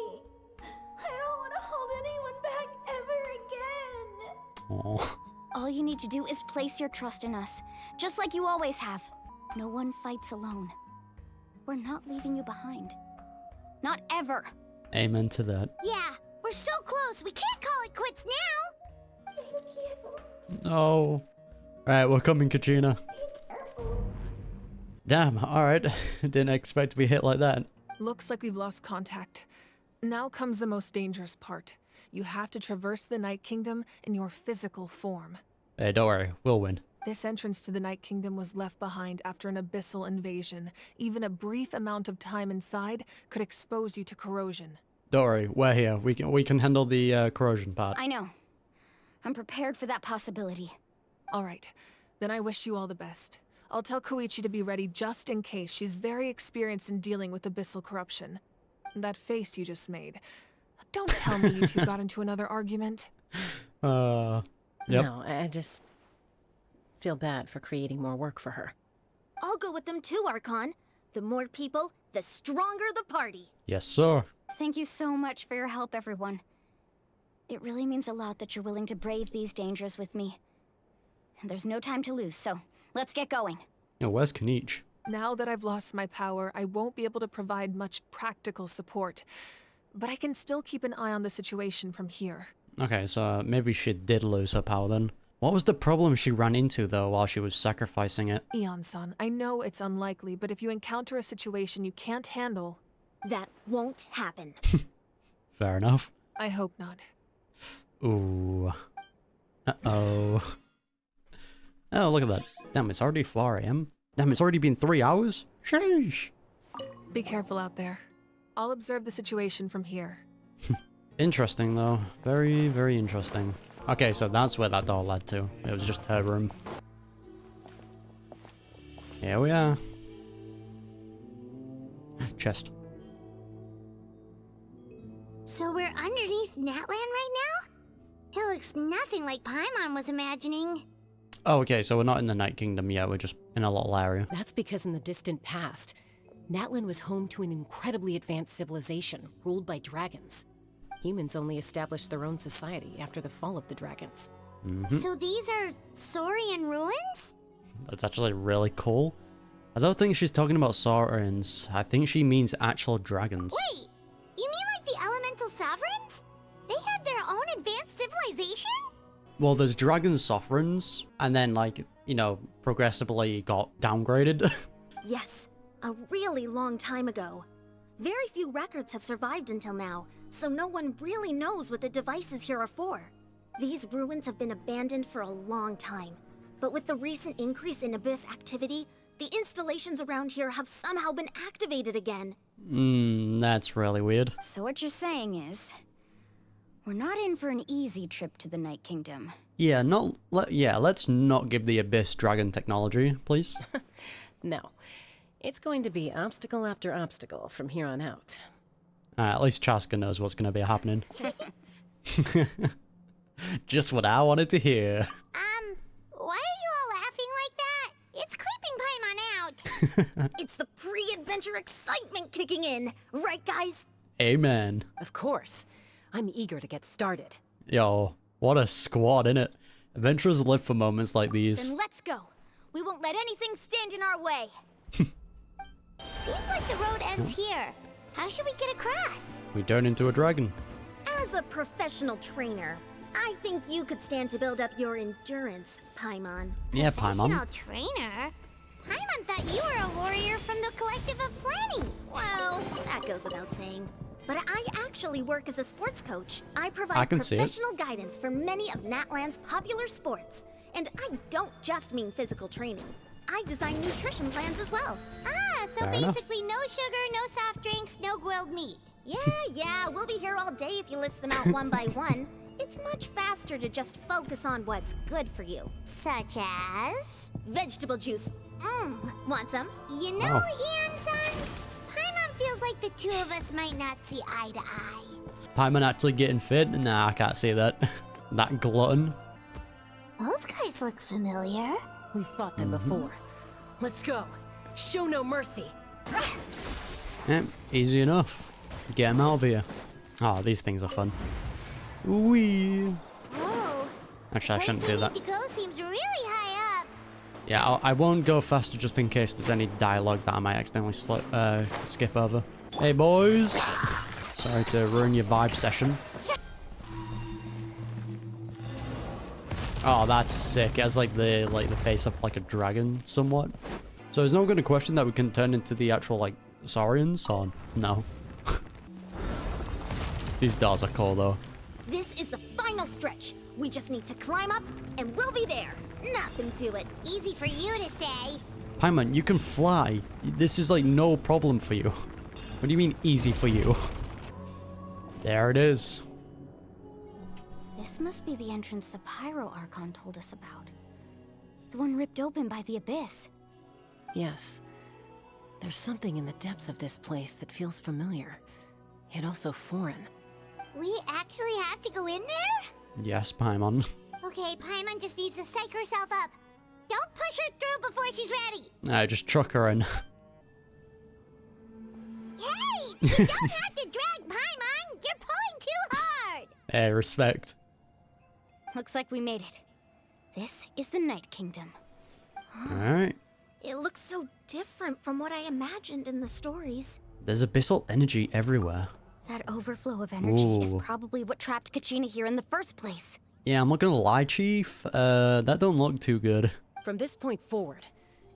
I don't want to hold anyone back ever again. Aw. All you need to do is place your trust in us, just like you always have. No one fights alone. We're not leaving you behind. Not ever. Amen to that. Yeah, we're so close. We can't call it quits now. Thank you. No. Right, we're coming, Kachina. Damn, alright. Didn't expect to be hit like that. Looks like we've lost contact. Now comes the most dangerous part. You have to traverse the Night Kingdom in your physical form. Hey, don't worry. We'll win. This entrance to the Night Kingdom was left behind after an abyssal invasion. Even a brief amount of time inside could expose you to corrosion. Don't worry. We're here. We can handle the corrosion part. I know. I'm prepared for that possibility. All right. Then I wish you all the best. I'll tell Koichi to be ready just in case. She's very experienced in dealing with abyssal corruption. That face you just made. Don't tell me you two got into another argument. Yep. No, I just feel bad for creating more work for her. I'll go with them too, Archon. The more people, the stronger the party. Yes, sir. Thank you so much for your help, everyone. It really means a lot that you're willing to brave these dangers with me. And there's no time to lose, so let's get going. Yeah, where's Kanich? Now that I've lost my power, I won't be able to provide much practical support. But I can still keep an eye on the situation from here. Okay, so maybe she did lose her power then. What was the problem she ran into, though, while she was sacrificing it? Eon-san, I know it's unlikely, but if you encounter a situation you can't handle... That won't happen. Fair enough. I hope not. Ooh. Uh-oh. Oh, look at that. Damn, it's already 4 AM. Damn, it's already been 3 hours? Sheesh. Be careful out there. I'll observe the situation from here. Interesting, though. Very, very interesting. Okay, so that's where that door led to. It was just her room. Here we are. Chest. So we're underneath Natlan right now? It looks nothing like Paimon was imagining. Oh, okay, so we're not in the Night Kingdom yet. We're just in a little area. That's because in the distant past, Natlan was home to an incredibly advanced civilization ruled by dragons. Humans only established their own society after the fall of the dragons. So these are Saurian ruins? That's actually really cool. I don't think she's talking about Saurians. I think she means actual dragons. Wait, you mean like the elemental sovereigns? They had their own advanced civilization? Well, there's dragon sovereigns, and then, like, you know, progressively got downgraded. Yes, a really long time ago. Very few records have survived until now, so no one really knows what the devices here are for. These ruins have been abandoned for a long time, but with the recent increase in Abyss activity, the installations around here have somehow been activated again. That's really weird. So what you're saying is, we're not in for an easy trip to the Night Kingdom. Yeah, let's not give the Abyss dragon technology, please. No. It's going to be obstacle after obstacle from here on out. At least Chaska knows what's going to be happening. Just what I wanted to hear. Why are you all laughing like that? It's creeping Paimon out. It's the pre-adventure excitement kicking in, right guys? Amen. Of course. I'm eager to get started. Yo, what a squad, innit? Adventurers live for moments like these. Then let's go. We won't let anything stand in our way. Seems like the road ends here. How should we get across? We turn into a dragon. As a professional trainer, I think you could stand to build up your endurance, Paimon. Yeah, Professional Paimon. trainer? Paimon thought you were a warrior from the Collective of Planning. Well, that goes without saying. But I actually work as a sports coach. I I provide can see it. professional guidance for many of Natlan's popular sports. And I don't just mean physical training. I design nutrition plans as well. Ah, so Fair enough. basically no sugar, no soft drinks, no grilled meat. Yeah, we'll be here all day if you list them out one by one. It's much faster to just focus on what's good for you. Such as? Vegetable juice. Want some? You know, Ian-san, Paimon feels like the two of us might not see eye to eye. Paimon actually getting fit? Nah, I can't see that. That glutton. Those guys look familiar. We've fought them before. Let's go. Show no mercy. Yep, easy enough. Get him out of here. Oh, these things are fun. Wee. Whoa. Actually, I shouldn't do that. The go seems really high up. Yeah, I won't go faster just in case there's any dialogue that I might accidentally skip over. Hey, boys. Sorry to ruin your vibe session. Oh, that's sick. It has like the face of like a dragon, somewhat. So is no one going to question that we can turn into the actual like Saurians, or no? These dolls are cool though. This is the final stretch. We just need to climb up, and we'll be there. Nothing to it. Easy for you to say. Paimon, you can fly. This is like no problem for you. What do you mean easy for you? There it is. This must be the entrance the Pyro Archon told us about. The one ripped open by the abyss. Yes. There's something in the depths of this place that feels familiar, yet also foreign. We actually have to go in there? Yes, Paimon. Okay, Paimon just needs to psych herself up. Don't push her through before she's ready. Just truck her in. Hey! You don't have to drag Paimon! You're pulling too hard! Hey, respect. Looks like we made it. This is the Night Kingdom. Alright. It looks so different from what I imagined in the stories. There's abyssal energy everywhere. That overflow of energy is Ooh. probably what trapped Kachina here in the first place. Yeah, I'm not gonna lie, Chief. That don't look too good. From this point forward,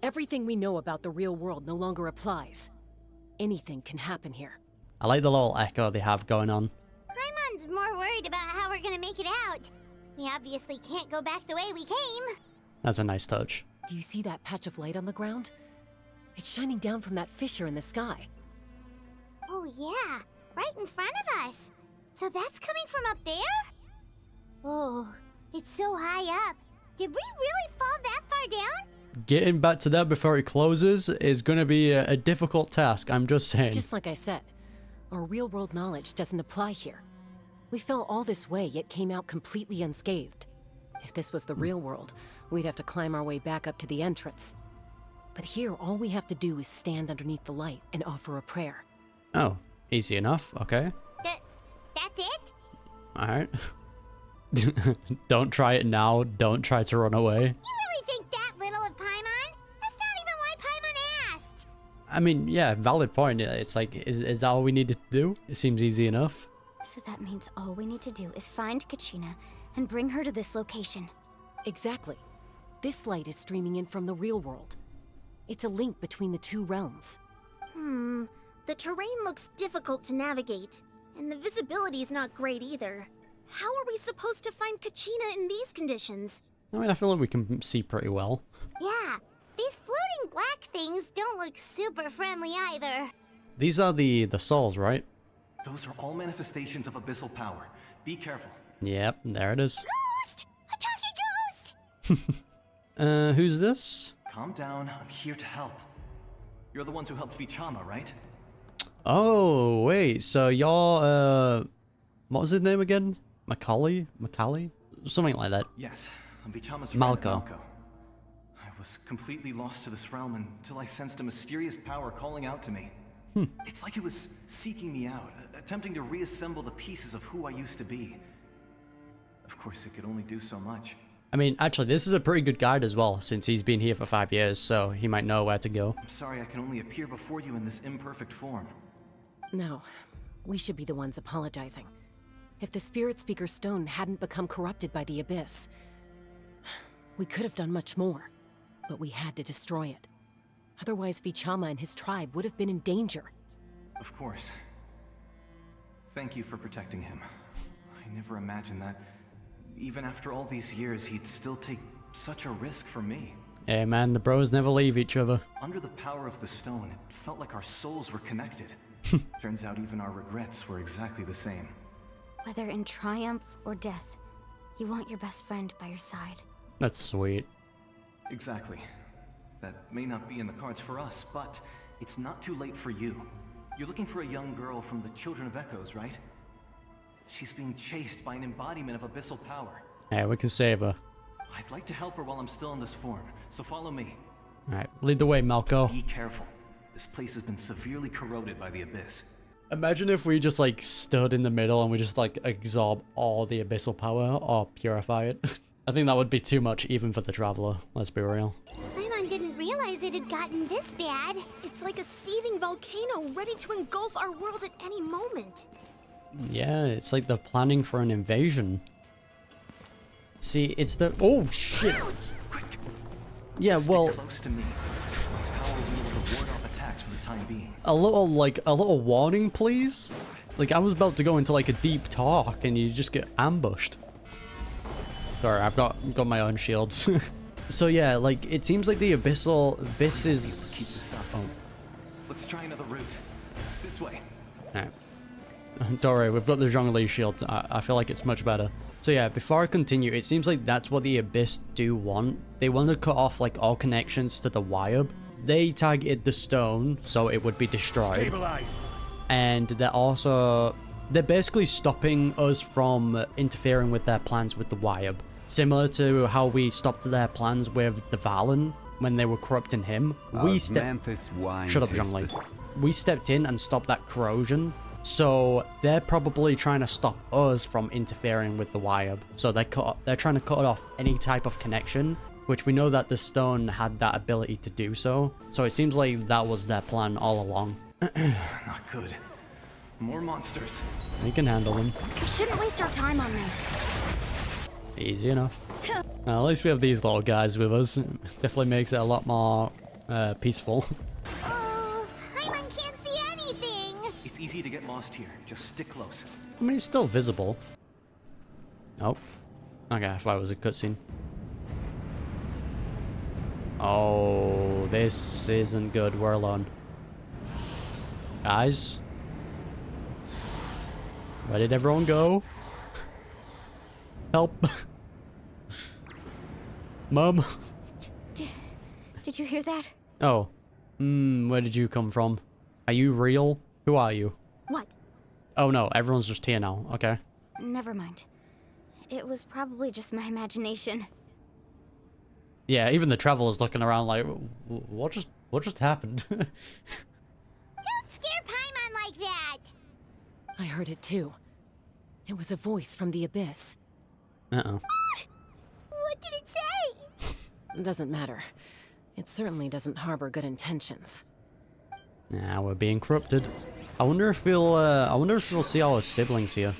everything we know about the real world no longer applies. Anything can happen here. I like the little echo they have going on. Paimon's more worried about how we're gonna make it out. We obviously can't go back the way we came. That's a nice touch. Do you see that patch of light on the ground? It's shining down from that fissure in the sky. Oh yeah, right in front of us. So that's coming from up there? Oh, it's so high up. Did we really fall that far down? Getting back to that before it closes is gonna be a difficult task, I'm just saying. Just like I said, our real-world knowledge doesn't apply here. We fell all this way, yet came out completely unscathed. If this was the real world, we'd have to climb our way back up to the entrance. But here, all we have to do is stand underneath the light and offer a prayer. Oh, easy enough, okay. That's it? Alright. Don't try it now, don't try to run away. You really think that little of Paimon? That's not even why Paimon asked. I mean, yeah, valid point. It's like, is that all we needed to do? It seems easy enough. So that means all we need to do is find Kachina and bring her to this location. Exactly. This light is streaming in from the real world. It's a link between the two realms. The terrain looks difficult to navigate, and the visibility is not great either. How are we supposed to find Kachina in these conditions? I mean, I feel like we can see pretty well. Yeah, these floating black things don't look super friendly either. These are the souls, right? Those are all manifestations of abyssal power. Be careful. Yep, there it is. Ghost! A talking ghost! Who's this? Calm down, I'm here to help. You're the ones who helped Vichama, right? Oh, wait. So you're, what was his name again? Macaulay? Something like that. Yes, I'm Vichama's friend, Malco. Malco. I was completely lost to this realm until I sensed a mysterious power calling out to me. It's like it was seeking me out, attempting to reassemble the pieces of who I used to be. Of course, it could only do so much. I mean, actually, this is a pretty good guide as well, since he's been here for 5 years, so he might know where to go. I'm sorry I can only appear before you in this imperfect form. No, we should be the ones apologizing. If the Spirit Speaker's stone hadn't become corrupted by the Abyss, we could have done much more, but we had to destroy it. Otherwise, Vichama and his tribe would have been in danger. Of course. Thank you for protecting him. I never imagined that, even after all these years, he'd still take such a risk for me. Hey man, the bros never leave each other. Under the power of the stone, it felt like our souls were connected. Turns out even our regrets were exactly the same. Whether in triumph or death, you want your best friend by your side. That's sweet. Exactly. That may not be in the cards for us, but it's not too late for you. You're looking for a young girl from the Children of Echoes, right? She's being chased by an embodiment of abyssal power. Yeah, we can save her. I'd like to help her while I'm still in this form, so follow me. Alright, lead the way, Malco. Be careful. This place has been severely corroded by the Abyss. Imagine if we just like stood in the middle and we just like absorb all the abyssal power or purify it. I think that would be too much even for the Traveler, let's be real. Paimon didn't realize it had gotten this bad. It's like a seething volcano ready to engulf our world at any moment. Yeah, it's like they're planning for an invasion. See, it's the... Oh, shit! Yeah, well... Close to me. My power will be able to ward off attacks for the time being. A little warning, please? Like, I was about to go into, like, a deep talk, and you just get ambushed. Sorry, I've got my own shields. So, yeah, like, it seems like the abyss is... Keep this up. Oh. Let's try another route. This way. Alright. Don't worry, we've got the Zhongli shield. I feel like it's much better. So yeah, before I continue, it seems like that's what the Abyss do want. They want to cut off like all connections to the Wyab. They targeted the stone, so it would be destroyed. Stabilize. And they're basically stopping us from interfering with their plans with the Wyab. Similar to how we stopped their plans with the Valen when they were corrupting him. Shut up, Zhongli. We stepped in and stopped that corrosion. So they're probably trying to stop us from interfering with the Wyab. So they're trying to cut off any type of connection, which we know that the stone had that ability to do so. So it seems like that was their plan all along. Not good. More monsters. We can handle them. We shouldn't waste our time on them. Easy enough. Well, at least we have these little guys with us. It definitely makes it a lot more peaceful. It's easy to get lost here. Just stick close. I mean, it's still visible. Oh. Okay, I thought it was a cutscene. Oh, this isn't good. We're alone. Guys? Where did everyone go? Help. Mum? Did you hear that? Oh. Where did you come from? Are you real? Who are you? What? Oh no, everyone's just here now. Okay. Never mind. It was probably just my imagination. Yeah, even the Traveler's looking around like, what just happened? Don't scare Paimon like that! I heard it too. It was a voice from the Abyss. Uh-oh. What did it say? It doesn't matter. It certainly doesn't harbor good intentions. Now we're being corrupted. I wonder if we'll see our siblings here.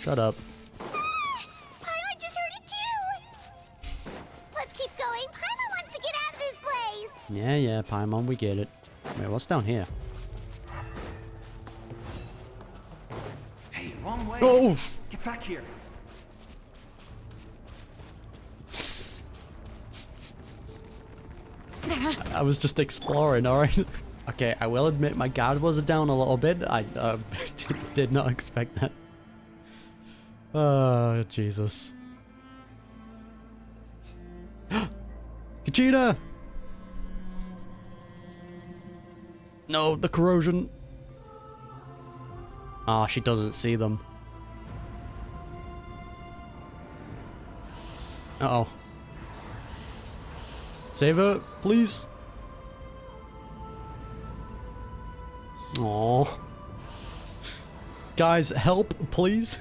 Shut up. Paimon just heard it too! Let's keep going. Paimon wants to get out of this place! Yeah, Paimon, we get it. Wait, what's down here? Hey, wrong way! Oh! Get back here! I was just exploring, alright? Okay, I will admit my guard was down a little bit. I did not expect that. Oh, Jesus. Kachina! No, the corrosion. Ah, she doesn't see them. Uh-oh. Save her, please. Aww. Guys, help, please.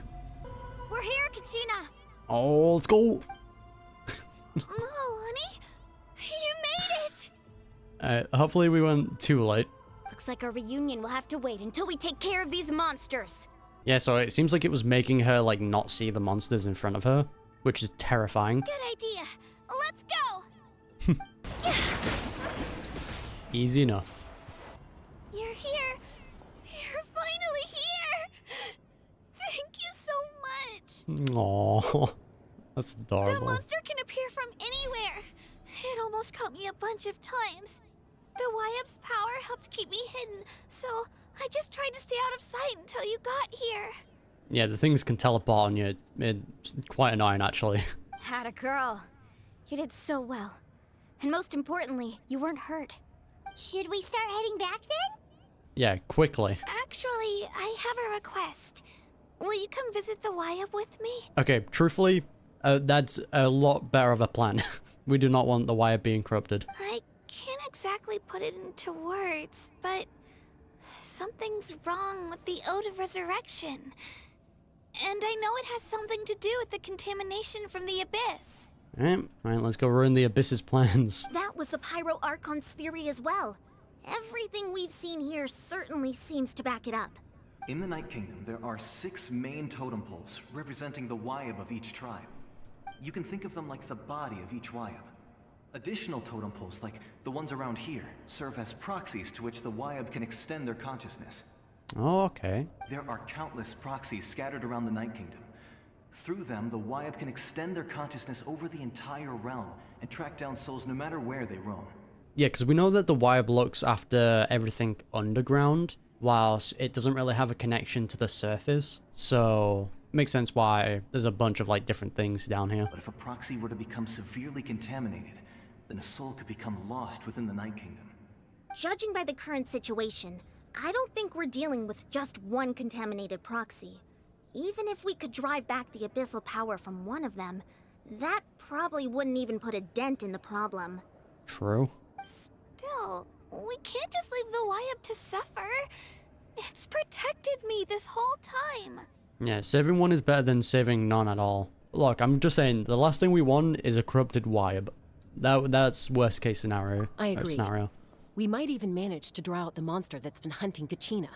We're here, Kachina. Oh, let's go. Oh, honey, you made it. Hopefully we weren't too late. Looks like our reunion will have to wait until we take care of these monsters. Yeah, so it seems like it was making her, like, not see the monsters in front of her, which is terrifying. Good idea. Let's go. Easy enough. You're here. You're finally here. Thank you so much. Aww. That's That adorable. monster can appear from anywhere. It almost caught me a bunch of times. The Wyap's power helped keep me hidden, so I just tried to stay out of sight until you got here. Yeah, the things can teleport on you. It's quite annoying, actually. Had a girl. You did so well. And most importantly, you weren't hurt. Should we start heading back then? Yeah, quickly. Actually, I have a request. Will you come visit the Wyap with me? Okay, truthfully, that's a lot better of a plan. We do not want the wire being corrupted. I can't exactly put it into words, but something's wrong with the Ode of Resurrection. And I know it has something to do with the contamination from the Abyss. Alright, let's go ruin the Abyss's plans. That was the Pyro Archon's theory as well. Everything we've seen here certainly seems to back it up. In the Night Kingdom, there are 6 main totem poles representing the Wyab of each tribe. You can think of them like the body of each Wyab. Additional totem poles, like the ones around here, serve as proxies to which the Wyab can extend their consciousness. Oh, okay. There are countless proxies scattered around the Night Kingdom. Through them, the Wyab can extend their consciousness over the entire realm and track down souls no matter where they roam. Yeah, because we know that the Wyab looks after everything underground, whilst it doesn't really have a connection to the surface. So, makes sense why there's a bunch of, like, different things down here. But if a proxy were to become severely contaminated, then a soul could become lost within the Night Kingdom. Judging by the current situation, I don't think we're dealing with just one contaminated proxy. Even if we could drive back the abyssal power from one of them, that probably wouldn't even put a dent in the problem. True. Still, we can't just leave the Wyap to suffer. It's protected me this whole time. Yeah, saving one is better than saving none at all. Look, I'm just saying, the last thing we want is a corrupted Wyab. That's worst case scenario. I agree. Scenario. We might even manage to draw out the monster that's been hunting Kachina.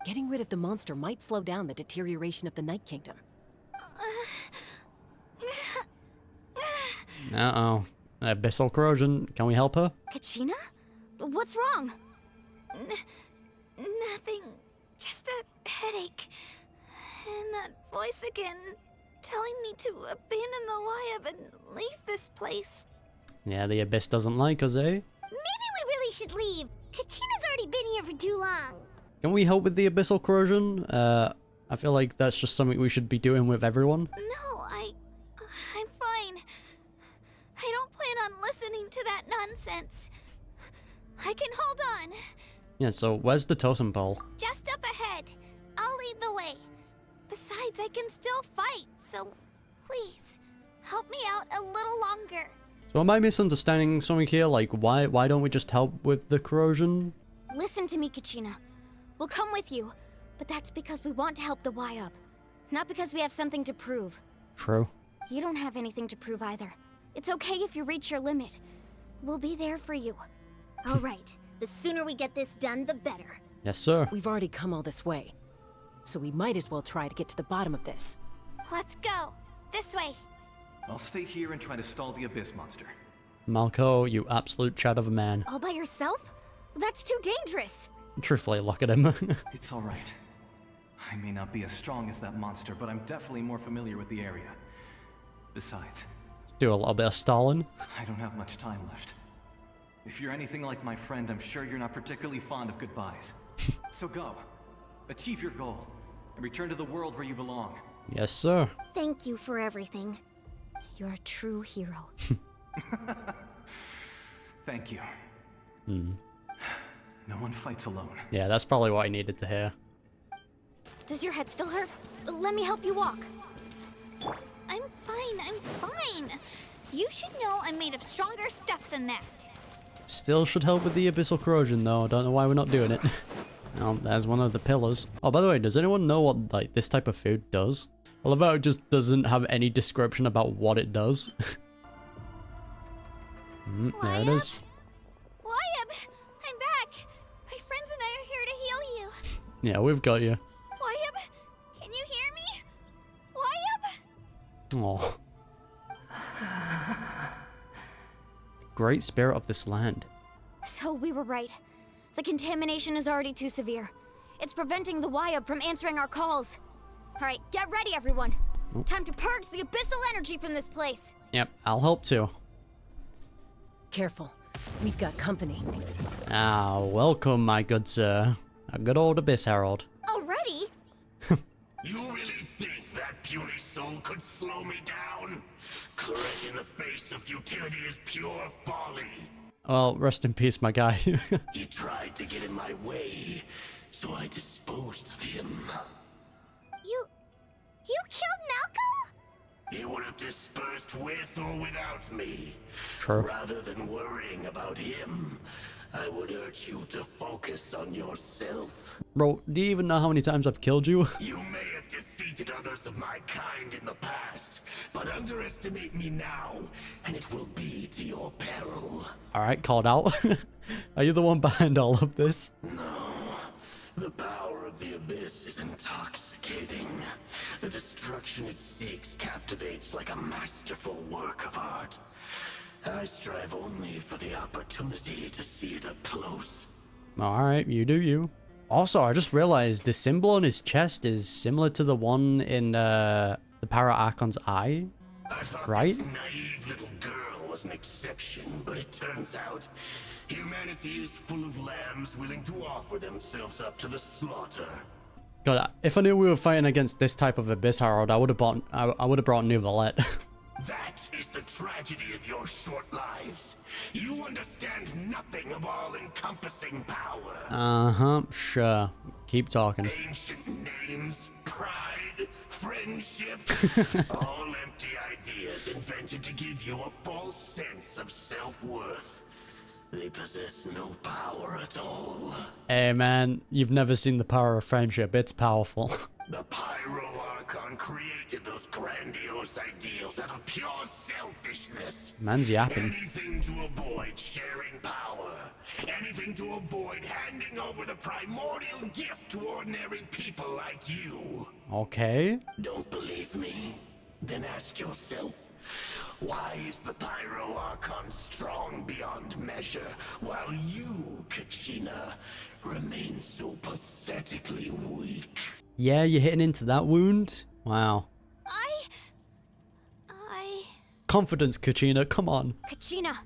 Getting rid of the monster might slow down the deterioration of the Night Kingdom. Uh-oh. Abyssal corrosion. Can we help her? Kachina? What's wrong? Nothing. Just a headache. And that voice again, telling me to abandon the Wyab and leave this place. Yeah, the Abyss doesn't like us, eh? Maybe we really should leave. Kachina's already been here for too long. Can we help with the abyssal corrosion? I feel like that's just something we should be doing with everyone. No, I'm fine. I don't plan on listening to that nonsense. I can hold on. Yeah, so where's the totem pole? Just up ahead. I'll lead the way. Besides, I can still fight, so please, help me out a little longer. So am I misunderstanding something here? Like, why don't we just help with the corrosion? Listen to me, Kachina. We'll come with you, but that's because we want to help the Wyap, not because we have something to prove. True. You don't have anything to prove either. It's okay if you reach your limit. We'll be there for you. All right. The sooner we get this done, the better. Yes, sir. We've already come all this way, so we might as well try to get to the bottom of this. Let's go. This way. I'll stay here and try to stall the Abyss monster. Malco, you absolute chat of a man. All by yourself? That's too dangerous. Truthfully, look at him. It's all right. I may not be as strong as that monster, but I'm definitely more familiar with the area. Besides, Do a little bit of stalling. I don't have much time left. If you're anything like my friend, I'm sure you're not particularly fond of goodbyes. So go. Achieve your goal. And return to the world where you belong. Yes, sir. Thank you for everything. You're a true hero. Thank you. No one fights alone. Yeah, that's probably what I needed to hear. Does your head still hurt? Let me help you walk. I'm fine. You should know I'm made of stronger stuff than that. Still should help with the abyssal corrosion though. I don't know why we're not doing it. Oh, there's one of the pillars. Oh, by the way, does anyone know what like this type of food does? I love how it just doesn't have any description about what it does. There it is. Wyatt, I'm back. My friends and I are here to heal you. Yeah, we've got you. Wyatt, can you hear me? Wyatt? Oh. Great spirit of this land. So we were right. The contamination is already too severe. It's preventing the Wyatt from answering our calls. All right, get ready, everyone. Time to purge the abyssal energy from this place. Yep, I'll help too. Careful. We've got company. Ah, welcome, my good sir. A good old Abyss Herald. Already? You really think that puny soul could slow me down? Courage in the face of futility is pure folly. Well, rest in peace, my guy. He tried to get in my way, so I disposed of him. You killed Malco? He would have dispersed with or without me. True. Rather than worrying about him, I would urge you to focus on yourself. Bro, do you even know how many times I've killed you? You may have defeated others of my kind in the past, but underestimate me now, and it will be to your peril. Alright, called out. Are you the one behind all of this? No. The power of the Abyss is intoxicating. The destruction it seeks captivates like a masterful work of art. I strive only for the opportunity to see it up close. Alright, you do you. Also, I just realized the symbol on his chest is similar to the one in the Pyro Archon's eye. I thought right? This naive little girl was an exception, but it turns out humanity is full of lambs willing to offer themselves up to the slaughter. God, if I knew we were fighting against this type of Abyss Herald, I would have brought New Valette. That is the tragedy of your short lives. You understand nothing of all-encompassing power. Uh-huh, sure. Keep talking. Ancient names, pride, friendship, all empty ideas invented to give you a false sense of self-worth. They possess no power at all. Hey man, you've never seen the power of friendship. It's powerful. The Pyro Archon created those grandiose ideals out of pure selfishness. Man's yapping. Anything to avoid sharing power. Anything to avoid handing over the primordial gift to ordinary people like you. Okay. Don't believe me? Then ask yourself, why is the Pyro Archon strong beyond measure, while you, Kachina, remain so pathetically weak? Yeah, you're hitting into that wound? Wow. Confidence, Kachina, come on. Kachina,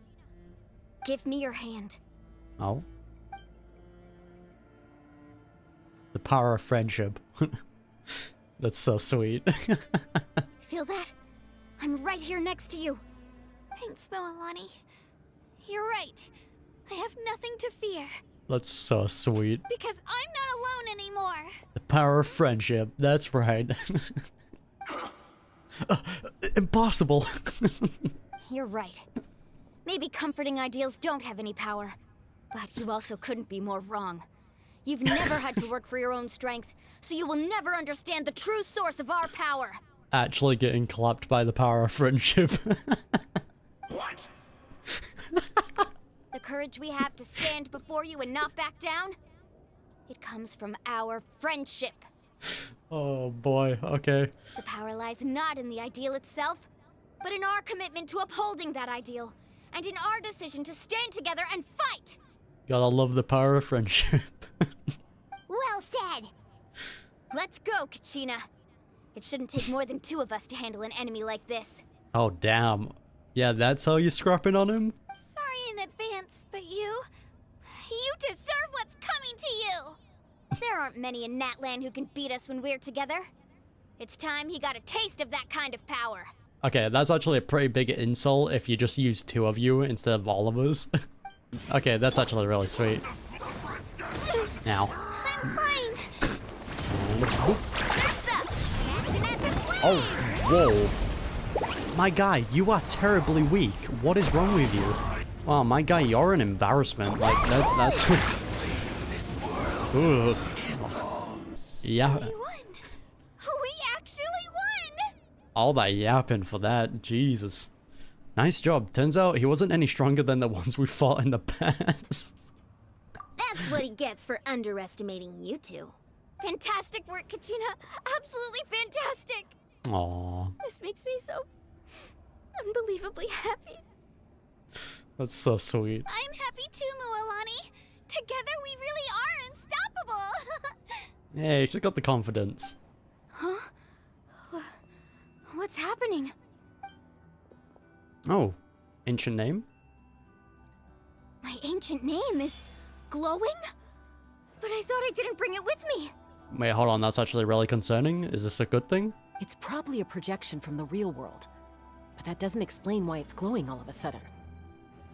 give me your hand. Oh. The power of friendship. That's so sweet. Feel that? I'm right here next to you. Thanks, Moalani. You're right. I have nothing to fear. That's so sweet. Because I'm not alone anymore. The power of friendship, that's right. Impossible. You're right. Maybe comforting ideals don't have any power, but you also couldn't be more wrong. You've never had to work for your own strength, so you will never understand the true source of our power. Actually getting clapped by the power of friendship. What? The courage we have to stand before you and not back down, it comes from our friendship. Oh boy, okay. The power lies not in the ideal itself, but in our commitment to upholding that ideal, and in our decision to stand together and fight. Gotta love the power of friendship. Well said. Let's go, Kachina. It shouldn't take more than 2 of us to handle an enemy like this. Oh damn. Yeah, that's how you're scrapping on him? Sorry in advance, but you deserve what's coming to you. There aren't many in Natlan who can beat us when we're together. It's time he got a taste of that kind of power. Okay, that's actually a pretty big insult if you just use 2 of you instead of all of us. Okay, that's actually really sweet. Now. I'm fine. Oh, whoa. My guy, you are terribly weak. What is wrong with you? Wow, my guy, you're an embarrassment. Like, that's... Ugh. Yeah. We actually won! All that yapping for that. Jesus. Nice job. Turns out he wasn't any stronger than the ones we fought in the past. That's what he gets for underestimating you two. Fantastic work, Kachina. Absolutely fantastic. Aww. This makes me so unbelievably happy. That's so sweet. I'm happy too, Mualani. Together we really are unstoppable. Yeah, she's got the confidence. Huh? What's happening? Oh, ancient name? My ancient name is glowing? But I thought I didn't bring it with me. Wait, hold on. That's actually really concerning. Is this a good thing? It's probably a projection from the real world. But that doesn't explain why it's glowing all of a sudden.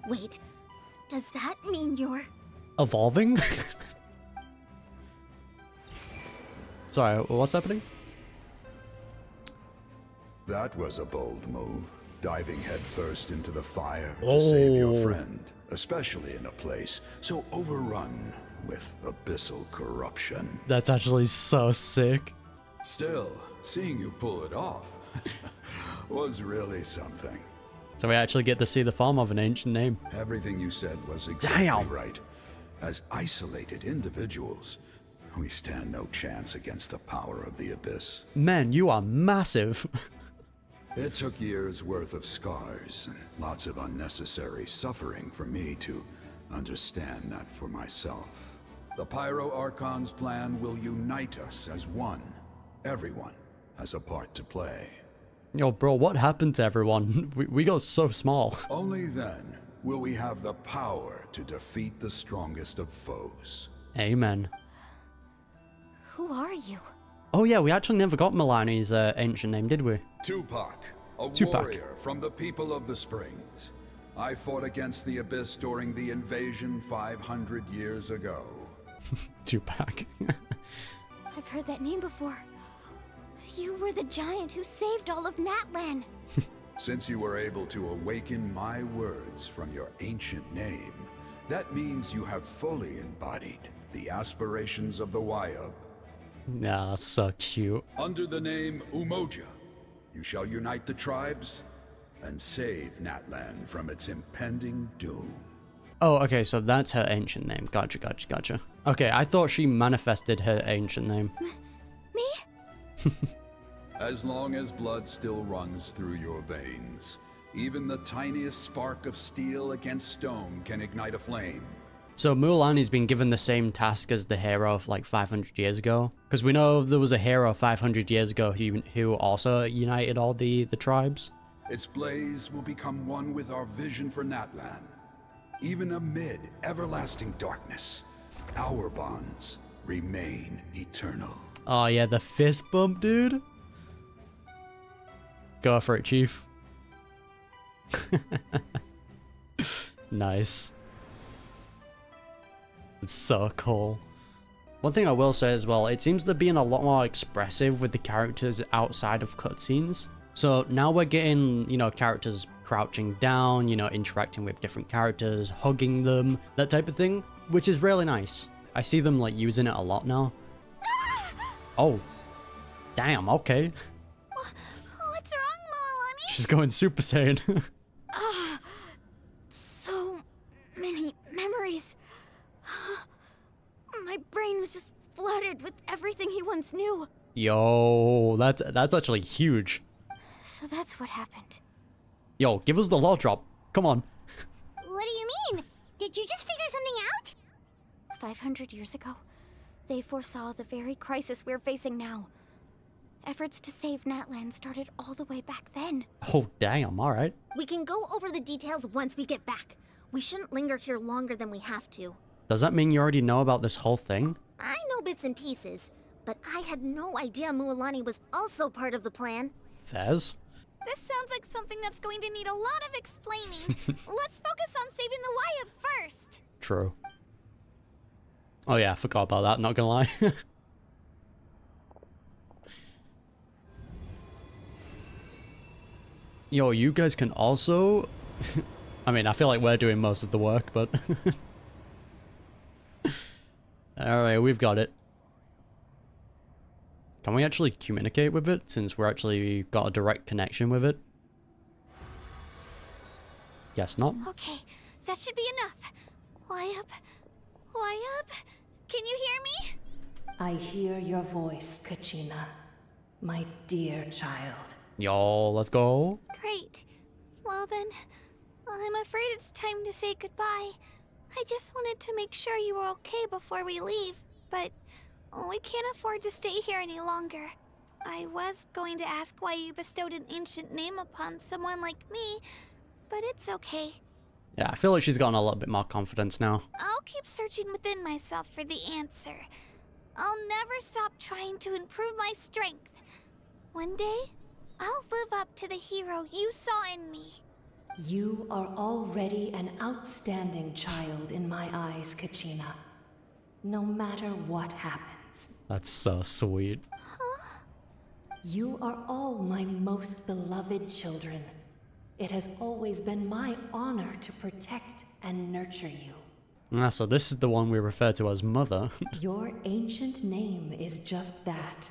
Wait, does that mean you're... Evolving? Sorry, what's happening? That was a bold move, diving headfirst into the fire to save your friend, especially in a place so overrun with abyssal corruption. That's actually so sick. Still, seeing you pull it off was really something. So we actually get to see the form of an ancient name. Everything you said was exactly Damn. right. As isolated individuals, we stand no chance against the power of the Abyss. Man, you are massive. It took years worth of scars and lots of unnecessary suffering for me to understand that for myself. The Pyro Archon's plan will unite us as one. Everyone has a part to play. Yo, bro, what happened to everyone? We got so small. Only then will we have the power to defeat the strongest of foes. Amen. Who are you? Oh yeah, we actually never got Milani's ancient name, did we? Tupac, a Tupac. warrior from the people of the Springs. I fought against the Abyss during the invasion 500 years ago. Tupac. I've heard that name before. You were the giant who saved all of Natlan. Since you were able to awaken my words from your ancient name, that means you have fully embodied the aspirations of the Wayub. Nah, that's so cute. Under the name Umoja, you shall unite the tribes and save Natlan from its impending doom. Oh, okay, so that's her ancient name. Gotcha. Okay, I thought she manifested her ancient name. Me? As long as blood still runs through your veins, even the tiniest spark of steel against stone can ignite a flame. So Mualani's been given the same task as the hero of like 500 years ago? Because we know there was a hero 500 years ago who also united all the tribes. Its blaze will become one with our vision for Natlan. Even amid everlasting darkness, our bonds remain eternal. Oh yeah, the fist bump, dude. Go for it, Chief. Nice. It's so cool. One thing I will say as well, it seems they're being a lot more expressive with the characters outside of cutscenes. So now we're getting, you know, characters crouching down, you know, interacting with different characters, hugging them, that type of thing, which is really nice. I see them like using it a lot now. Oh. Damn, okay. What's wrong, Mualani? She's going Super Saiyan. So many memories. My brain was just flooded with everything he once knew. Yo, that's actually huge. So that's what happened. Yo, give us the law drop. Come on. What do you mean? Did you just figure something out? 500 years ago, they foresaw the very crisis we're facing now. Efforts to save Natlan started all the way back then. Oh, damn, alright. We can go over the details once we get back. We shouldn't linger here longer than we have to. Does that mean you already know about this whole thing? I know bits and pieces, but I had no idea Mualani was also part of the plan. Fez? This sounds like something that's going to need a lot of explaining. Let's focus on saving the Wayub first. True. Oh yeah, I forgot about that, not gonna lie. Yo, you guys can also... I mean, I feel like we're doing most of the work, but... Alright, we've got it. Can we actually communicate with it, since we're actually got a direct connection with it? Guess not. Okay, that should be enough. Why up? Why up? Can you hear me? I hear your voice, Kachina. My dear child. Yo, let's go. Great. Well then, I'm afraid it's time to say goodbye. I just wanted to make sure you were okay before we leave, but we can't afford to stay here any longer. I was going to ask why you bestowed an ancient name upon someone like me, but it's okay. Yeah, I feel like she's gotten a little bit more confidence now. I'll keep searching within myself for the answer. I'll never stop trying to improve my strength. One day, I'll live up to the hero you saw in me. You are already an outstanding child in my eyes, Kachina. No matter what happens. That's so sweet. You are all my most beloved children. It has always been my honor to protect and nurture you. Ah, so this is the one we refer to as Mother. Your ancient name is just that.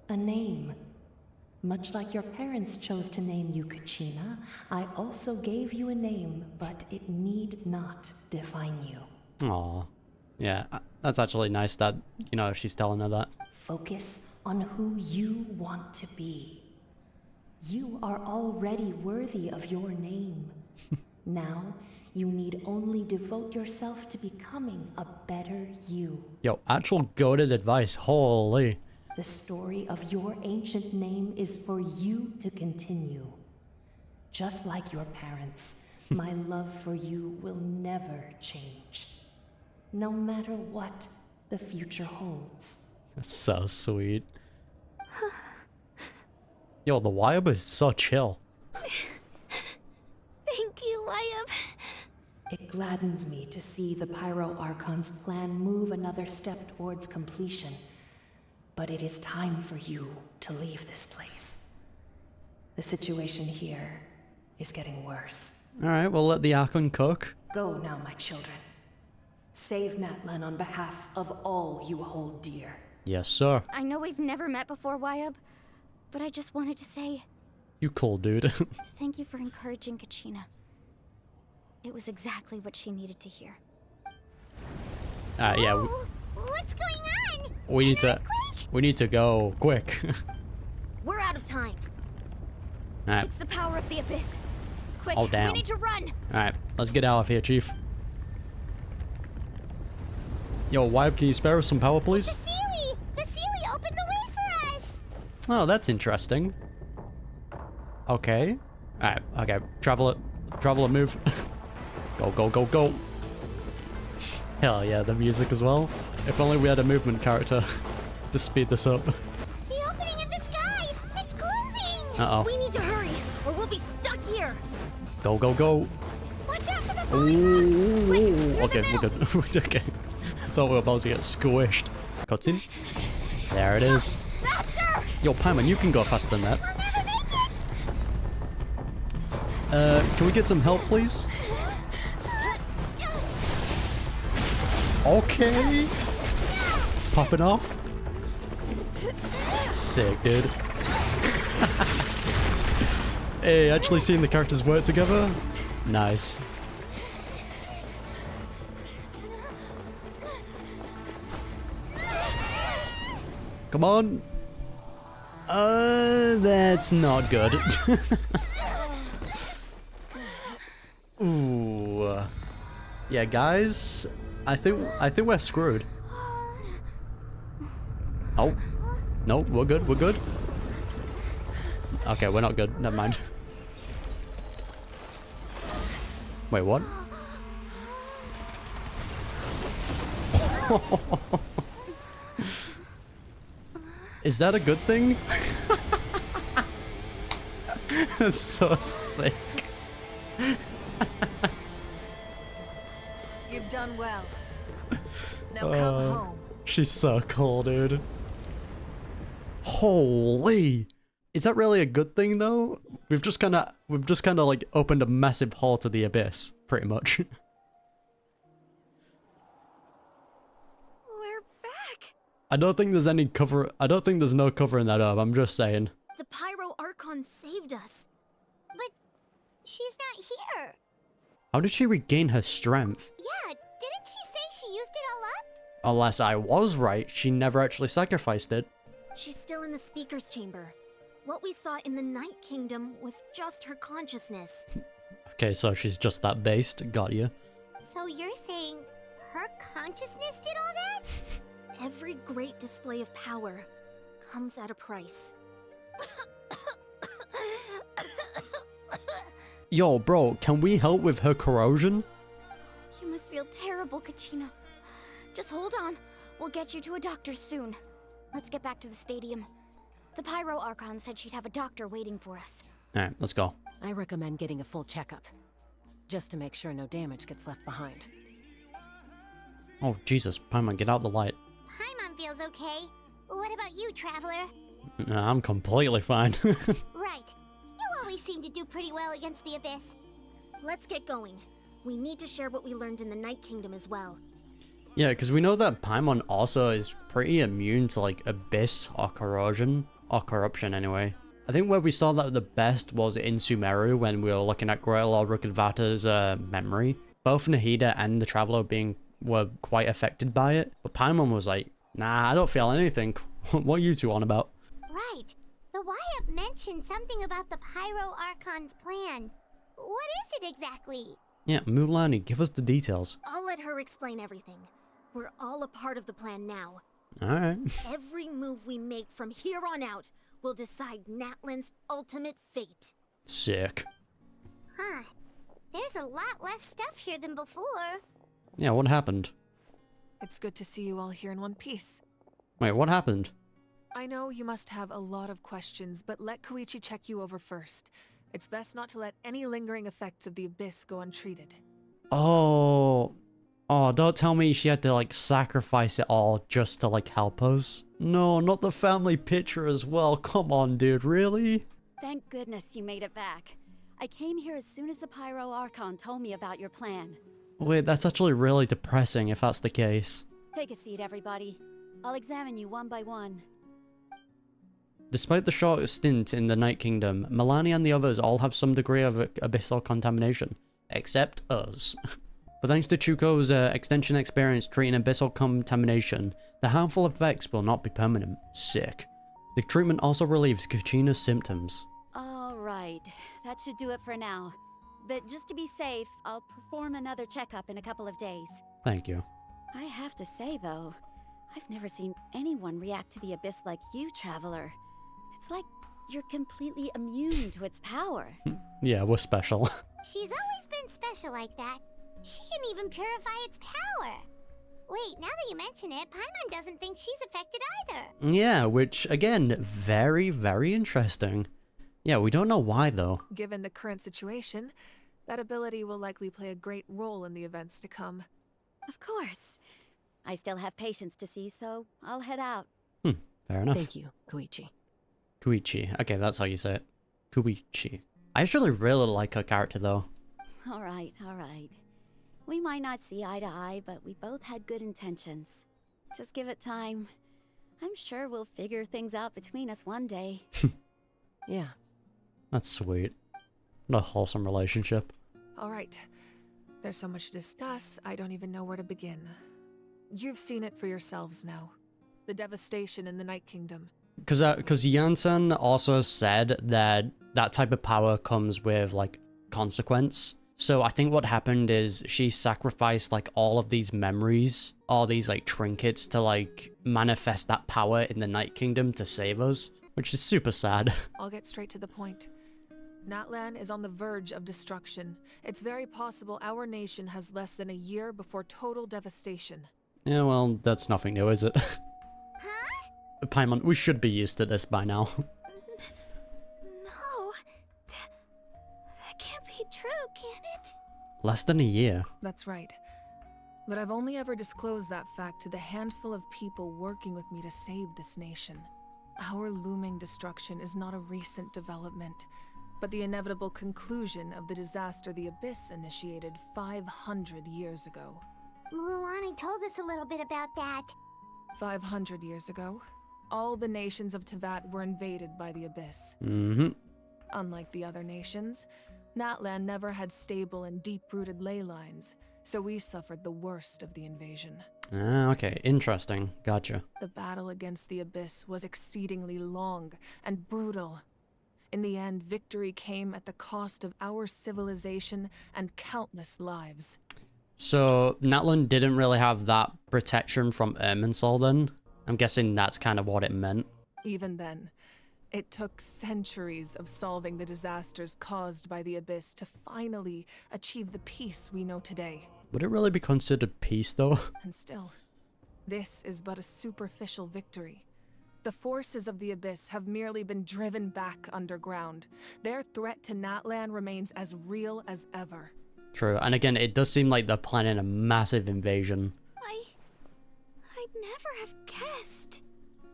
A name. Much like your parents chose to name you Kachina, I also gave you a name, but it need not define you. Aw. Yeah, that's actually nice that, you know, she's telling her that. Focus on who you want to be. You are already worthy of your name. Now, you need only devote yourself to becoming a better you. Yo, actual goated advice, holy. The story of your ancient name is for you to continue. Just like your parents, my love for you will never change. No matter what the future holds. That's so sweet. Yo, the Wyab is so chill. Thank you, Wyab. It gladdens me to see the Pyro Archon's plan move another step towards completion. But it is time for you to leave this place. The situation here is getting worse. Alright, we'll let the Archon cook. Go now, my children. Save Natlan on behalf of all you hold dear. Yes, sir. I know we've never met before, Wyab, but I just wanted to say... You cool, dude. Thank you for encouraging Kachina. It was exactly what she needed to hear. Yeah. What's going on? We need to go quick. We're out of time. Alright. It's the power of the abyss. Quick, Oh, damn. we need to run. Alright, let's get out of here, Chief. Yo, Wyab, can you spare us some power, please? The Sealy opened the way for us. Oh, that's interesting. Okay. Alright, okay. Traveler, move. Go, go, go, go. Hell yeah, the music as well. If only we had a movement character to speed this up. The opening in the sky! It's closing! Uh-oh. We need to hurry, or we'll be stuck here. Go, go, go. Watch out for the Ooh, okay, we're good. Okay. I thought we were about to get squished. Cutscene. There it is. Faster! Yo, Paimon, you can go faster than that. We'll never make it! Can we get some help, please? Okay. Popping off. Sick, dude. Hey, actually seeing the characters work together? Nice. Come on. That's not good. Ooh. Yeah, guys, I think we're screwed. Oh. No, we're good, we're good. Okay, we're not good. Never mind. Wait, what? Is that a good thing? That's so sick. You've done well. Now come home. She's so cool, dude. Holy! Is that really a good thing though? We've just kind of like opened a massive hole to the abyss, pretty much. We're back. I don't think there's any cover. I don't think there's no covering that up. I'm just saying. The Pyro Archon saved us. But she's not here. How did she regain her strength? Yeah, didn't she say she used it all up? Unless I was right, she never actually sacrificed it. She's still in the speaker's chamber. What we saw in the Night Kingdom was just her consciousness. Okay, so she's just that based. Got you. So you're saying her consciousness did all that? Every great display of power comes at a price. Yo, bro, can we help with her corrosion? You must feel terrible, Kachina. Just hold on. We'll get you to a doctor soon. Let's get back to the stadium. The Pyro Archon said she'd have a doctor waiting for us. Alright, let's go. I recommend getting a full checkup, just to make sure no damage gets left behind. Oh, Jesus. Paimon, get out the light. Paimon feels okay. What about you, Traveler? Nah, I'm completely fine. Right. You always seem to do pretty well against the Abyss. Let's get going. We need to share what we learned in the Night Kingdom as well. Yeah, because we know that Paimon also is pretty immune to, like, Abyss or corrosion. Or corruption, anyway. I think where we saw that the best was in Sumeru when we were looking at Great Lord Rukkhadvata's memory. Both Nahida and the Traveler were quite affected by it. But Paimon was like, nah, I don't feel anything. What are you two on about? Right. The Wyatt mentioned something about the Pyro Archon's plan. What is it exactly? Yeah, Mulani, give us the details. I'll let her explain everything. We're all a part of the plan now. Alright. Every move we make from here on out will decide Natlan's ultimate fate. Sick. Huh. There's a lot less stuff here than before. Yeah, what happened? It's good to see you all here in one piece. Wait, what happened? I know you must have a lot of questions, but let Koichi check you over first. It's best not to let any lingering effects of the Abyss go untreated. Oh, don't tell me she had to, like, sacrifice it all just to, like, help us. No, not the family picture as well. Come on, dude, really? Thank goodness you made it back. I came here as soon as the Pyro Archon told me about your plan. Wait, that's actually really depressing if that's the case. Take a seat, everybody. I'll examine you one by one. Despite the short stint in the Night Kingdom, Milani and the others all have some degree of abyssal contamination. Except us. But thanks to Chuko's extension experience treating abyssal contamination, the harmful effects will not be permanent. Sick. The treatment also relieves Kachina's symptoms. Alright, that should do it for now. But just to be safe, I'll perform another checkup in a couple of days. Thank you. I have to say though, I've never seen anyone react to the Abyss like you, Traveler. It's like you're completely immune to its power. Yeah, we're special. She's always been special like that. She can even purify its power. Wait, now that you mention it, Paimon doesn't think she's affected either. Yeah, which, again, very, very interesting. Yeah, we don't know why, though. Given the current situation, that ability will likely play a great role in the events to come. Of course. I still have patients to see, so I'll head out. Fair enough. Thank you, Koichi. Koichi. Okay, that's how you say it. Koichi. I actually really like her character, though. Alright, alright. We might not see eye to eye, but we both had good intentions. Just give it time. I'm sure we'll figure things out between us one day. Yeah. That's sweet. What a wholesome relationship. Alright. There's so much to discuss, I don't even know where to begin. You've seen it for yourselves now. The devastation in the Night Kingdom. Because Jansen also said that that type of power comes with, like, consequence. So I think what happened is she sacrificed, like, all of these memories, all these, like, trinkets to, like, manifest that power in the Night Kingdom to save us, which is super sad. I'll get straight to the point. Natlan is on the verge of destruction. It's very possible our nation has less than a year before total devastation. Yeah, well, that's nothing new, is it? Paimon, we should be used to this by now. No. That can't be true, can it? Less than a year. That's right. But I've only ever disclosed that fact to the handful of people working with me to save this nation. Our looming destruction is not a recent development, but the inevitable conclusion of the disaster the Abyss initiated 500 years ago. Mulan told us a little bit about that. 500 years ago, all the nations of Teyvat were invaded by the Abyss. Mm-hmm. Unlike the other nations, Natlan never had stable and deep-rooted ley lines, so we suffered the worst of the invasion. Ah, okay. Interesting. Gotcha. The battle against the Abyss was exceedingly long and brutal. In the end, victory came at the cost of our civilization and countless lives. So, Natlan didn't really have that protection from Irminsul then? I'm guessing that's kind of what it meant. Even then, it took centuries of solving the disasters caused by the Abyss to finally achieve the peace we know today. Would it really be considered peace, though? And still, this is but a superficial victory. The forces of the Abyss have merely been driven back underground. Their threat to Natlan remains as real as ever. True, and again, it does seem like they're planning a massive invasion. I'd never have guessed.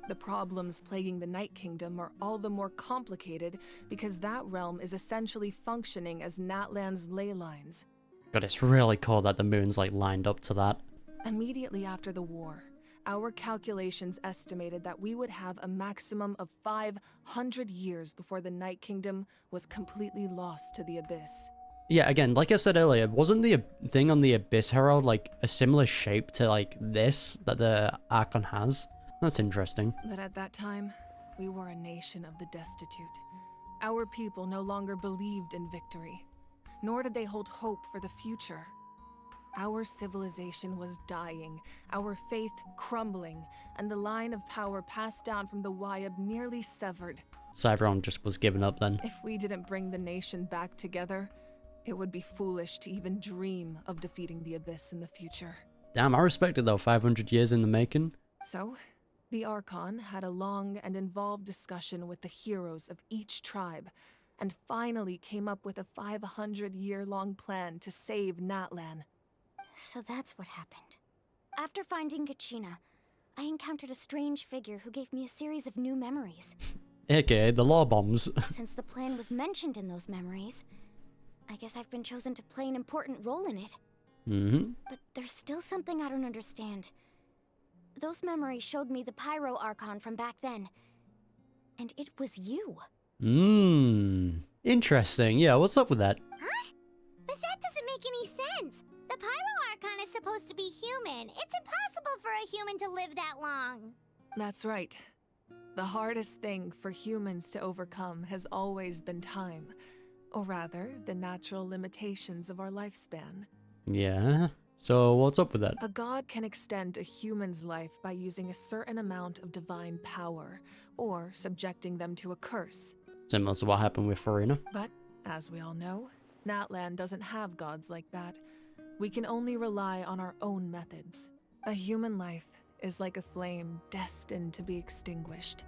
The problems plaguing the Night Kingdom are all the more complicated because that realm is essentially functioning as Natlan's ley lines. God, it's really cool that the moon's like lined up to that. Immediately after the war, our calculations estimated that we would have a maximum of 500 years before the Night Kingdom was completely lost to the Abyss. Yeah, again, like I said earlier, wasn't the thing on the Abyss Herald like a similar shape to like this that the Archon has? That's interesting. But at that time, we were a nation of the destitute. Our people no longer believed in victory, nor did they hold hope for the future. Our civilization was dying, our faith crumbling, and the line of power passed down from the Wyab nearly severed. So everyone just was giving up then. If we didn't bring the nation back together, it would be foolish to even dream of defeating the Abyss in the future. Damn, I respect it though, 500 years in the making. So, the Archon had a long and involved discussion with the heroes of each tribe, and finally came up with a 500-year-long plan to save Natlan. So that's what happened. After finding Kachina, I encountered a strange figure who gave me a series of new memories. AKA the law bombs. Since the plan was mentioned in those memories, I guess I've been chosen to play an important role in it. Mm-hmm. But there's still something I don't understand. Those memories showed me the Pyro Archon from back then. And it was you. Interesting. Yeah, what's up with that? Huh? But that doesn't make any sense. The Pyro Archon is supposed to be human. It's impossible for a human to live that long. That's right. The hardest thing for humans to overcome has always been time. Or rather, the natural limitations of our lifespan. Yeah. So what's up with that? A god can extend a human's life by using a certain amount of divine power, or subjecting them to a curse. Similar to what happened with Farina. But, as we all know, Natlan doesn't have gods like that. We can only rely on our own methods. A human life is like a flame destined to be extinguished.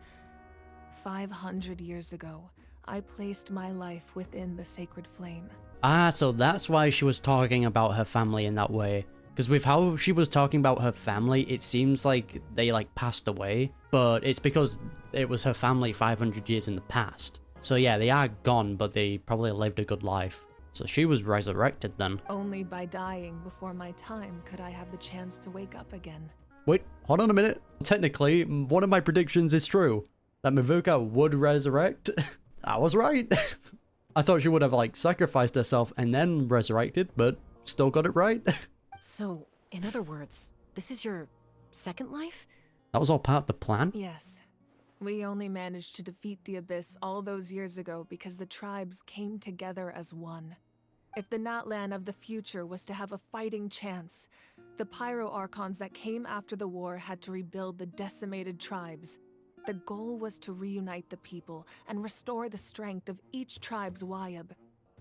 500 years ago, I placed my life within the sacred flame. Ah, so that's why she was talking about her family in that way. Because with how she was talking about her family, it seems like they like passed away. But it's because it was her family 500 years in the past. So yeah, they are gone, but they probably lived a good life. So she was resurrected then. Only by dying before my time could I have the chance to wake up again. Wait, hold on a minute. Technically, one of my predictions is true. That Mavuika would resurrect. I was right. I thought she would have like sacrificed herself and then resurrected, but still got it right. So, in other words, this is your second life? That was all part of the plan? Yes. We only managed to defeat the Abyss all those years ago because the tribes came together as one. If the Natlan of the future was to have a fighting chance, the Pyro Archons that came after the war had to rebuild the decimated tribes. The goal was to reunite the people and restore the strength of each tribe's Wyab.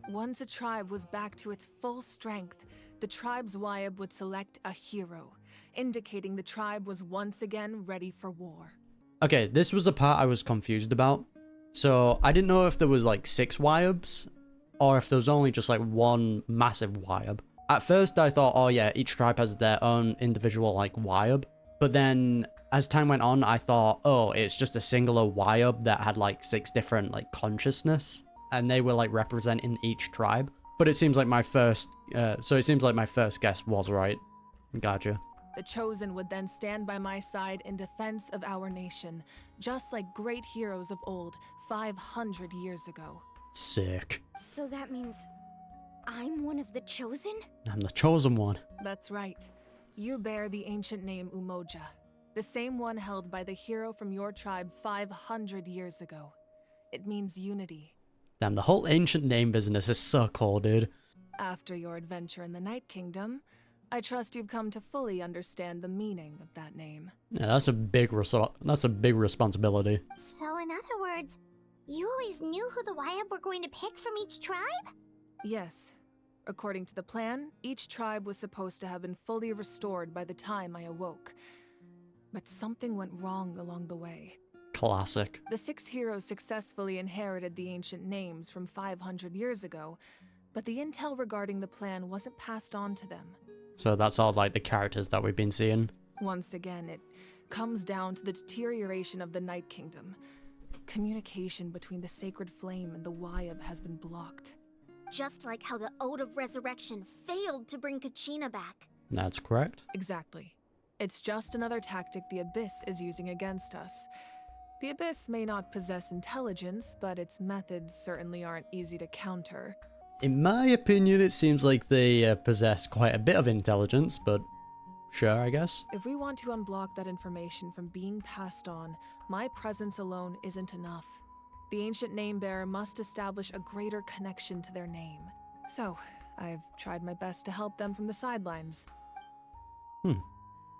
Once a tribe was back to its full strength, the tribe's Wyab would select a hero, indicating the tribe was once again ready for war. Okay, this was the part I was confused about. So I didn't know if there was like 6 Wyabs, or if there was only just like one massive Wyab. At first I thought, oh yeah, each tribe has their own individual like Wyab. But then as time went on, I thought, oh, it's just a singular Wyab that had like 6 different like consciousness, and they were like representing each tribe. But it seems like my first, guess was right. Gotcha. The Chosen would then stand by my side in defense of our nation, just like great heroes of old, 500 years ago. Sick. So that means I'm one of the Chosen? I'm the chosen one. That's right. You bear the ancient name Umoja, the same one held by the hero from your tribe 500 years ago. It means unity. Damn, the whole ancient name business is so cool, dude. After your adventure in the Night Kingdom, I trust you've come to fully understand the meaning of that name. Yeah, that's a big responsibility. So in other words, you always knew who the Wyab were going to pick from each tribe? Yes. According to the plan, each tribe was supposed to have been fully restored by the time I awoke. But something went wrong along the way. Classic. The 6 heroes successfully inherited the ancient names from 500 years ago, but the intel regarding the plan wasn't passed on to them. So that's all like the characters that we've been seeing. Once again, it comes down to the deterioration of the Night Kingdom. Communication between the Sacred Flame and the Wyab has been blocked. Just like how the Ode of Resurrection failed to bring Kachina back. That's correct. Exactly. It's just another tactic the Abyss is using against us. The Abyss may not possess intelligence, but its methods certainly aren't easy to counter. In my opinion, it seems like they possess quite a bit of intelligence, but sure, I guess. If we want to unblock that information from being passed on, my presence alone isn't enough. The ancient name bearer must establish a greater connection to their name. So, I've tried my best to help them from the sidelines.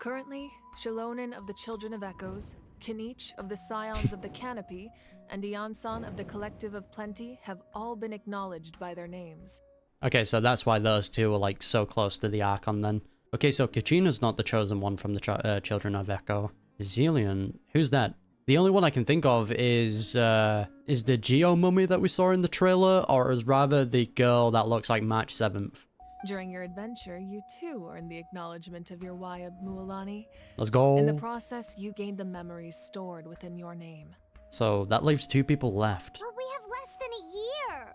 Currently, Shilonin of the Children of Echoes, Kinich of the Scions of the Canopy, and Iansan of the Collective of Plenty have all been acknowledged by their names. Okay, so that's why those two are like so close to the Archon then. Okay, so Kachina's not the chosen one from the Children of Echo. Zillion, who's that? The only one I can think of is the Geo mummy that we saw in the trailer, or is rather the girl that looks like March 7th. During your adventure, you too earned the acknowledgement of your Wyab Mualani. Let's go. In the process, you gained the memories stored within your name. So that leaves 2 people left. But we have less than a year!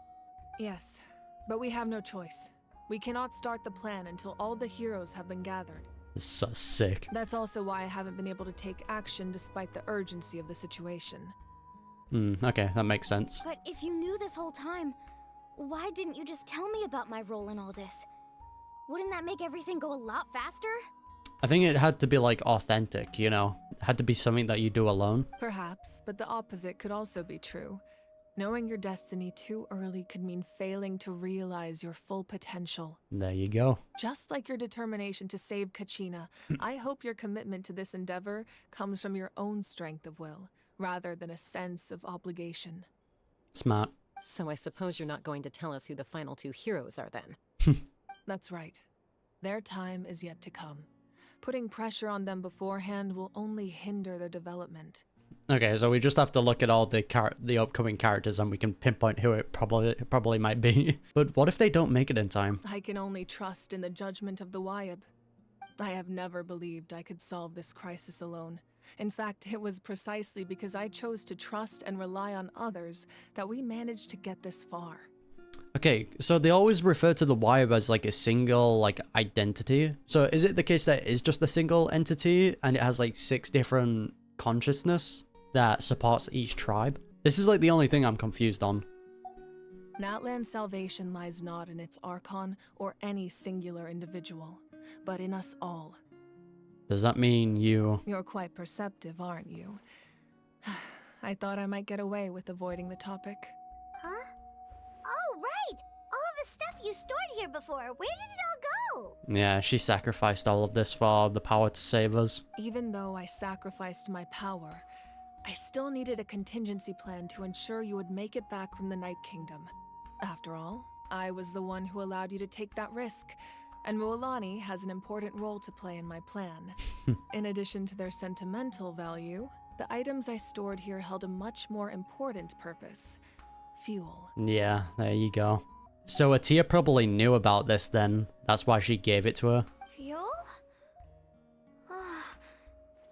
Yes, but we have no choice. We cannot start the plan until all the heroes have been gathered. This is so sick. That's also why I haven't been able to take action despite the urgency of the situation. Okay, that makes sense. But if you knew this whole time, why didn't you just tell me about my role in all this? Wouldn't that make everything go a lot faster? I think it had to be like authentic, you know? It had to be something that you do alone. Perhaps, but the opposite could also be true. Knowing your destiny too early could mean failing to realize your full potential. There you go. Just like your determination to save Kachina, I hope your commitment to this endeavor comes from your own strength of will, rather than a sense of obligation. Smart. So I suppose you're not going to tell us who the final 2 heroes are then? That's right. Their time is yet to come. Putting pressure on them beforehand will only hinder their development. Okay, so we just have to look at all the upcoming characters and we can pinpoint who it probably might be. But what if they don't make it in time? I can only trust in the judgment of the Wyab. I have never believed I could solve this crisis alone. In fact, it was precisely because I chose to trust and rely on others that we managed to get this far. Okay, so they always refer to the Wyab as like a single like identity. So is it the case that it is just a single entity and it has like 6 different consciousness that supports each tribe? This is like the only thing I'm confused on. Natlan's salvation lies not in its Archon or any singular individual, but in us all. Does that mean you... You're quite perceptive, aren't you? I thought I might get away with avoiding the topic. Huh? Oh, right! All of the stuff you stored here before, where did it all go? Yeah, she sacrificed all of this for the power to save us. Even though I sacrificed my power, I still needed a contingency plan to ensure you would make it back from the Night Kingdom. After all, I was the one who allowed you to take that risk, and Mualani has an important role to play in my plan. In addition to their sentimental value, the items I stored here held a much more important purpose. Fuel. Yeah, there you go. So Atia probably knew about this then. That's why she gave it to her. Fuel? Ah,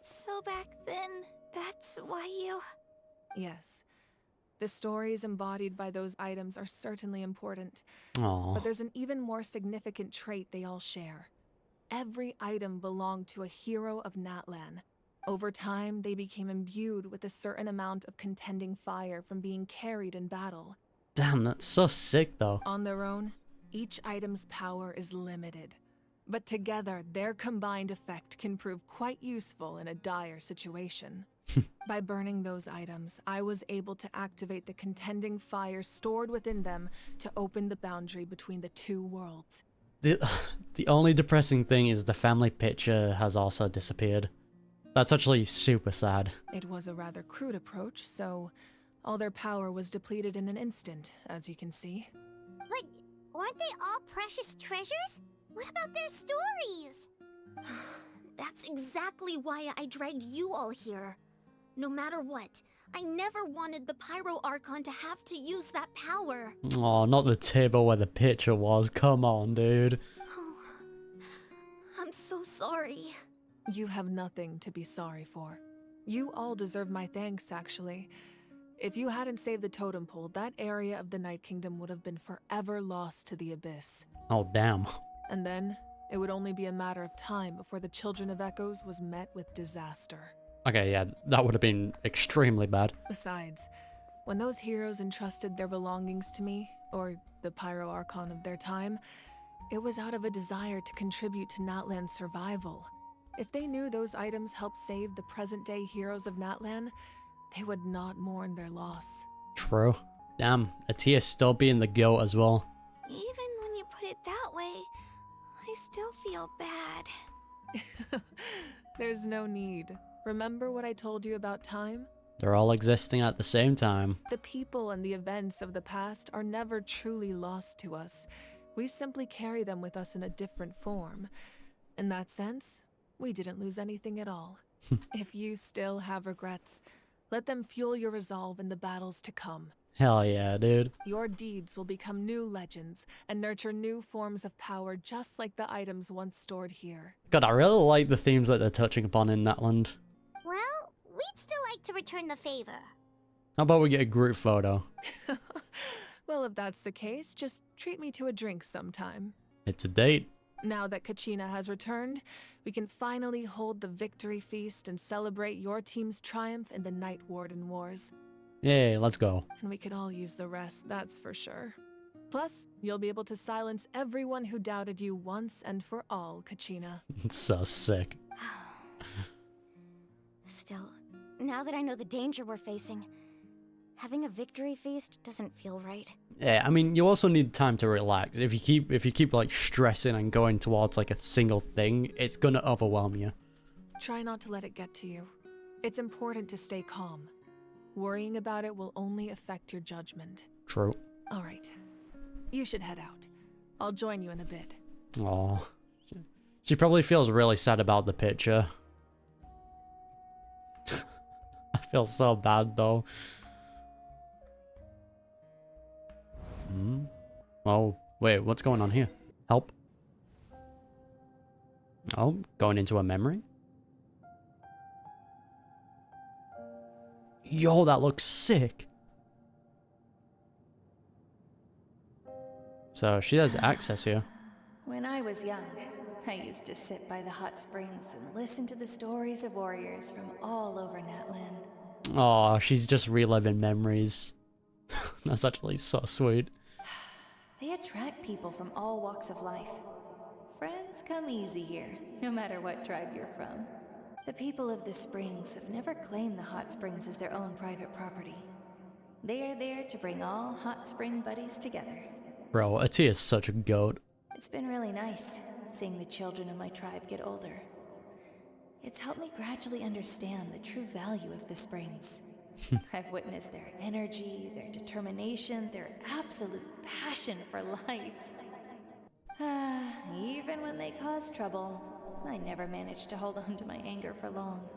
so back then, that's why you... Yes. The stories embodied by those items are certainly important. Aww. But there's an even more significant trait they all share. Every item belonged to a hero of Natlan. Over time, they became imbued with a certain amount of contending fire from being carried in battle. Damn, that's so sick though. On their own, each item's power is limited. But together, their combined effect can prove quite useful in a dire situation. By burning those items, I was able to activate the contending fire stored within them to open the boundary between the two worlds. The only depressing thing is the family picture has also disappeared. That's actually super sad. It was a rather crude approach, so all their power was depleted in an instant, as you can see. But aren't they all precious treasures? What about their stories? That's exactly why I dragged you all here. No matter what, I never wanted the Pyro Archon to have to use that power. Oh, not the table where the picture was. Come on, dude. Oh, I'm so sorry. You have nothing to be sorry for. You all deserve my thanks, actually. If you hadn't saved the totem pole, that area of the Night Kingdom would have been forever lost to the abyss. Oh, damn. And then, it would only be a matter of time before the Children of Echoes was met with disaster. Okay, yeah, that would have been extremely bad. Besides, when those heroes entrusted their belongings to me, or the Pyro Archon of their time, it was out of a desire to contribute to Natlan's survival. If they knew those items helped save the present-day heroes of Natlan, they would not mourn their loss. True. Damn, Atia's still being the goat as well. Even when you put it that way, I still feel bad. There's no need. Remember what I told you about time? They're all existing at the same time. The people and the events of the past are never truly lost to us. We simply carry them with us in a different form. In that sense, we didn't lose anything at all. If you still have regrets, let them fuel your resolve in the battles to come. Hell yeah, dude. Your deeds will become new legends and nurture new forms of power just like the items once stored here. God, I really like the themes that they're touching upon in Natlan. Well, we'd still like to return the favor. How about we get a group photo? Well, if that's the case, just treat me to a drink sometime. It's a date. Now that Kachina has returned, we can finally hold the victory feast and celebrate your team's triumph in the Night Warden Wars. Yay, let's go. And we could all use the rest, that's for sure. Plus, you'll be able to silence everyone who doubted you once and for all, Kachina. It's so sick. Still, now that I know the danger we're facing, having a victory feast doesn't feel right. Yeah, I mean, you also need time to relax. If you keep like stressing and going towards like a single thing, it's gonna overwhelm you. Try not to let it get to you. It's important to stay calm. Worrying about it will only affect your judgment. True. All right. You should head out. I'll join you in a bit. Aw. She probably feels really sad about the picture. I feel so bad though. Oh, wait, what's going on here? Help. Oh, going into a memory? Yo, that looks sick. So she has access here. When I was young, I used to sit by the hot springs and listen to the stories of warriors from all over Natlan. Oh, she's just reliving memories. That's actually so sweet. They attract people from all walks of life. Friends come easy here, no matter what tribe you're from. The people of the springs have never claimed the hot springs as their own private property. They are there to bring all hot spring buddies together. Bro, Atia is such a goat. It's been really nice seeing the children of my tribe get older. It's helped me gradually understand the true value of the springs. I've witnessed their energy, their determination, their absolute passion for life. Even when they cause trouble, I never managed to hold on to my anger for long.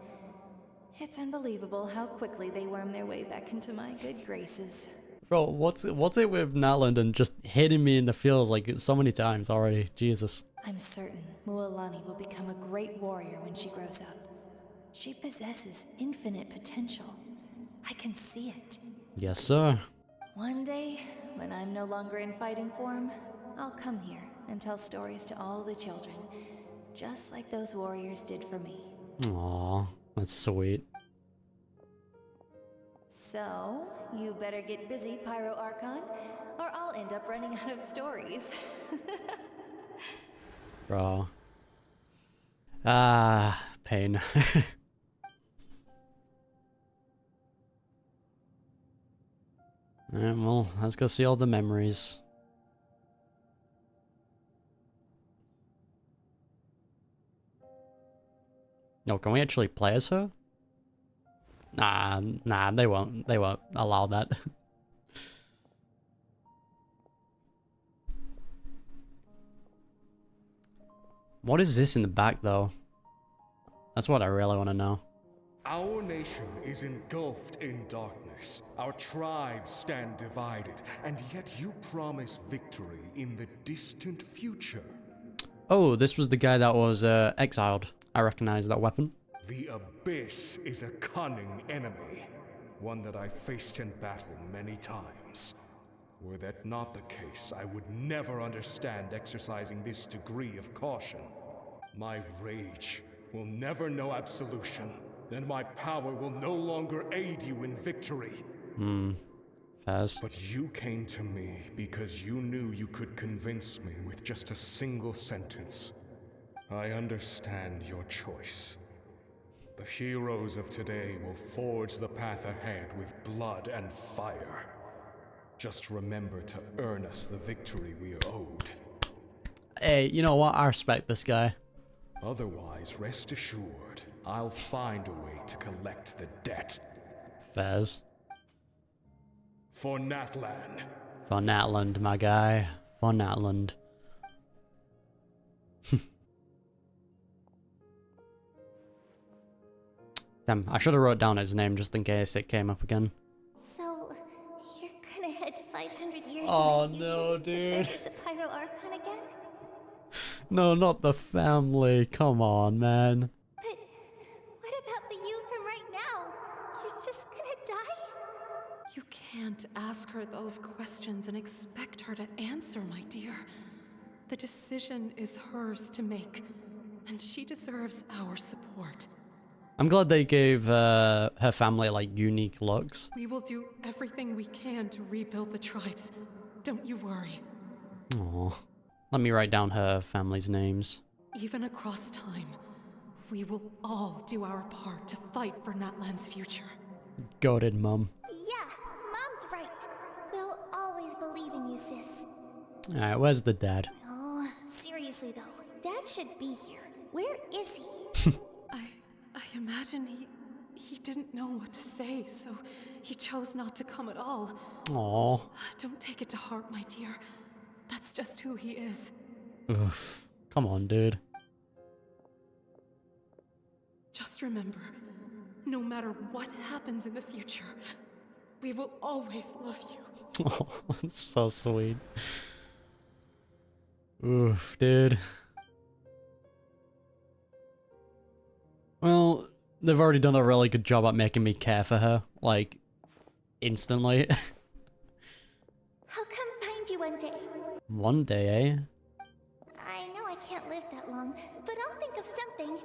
It's unbelievable how quickly they worm their way back into my good graces. Bro, what's it with Natlan and just hitting me in the feels like so many times already? Jesus. I'm certain Mualani will become a great warrior when she grows up. She possesses infinite potential. I can see it. Yes, sir. One day, when I'm no longer in fighting form, I'll come here and tell stories to all the children, just like those warriors did for me. Aw, that's sweet. So, you better get busy, Pyro Archon, or I'll end up running out of stories. Bro. Ah, pain. Alright, well, let's go see all the memories. No, can we actually play as her? Nah, they won't allow that. What is this in the back, though? That's what I really want to know. Our nation is engulfed in darkness. Our tribes stand divided, and yet you promise victory in the distant future. Oh, this was the guy that was exiled. I recognize that weapon. The Abyss is a cunning enemy, one that I faced in battle many times. Were that not the case, I would never understand exercising this degree of caution. My rage will never know absolution, and my power will no longer aid you in victory. Faz. But you came to me because you knew you could convince me with just a single sentence. I understand your choice. The heroes of today will forge the path ahead with blood and fire. Just remember to earn us the victory we are owed. Hey, you know what? I respect this guy. Otherwise, rest assured, I'll find a way to collect the debt. Faz. For Natlan. For Natland, my guy. For Natland. Damn, I should have wrote down his name just in case it came up again. So, you're gonna head 500 years Oh, in the future no, dude. to serve as the Pyro Archon again? No, not the family. Come on, man. But what about the you from right now? You're just gonna die? You can't ask her those questions and expect her to answer, my dear. The decision is hers to make, and she deserves our support. I'm glad they gave her family, like, unique looks. We will do everything we can to rebuild the tribes. Don't you worry. Aww. Let me write down her family's names. Even across time, we will all do our part to fight for Natlan's future. Goated, Mum. Yeah, Mom's right. We'll always believe in you, sis. Alright, where's the dad? Oh, seriously though, Dad should be here. Where is he? I imagine he didn't know what to say, so he chose not to come at all. Aww. Don't take it to heart, my dear. That's just who he is. Oof. Come on, dude. Just remember, no matter what happens in the future, we will always love you. Oh, that's so sweet. Oof, dude. Well, they've already done a really good job at making me care for her, like, instantly. I'll come find you one day. One day, eh? I know I can't live that long, but I'll think of something.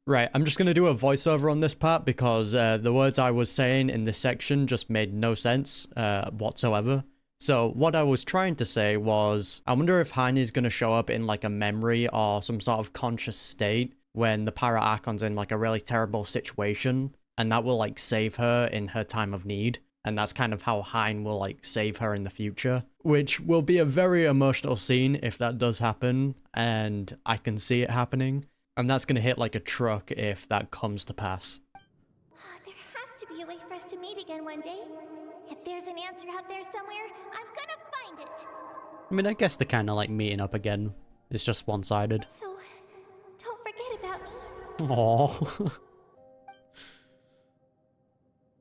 Right, I'm just gonna do a voiceover on this part because the words I was saying in this section just made no sense whatsoever. So what I was trying to say was, I wonder if Heine's gonna show up in like a memory or some sort of conscious state when the Pyro Archon's in like a really terrible situation, and that will like save her in her time of need. And that's kind of how Hein will like save her in the future, which will be a very emotional scene if that does happen, and I can see it happening. And that's gonna hit like a truck if that comes to pass. There has to be a way for us to meet again one day. If there's an answer out there somewhere, I'm gonna find it. I mean, I guess they're kind of like meeting up again. It's just one-sided. So, don't forget about me. Aww.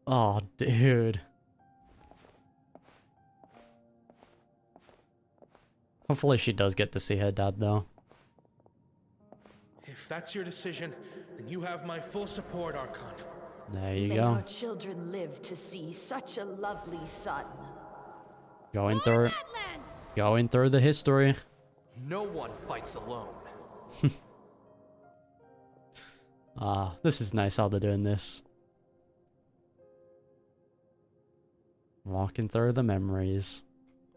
Oh, dude. Hopefully she does get to see her dad, though. If that's your decision, then you have my full support, Archon. There you May go. our children live to see such a lovely son. Going through the history. No one fights alone. Ah, this is nice how they're doing this. Walking through the memories.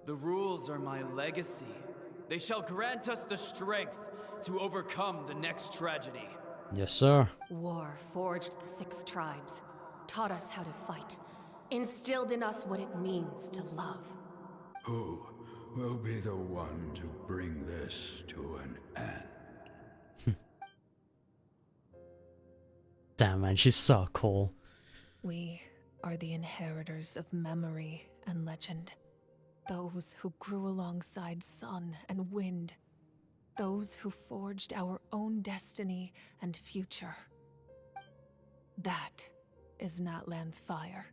The rules are my legacy. They shall grant us the strength to overcome the next tragedy. Yes, sir. War forged the 6 tribes, taught us how to fight, instilled in us what it means to love. Who will be the one to bring this to an end? Damn, man, she's so cool. We are the inheritors of memory and legend. Those who grew alongside sun and wind. Those who forged our own destiny and future. That is Natlan's fire.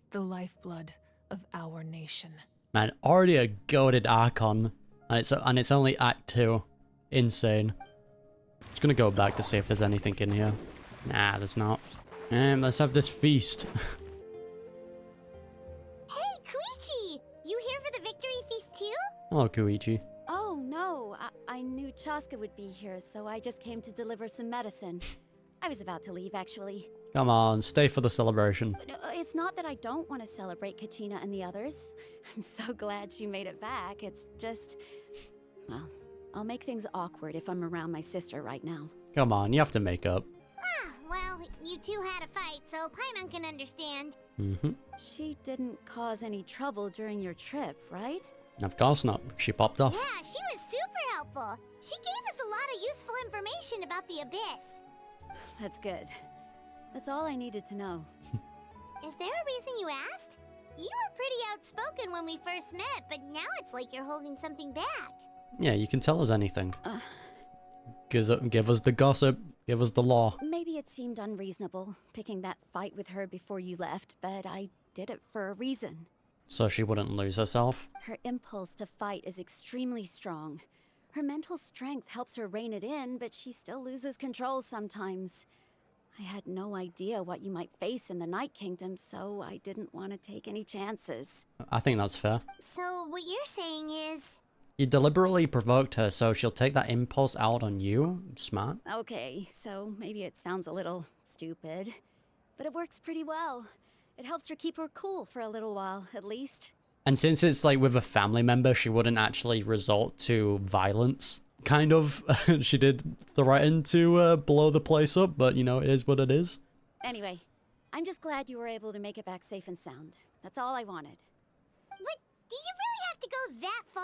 The lifeblood of our nation. Man, already a goated Archon. And it's only Act 2. Insane. Just gonna go back to see if there's anything in here. Nah, there's not. Let's have this feast. Hey, Koichi! You here for the victory feast too? Hello, Koichi. Oh, no. I knew Chaska would be here, so I just came to deliver some medicine. I was about to leave, actually. Come on, stay for the celebration. It's not that I don't want to celebrate Kachina and the others. I'm so glad she made it back. It's just... Well, I'll make things awkward if I'm around my sister right now. Come on, you have to make up. Ah, well, you two had a fight, so Paimon can understand. Mm-hmm. She didn't cause any trouble during your trip, right? Of course not. She popped off. Yeah, she was super helpful. She gave us a lot of useful information about the Abyss. That's good. That's all I needed to know. Is there a reason you asked? You were pretty outspoken when we first met, but now it's like you're holding something back. Yeah, you can tell us anything. Give us the gossip. Give us the law. Maybe it seemed unreasonable, picking that fight with her before you left, but I did it for a reason. So she wouldn't lose herself? Her impulse to fight is extremely strong. Her mental strength helps her rein it in, but she still loses control sometimes. I had no idea what you might face in the Night Kingdom, so I didn't want to take any chances. I think that's fair. So what you're saying is... You deliberately provoked her, so she'll take that impulse out on you? Smart. Okay, so maybe it sounds a little stupid, but it works pretty well. It helps her keep her cool for a little while, at least. And since it's like with a family member, she wouldn't actually resort to violence. Kind of. She did threaten to blow the place up, but you know, it is what it is. Anyway, I'm just glad you were able to make it back safe and sound. That's all I wanted. But do you really have to go that far?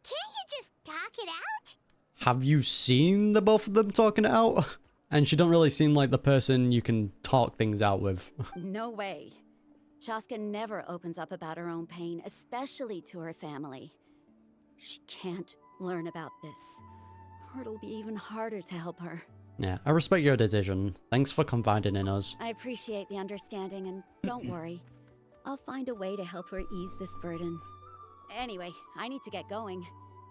Can't you just talk it out? Have you seen the both of them talking it out? And she don't really seem like the person you can talk things out with. No way. Chaska never opens up about her own pain, especially to her family. She can't learn about this, or it'll be even harder to help her. Yeah, I respect your decision. Thanks for confiding in us. I appreciate the understanding, and don't worry. I'll find a way to help her ease this burden. Anyway, I need to get going.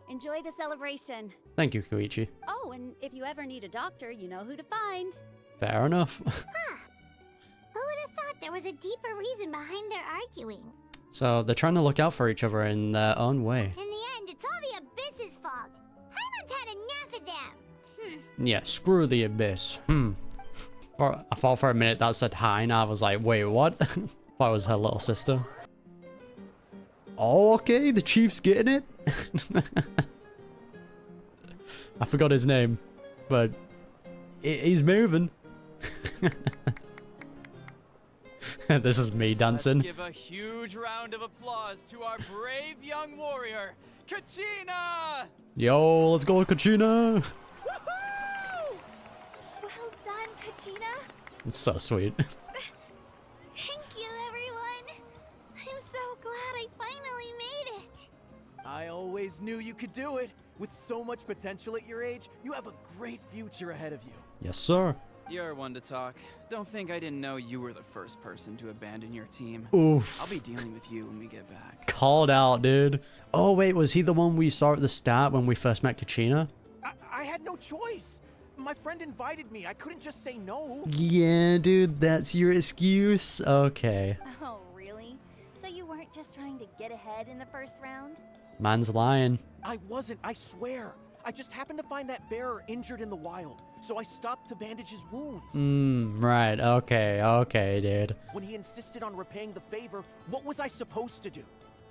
Enjoy the celebration. Thank you, Koichi. Oh, and if you ever need a doctor, you know who to find. Fair enough. Who would have thought there was a deeper reason behind their arguing? So they're trying to look out for each other in their own way. In the end, it's all the Abyss's fault. Paimon's had enough of them. Yeah, screw the Abyss. I thought for a minute that said Hein. I was like, wait, what? Thought it was her little sister. Oh, okay, the chief's getting it. I forgot his name, but he's moving. This is me dancing. Let's give a huge round of applause to our brave young warrior, Kachina! Yo, let's go, Kachina. Woohoo! Well done, Kachina. It's so sweet. Thank you, everyone. I'm so glad I finally made it. I always knew you could do it. With so much potential at your age, you have a great future ahead of you. Yes, sir. You're one to talk. Don't think I didn't know you were the first person to abandon your team. Oof. I'll be dealing with you when we get back. Called out, dude. Oh, wait, was he the one we saw at the start when we first met Kachina? I had no choice. My friend invited me. I couldn't just say no. Yeah, dude, that's your excuse? Okay. Oh, really? So you weren't just trying to get ahead in the first round? Man's lying. I wasn't, I swear. I just happened to find that bearer injured in the wild, so I stopped to bandage his wounds. Right, okay, dude. When he insisted on repaying the favor, what was I supposed to do?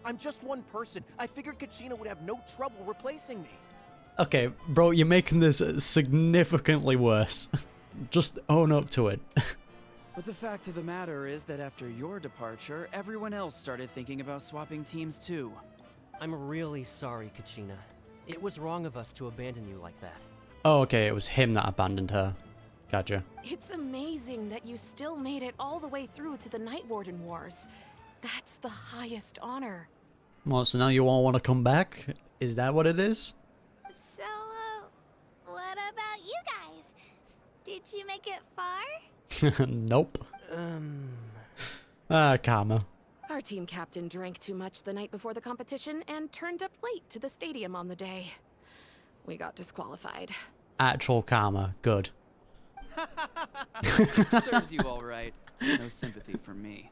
I'm just one person. I figured Kachina would have no trouble replacing me. Okay, bro, you're making this significantly worse. Just own up to it. But the fact of the matter is that after your departure, everyone else started thinking about swapping teams too. I'm really sorry, Kachina. It was wrong of us to abandon you like that. Oh, okay, it was him that abandoned her. Gotcha. It's amazing that you still made it all the way through to the Night Warden Wars. That's the highest honor. What, so now you all want to come back? Is that what it is? So, what about you guys? Did you make it far? Nope. Karma. Our team captain drank too much the night before the competition and turned up late to the stadium on the day. We got disqualified. Actual karma. Good. Serves you all right. No sympathy from me.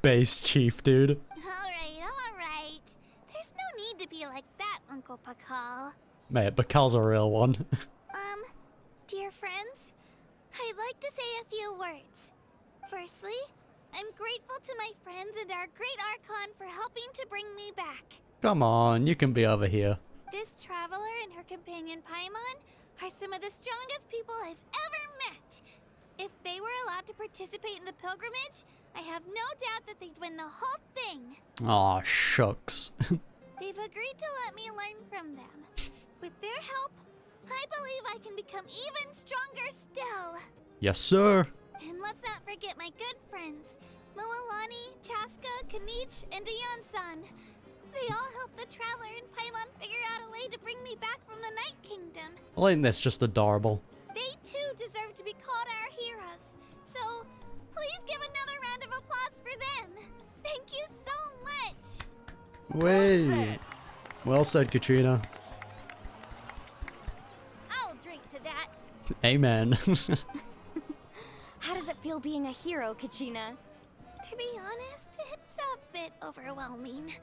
Base chief, dude. Alright. There's no need to be like that, Uncle Pakal. Mate, Bakal's a real one. Dear friends, I'd like to say a few words. Firstly, I'm grateful to my friends and our great Archon for helping to bring me back. Come on, you can be over here. This traveler and her companion Paimon are some of the strongest people I've ever met. If they were allowed to participate in the pilgrimage, I have no doubt that they'd win the whole thing. Aw, shucks. They've agreed to let me learn from them. With their help, I believe I can become even stronger still. Yes, sir. And let's not forget my good friends, Moalani, Chaska, Kanich, and Ayan-san. They all helped the Traveler and Paimon figure out a way to bring me back from the Night Kingdom. Well, ain't this just adorable? They too deserve to be called our heroes. So, please give another round of applause for them. Thank you so much. Wait. Well said, Kachina. I'll drink to that. Amen. How does it feel being a hero, Kachina? To be honest, it's a bit overwhelming.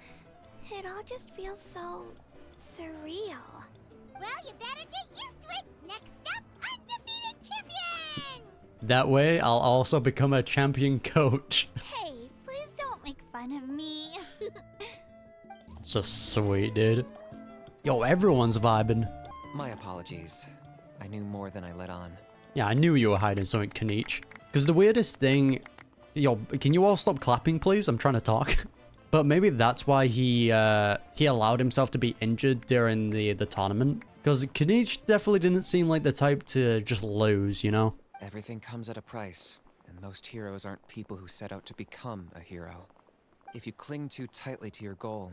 It all just feels so surreal. Well, you better get used to it. Next up, undefeated champion! That way, I'll also become a champion coach. Hey, please don't make fun of me. Just sweet, dude. Yo, everyone's vibing. My apologies. I knew more than I let on. Yeah, I knew you were hiding something, Kanich. Because the weirdest thing... Yo, can you all stop clapping, please? I'm trying to talk. But maybe that's why he allowed himself to be injured during the tournament. Because Kanich definitely didn't seem like the type to just lose, you know? Everything comes at a price, and most heroes aren't people who set out to become a hero. If you cling too tightly to your goal,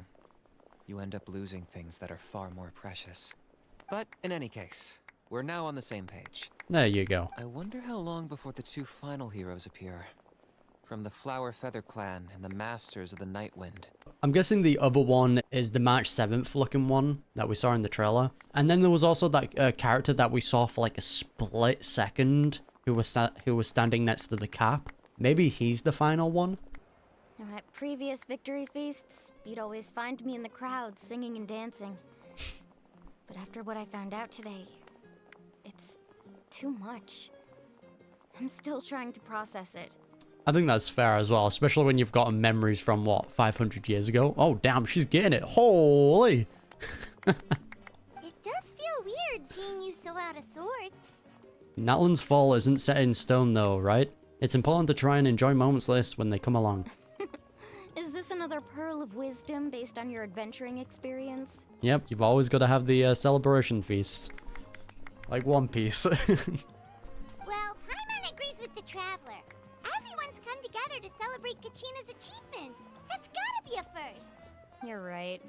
you end up losing things that are far more precious. But in any case, we're now on the same page. There you go. I wonder how long before the two final heroes appear. From the Flower Feather Clan and the Masters of the Night Wind. I'm guessing the other one is the March 7th looking one that we saw in the trailer. And then there was also that character that we saw for like a split second who was standing next to the cap. Maybe he's the final one? Now, at previous victory feasts, you'd always find me in the crowd singing and dancing. But after what I found out today, it's too much. I'm still trying to process it. I think that's fair as well, especially when you've got memories from, what, 500 years ago? Oh, damn, she's getting it. Holy! It does feel weird seeing you so out of sorts. Natlan's fall isn't set in stone, though, right? It's important to try and enjoy moments like this when they come along. Is this another pearl of wisdom based on your adventuring experience? Yep, you've always got to have the celebration feast. Like One Piece. Well, Paimon agrees with the Traveler. Everyone's come together to celebrate Kachina's achievements. That's gotta be a first. You're right.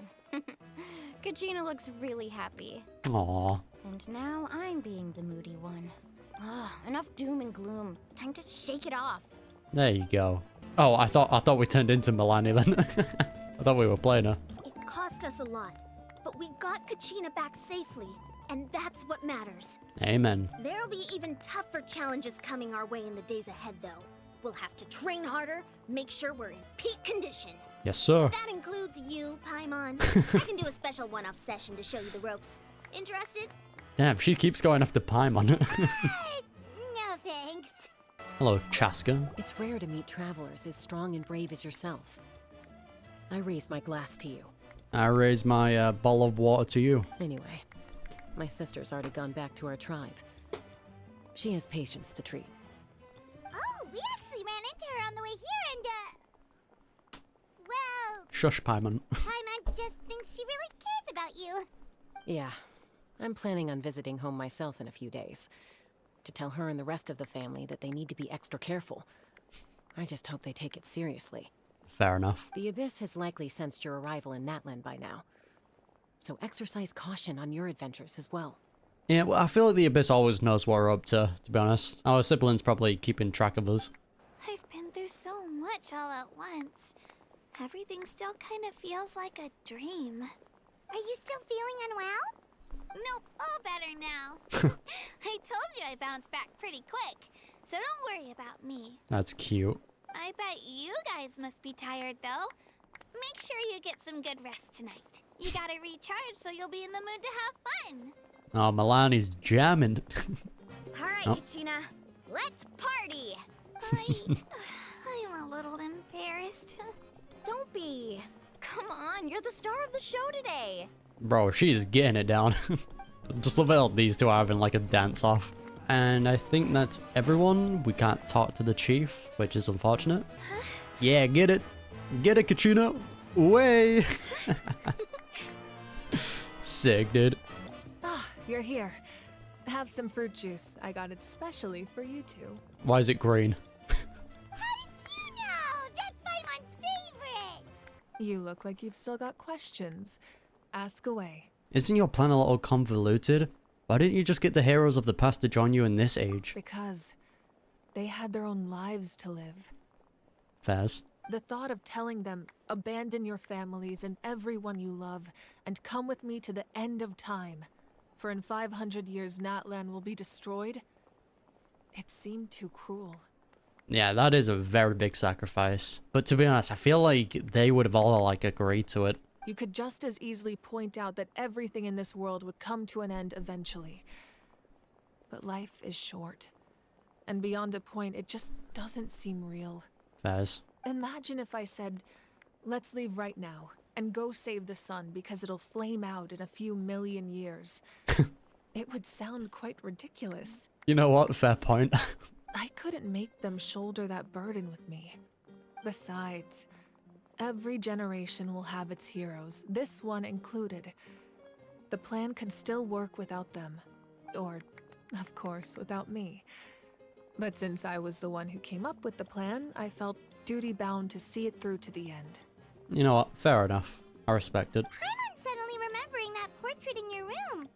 Kachina looks really happy. Aww. And now I'm being the moody one. Ugh, enough doom and gloom. Time to shake it off. There you go. Oh, I thought we turned into Milani then. I thought we were playing her. It cost us a lot, but we got Kachina back safely, and that's what matters. Amen. There'll be even tougher challenges coming our way in the days ahead, though. We'll have to train harder, make sure we're in peak condition. Yes, sir. That includes you, Paimon. I can do a special one-off session to show you the ropes. Interested? Damn, she keeps going after Paimon. No thanks. Hello, Chaska. It's rare to meet travelers as strong and brave as yourselves. I raise my glass to you. I raise my bottle of water to you. Anyway, my sister's already gone back to our tribe. She has patients to treat. Oh, we actually ran into her on the way here and, well... Shush, Paimon. Paimon just thinks she really cares about you. Yeah, I'm planning on visiting home myself in a few days. To tell her and the rest of the family that they need to be extra careful. I just hope they take it seriously. Fair enough. The Abyss has likely sensed your arrival in Natlan by now. So exercise caution on your adventures as well. Yeah, well, I feel like the Abyss always knows what we're up to be honest. Our siblings probably keeping track of us. I've been through so much all at once. Everything still kind of feels like a dream. Are you still feeling unwell? Nope, all better now. I told you I bounced back pretty quick, so don't worry about me. That's cute. I bet you guys must be tired, though. Make sure you get some good rest tonight. You gotta recharge so you'll be in the mood to have fun. Oh, Milani's jamming. Alright, Oh. Kachina. Let's party! I'm a little embarrassed. Don't be. Come on, you're the star of the show today. Bro, she's getting it down. Just love how these two are having like a dance off. And I think that's everyone. We can't talk to the chief, which is unfortunate. Yeah, get it. Get it, Kachina. Way. Sick, dude. Ah, you're here. Have some fruit juice. I got it specially for you two. Why is it green? That's Paimon's favorite! You look like you've still got questions. Ask away. Isn't your plan a little convoluted? Why didn't you just get the heroes of the past to join you in this age? Because they had their own lives to live. Fairs. The thought of telling them, abandon your families and everyone you love, and come with me to the end of time, for in 500 years Natlan will be destroyed, it seemed too cruel. Yeah, that is a very big sacrifice. But to be honest, I feel like they would have all like agreed to it. You could just as easily point out that everything in this world would come to an end eventually. But life is short. And beyond a point, it just doesn't seem real. Fairs. Imagine if I said, let's leave right now and go save the sun because it'll flame out in a few million years. It would sound quite ridiculous. You know what? Fair point. I couldn't make them shoulder that burden with me. Besides, every generation will have its heroes, this one included. The plan could still work without them. Or, of course, without me. But since I was the one who came up with the plan, I felt duty-bound to see it through to the end. You know what? Fair enough. I respect it. Paimon's suddenly remembering that portrait in your room.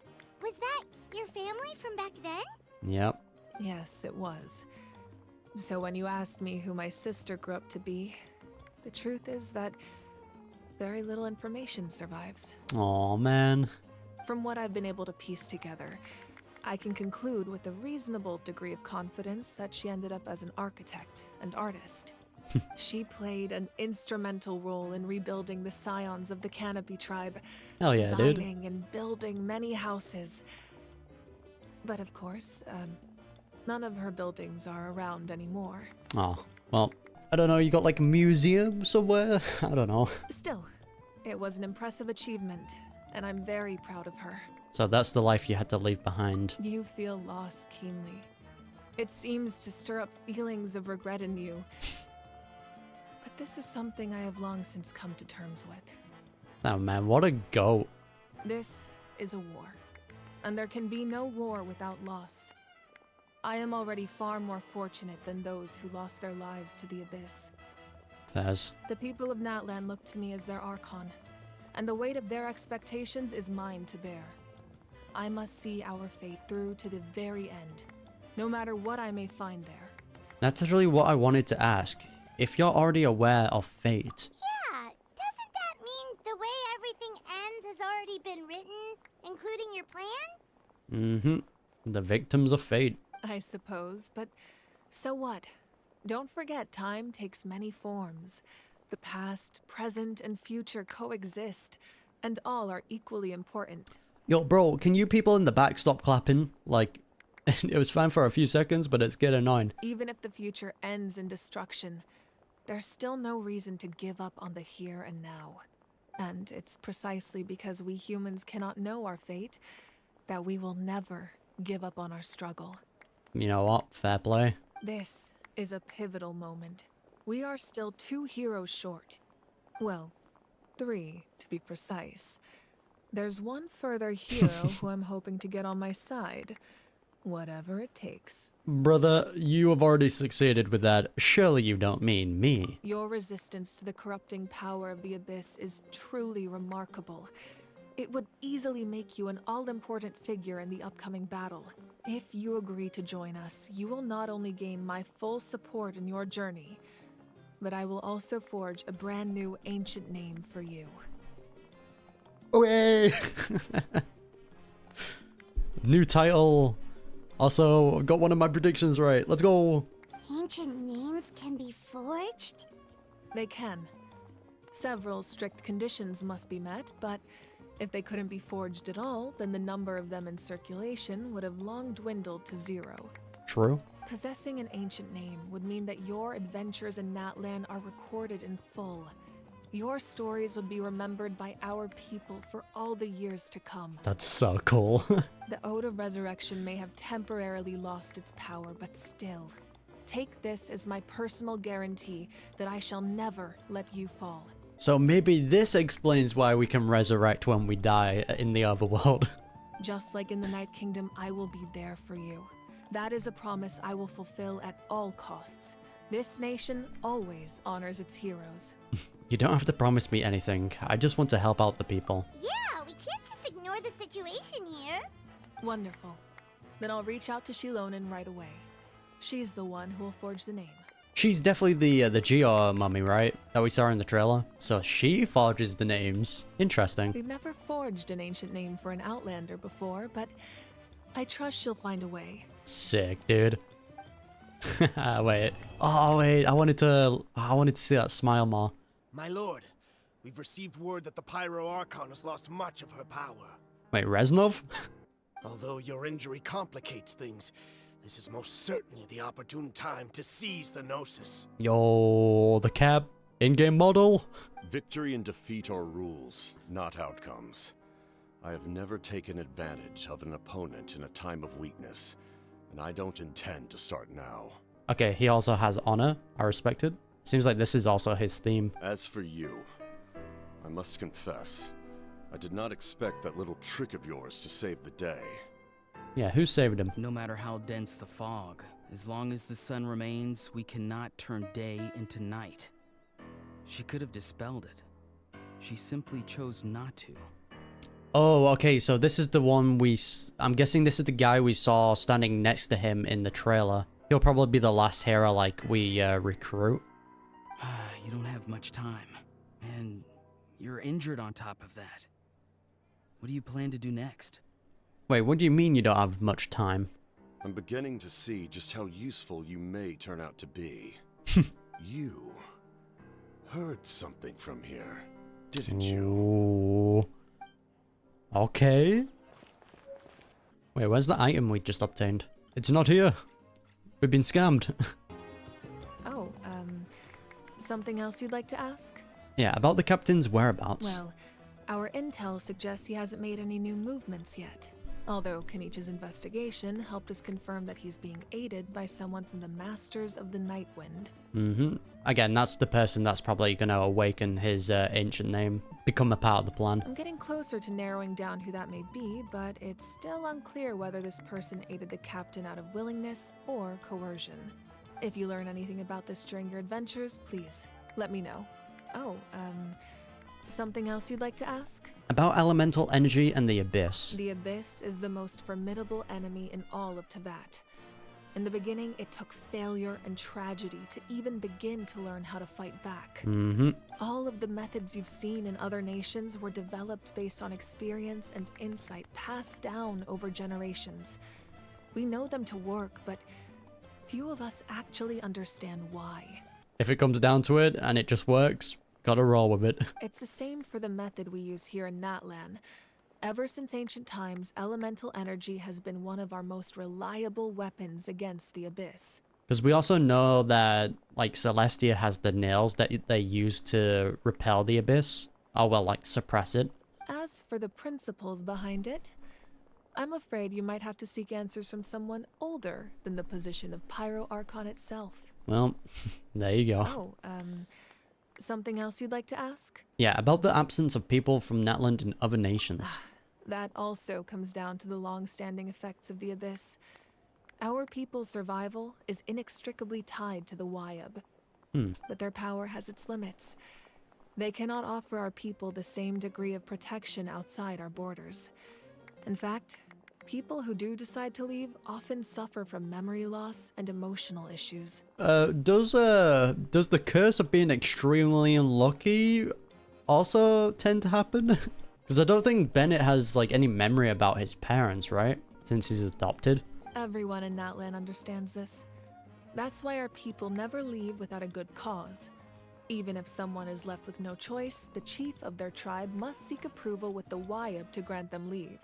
Was that your family from back then? Yep. Yes, it was. So when you asked me who my sister grew up to be, the truth is that very little information survives. Aw, man. From what I've been able to piece together, I can conclude with a reasonable degree of confidence that she ended up as an architect and artist. She played an instrumental role in rebuilding the scions of the Canopy tribe, Hell yeah, dude. designing and building many houses. But of course, none of her buildings are around anymore. Oh, well, I don't know. You got like a museum somewhere? I don't know. Still, it was an impressive achievement, and I'm very proud of her. So that's the life you had to leave behind. You feel loss keenly. It seems to stir up feelings of regret in you. But this is something I have long since come to terms with. Oh man, what a goat. This is a war, and there can be no war without loss. I am already far more fortunate than those who lost their lives to the Abyss. Fairs. The people of Natlan look to me as their Archon, and the weight of their expectations is mine to bear. I must see our fate through to the very end, no matter what I may find there. That's actually what I wanted to ask. If you're already aware of fate. Yeah, doesn't that mean the way everything ends has already been written, including your plan? The victims of fate. I suppose, but so what? Don't forget, time takes many forms. The past, present, and future coexist, and all are equally important. Yo, bro, can you people in the back stop clapping? Like, it was fine for a few seconds, but it's getting annoying. Even if the future ends in destruction, there's still no reason to give up on the here and now. And it's precisely because we humans cannot know our fate that we will never give up on our struggle. You know what? Fair play. This is a pivotal moment. We are still 2 heroes short. Well, 3 to be precise. There's one further hero who I'm hoping to get on my side. Whatever it takes. Brother, you have already succeeded with that. Surely you don't mean me. Your resistance to the corrupting power of the Abyss is truly remarkable. It would easily make you an all-important figure in the upcoming battle. If you agree to join us, you will not only gain my full support in your journey, but I will also forge a brand new ancient name for you. Okay. New title. Also, got one of my predictions right. Let's go. Ancient names can be forged? They can. Several strict conditions must be met, but if they couldn't be forged at all, then the number of them in circulation would have long dwindled to 0. True. Possessing an ancient name would mean that your adventures in Natlan are recorded in full. Your stories would be remembered by our people for all the years to come. That's so cool. The Ode of Resurrection may have temporarily lost its power, but still, take this as my personal guarantee that I shall never let you fall. So maybe this explains why we can resurrect when we die in the overworld. Just like in the Night Kingdom, I will be there for you. That is a promise I will fulfill at all costs. This nation always honors its heroes. You don't have to promise me anything. I just want to help out the people. Yeah, we can't just ignore the situation here. Wonderful. Then I'll reach out to Shilonen right away. She's the one who will forge the name. She's definitely the Geo mummy, right? That we saw in the trailer. So she forges the names. Interesting. We've never forged an ancient name for an Outlander before, but I trust she'll find a way. Sick, dude. Wait. Oh, wait. I wanted to see that smile more. My lord, we've received word that the Pyro Archon has lost much of her power. Wait, Reznov? Although your injury complicates things, this is most certainly the opportune time to seize the Gnosis. Yo, the Cap in-game model? Victory and defeat are rules, not outcomes. I have never taken advantage of an opponent in a time of weakness, and I don't intend to start now. Okay, he also has honor. I respect it. Seems like this is also his theme. As for you, I must confess, I did not expect that little trick of yours to save the day. Yeah, who saved him? No matter how dense the fog, as long as the sun remains, we cannot turn day into night. She could have dispelled it. She simply chose not to. Oh, okay, so this is the one I'm guessing this is the guy we saw standing next to him in the trailer. He'll probably be the last hero, like, we recruit. You don't have much time, and you're injured on top of that. What do you plan to do next? Wait, what do you mean you don't have much time? I'm beginning to see just how useful you may turn out to be. You heard something from here, didn't you? Okay. Wait, where's the item we just obtained? It's not here. We've been scammed. Oh, something else you'd like to ask? Yeah, about the captain's whereabouts. Well, our intel suggests he hasn't made any new movements yet. Although Kenichi's investigation helped us confirm that he's being aided by someone from the Masters of the Nightwind. Again, that's the person that's probably going to awaken his ancient name, become a part of the plan. I'm getting closer to narrowing down who that may be, but it's still unclear whether this person aided the captain out of willingness or coercion. If you learn anything about this during your adventures, please let me know. Oh, something else you'd like to ask? About elemental energy and the Abyss. The Abyss is the most formidable enemy in all of Teyvat. In the beginning, it took failure and tragedy to even begin to learn how to fight back. All of the methods you've seen in other nations were developed based on experience and insight passed down over generations. We know them to work, but few of us actually understand why. If it comes down to it and it just works, gotta roll with it. It's the same for the method we use here in Natlan. Ever since ancient times, elemental energy has been one of our most reliable weapons against the Abyss. Because we also know that, like, Celestia has the nails that they use to repel the Abyss. Or, well, like, suppress it. As for the principles behind it, I'm afraid you might have to seek answers from someone older than the position of Pyro Archon itself. Well, there you go. Oh, something else you'd like to ask? Yeah, about the absence of people from Natlan in other nations. That also comes down to the long-standing effects of the Abyss. Our people's survival is inextricably tied to the Wyab, but their power has its limits. They cannot offer our people the same degree of protection outside our borders. In fact, people who do decide to leave often suffer from memory loss and emotional issues. Does the curse of being extremely unlucky also tend to happen? Because I don't think Bennett has, like, any memory about his parents, right? Since he's adopted. Everyone in Natlan understands this. That's why our people never leave without a good cause. Even if someone is left with no choice, the chief of their tribe must seek approval with the Wyab to grant them leave.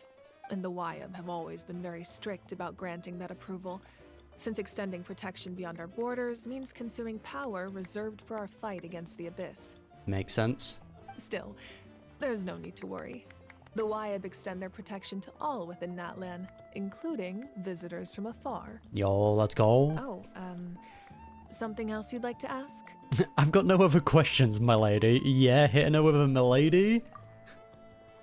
And the Wyab have always been very strict about granting that approval, since extending protection beyond our borders means consuming power reserved for our fight against the Abyss. Makes sense. Still, there's no need to worry. The Wyab extend their protection to all within Natlan, including visitors from afar. Yo, let's go. Oh, something else you'd like to ask? I've got no other questions, my lady. Yeah, hitting her with a milady?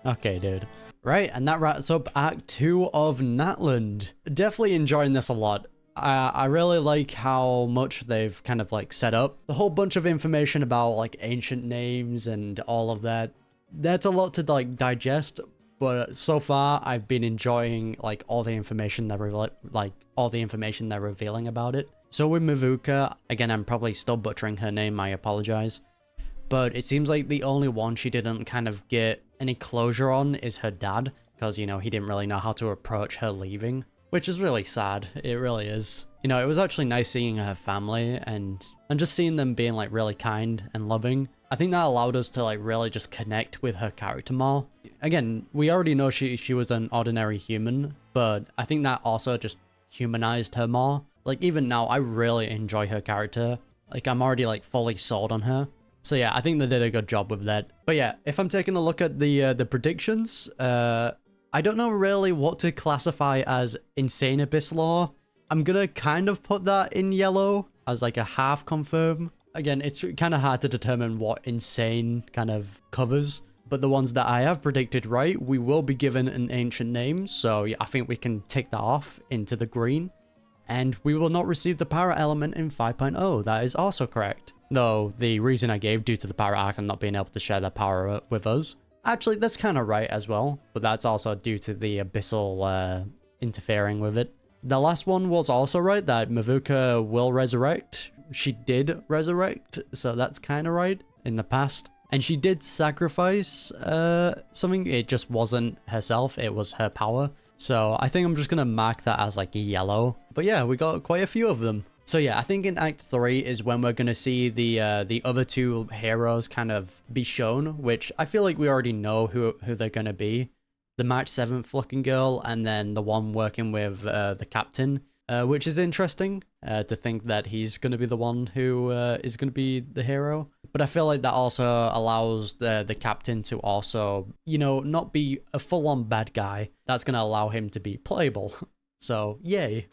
Okay, dude. Right, and that wraps up Act 2 of Natlan. Definitely enjoying this a lot. I really like how much they've kind of, like, set up. The whole bunch of information about, like, ancient names and all of that. That's a lot to, like, digest, but so far I've been enjoying, like, all the information they're revealing about it. So with Mavuika, again, I'm probably still butchering her name, I apologize. But it seems like the only one she didn't kind of get any closure on is her dad, because, you know, he didn't really know how to approach her leaving, which is really sad. It really is. You know, it was actually nice seeing her family and just seeing them being, like, really kind and loving. I think that allowed us to, like, really just connect with her character more. Again, we already know she was an ordinary human, but I think that also just humanized her more. Like, even now, I really enjoy her character. Like, I'm already, like, fully sold on her. So yeah, I think they did a good job with that. But yeah, if I'm taking a look at the predictions, I don't know really what to classify as insane abyss lore. I'm gonna kind of put that in yellow as like a half confirm. Again, it's kind of hard to determine what insane kind of covers, but the ones that I have predicted right, we will be given an ancient name, so yeah, I think we can tick that off into the green. And we will not receive the power element in 5.0, that is also correct. Though, the reason I gave due to the Pyro Archon not being able to share their power with us, actually that's kind of right as well, but that's also due to the Abyssal interfering with it. The last one was also right, that Mavuika will resurrect. She did resurrect, so that's kind of right in the past. And she did sacrifice something, it just wasn't herself, it was her power. So I think I'm just going to mark that as like yellow. But yeah, we got quite a few of them. So yeah, I think in Act 3 is when we're going to see the other two heroes kind of be shown, which I feel like we already know who they're going to be. The March 7th looking girl, and then the one working with the captain, which is interesting to think that he's going to be the one who is going to be the hero. But I feel like that also allows the captain to also, you know, not be a full-on bad guy. That's going to allow him to be playable. So, yay.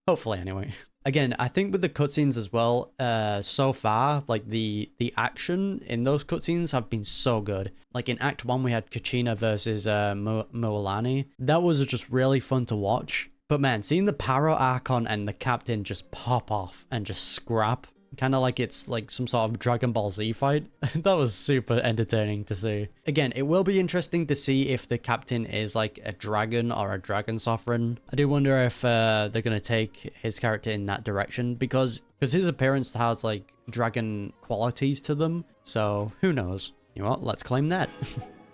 Hopefully, anyway. Again, I think with the cutscenes as well, so far, like, the action in those cutscenes have been so good. Like, in Act 1, we had Kachina versus Moalani. That was just really fun to watch. But man, seeing the Pyro Archon and the captain just pop off and just scrap kind of like it's like some sort of Dragon Ball Z fight. That was super entertaining to see. Again, it will be interesting to see if the captain is like a dragon or a dragon sovereign. I do wonder if they're gonna take his character in that direction, because his appearance has like dragon qualities to them. So who knows? You know what? Let's claim that.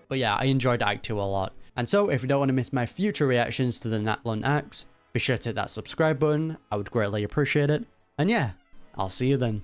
But yeah, I enjoyed Act 2 a lot. And so if you don't want to miss my future reactions to the Natlan acts, be sure to hit that subscribe button. I would greatly appreciate it. And yeah, I'll see you then.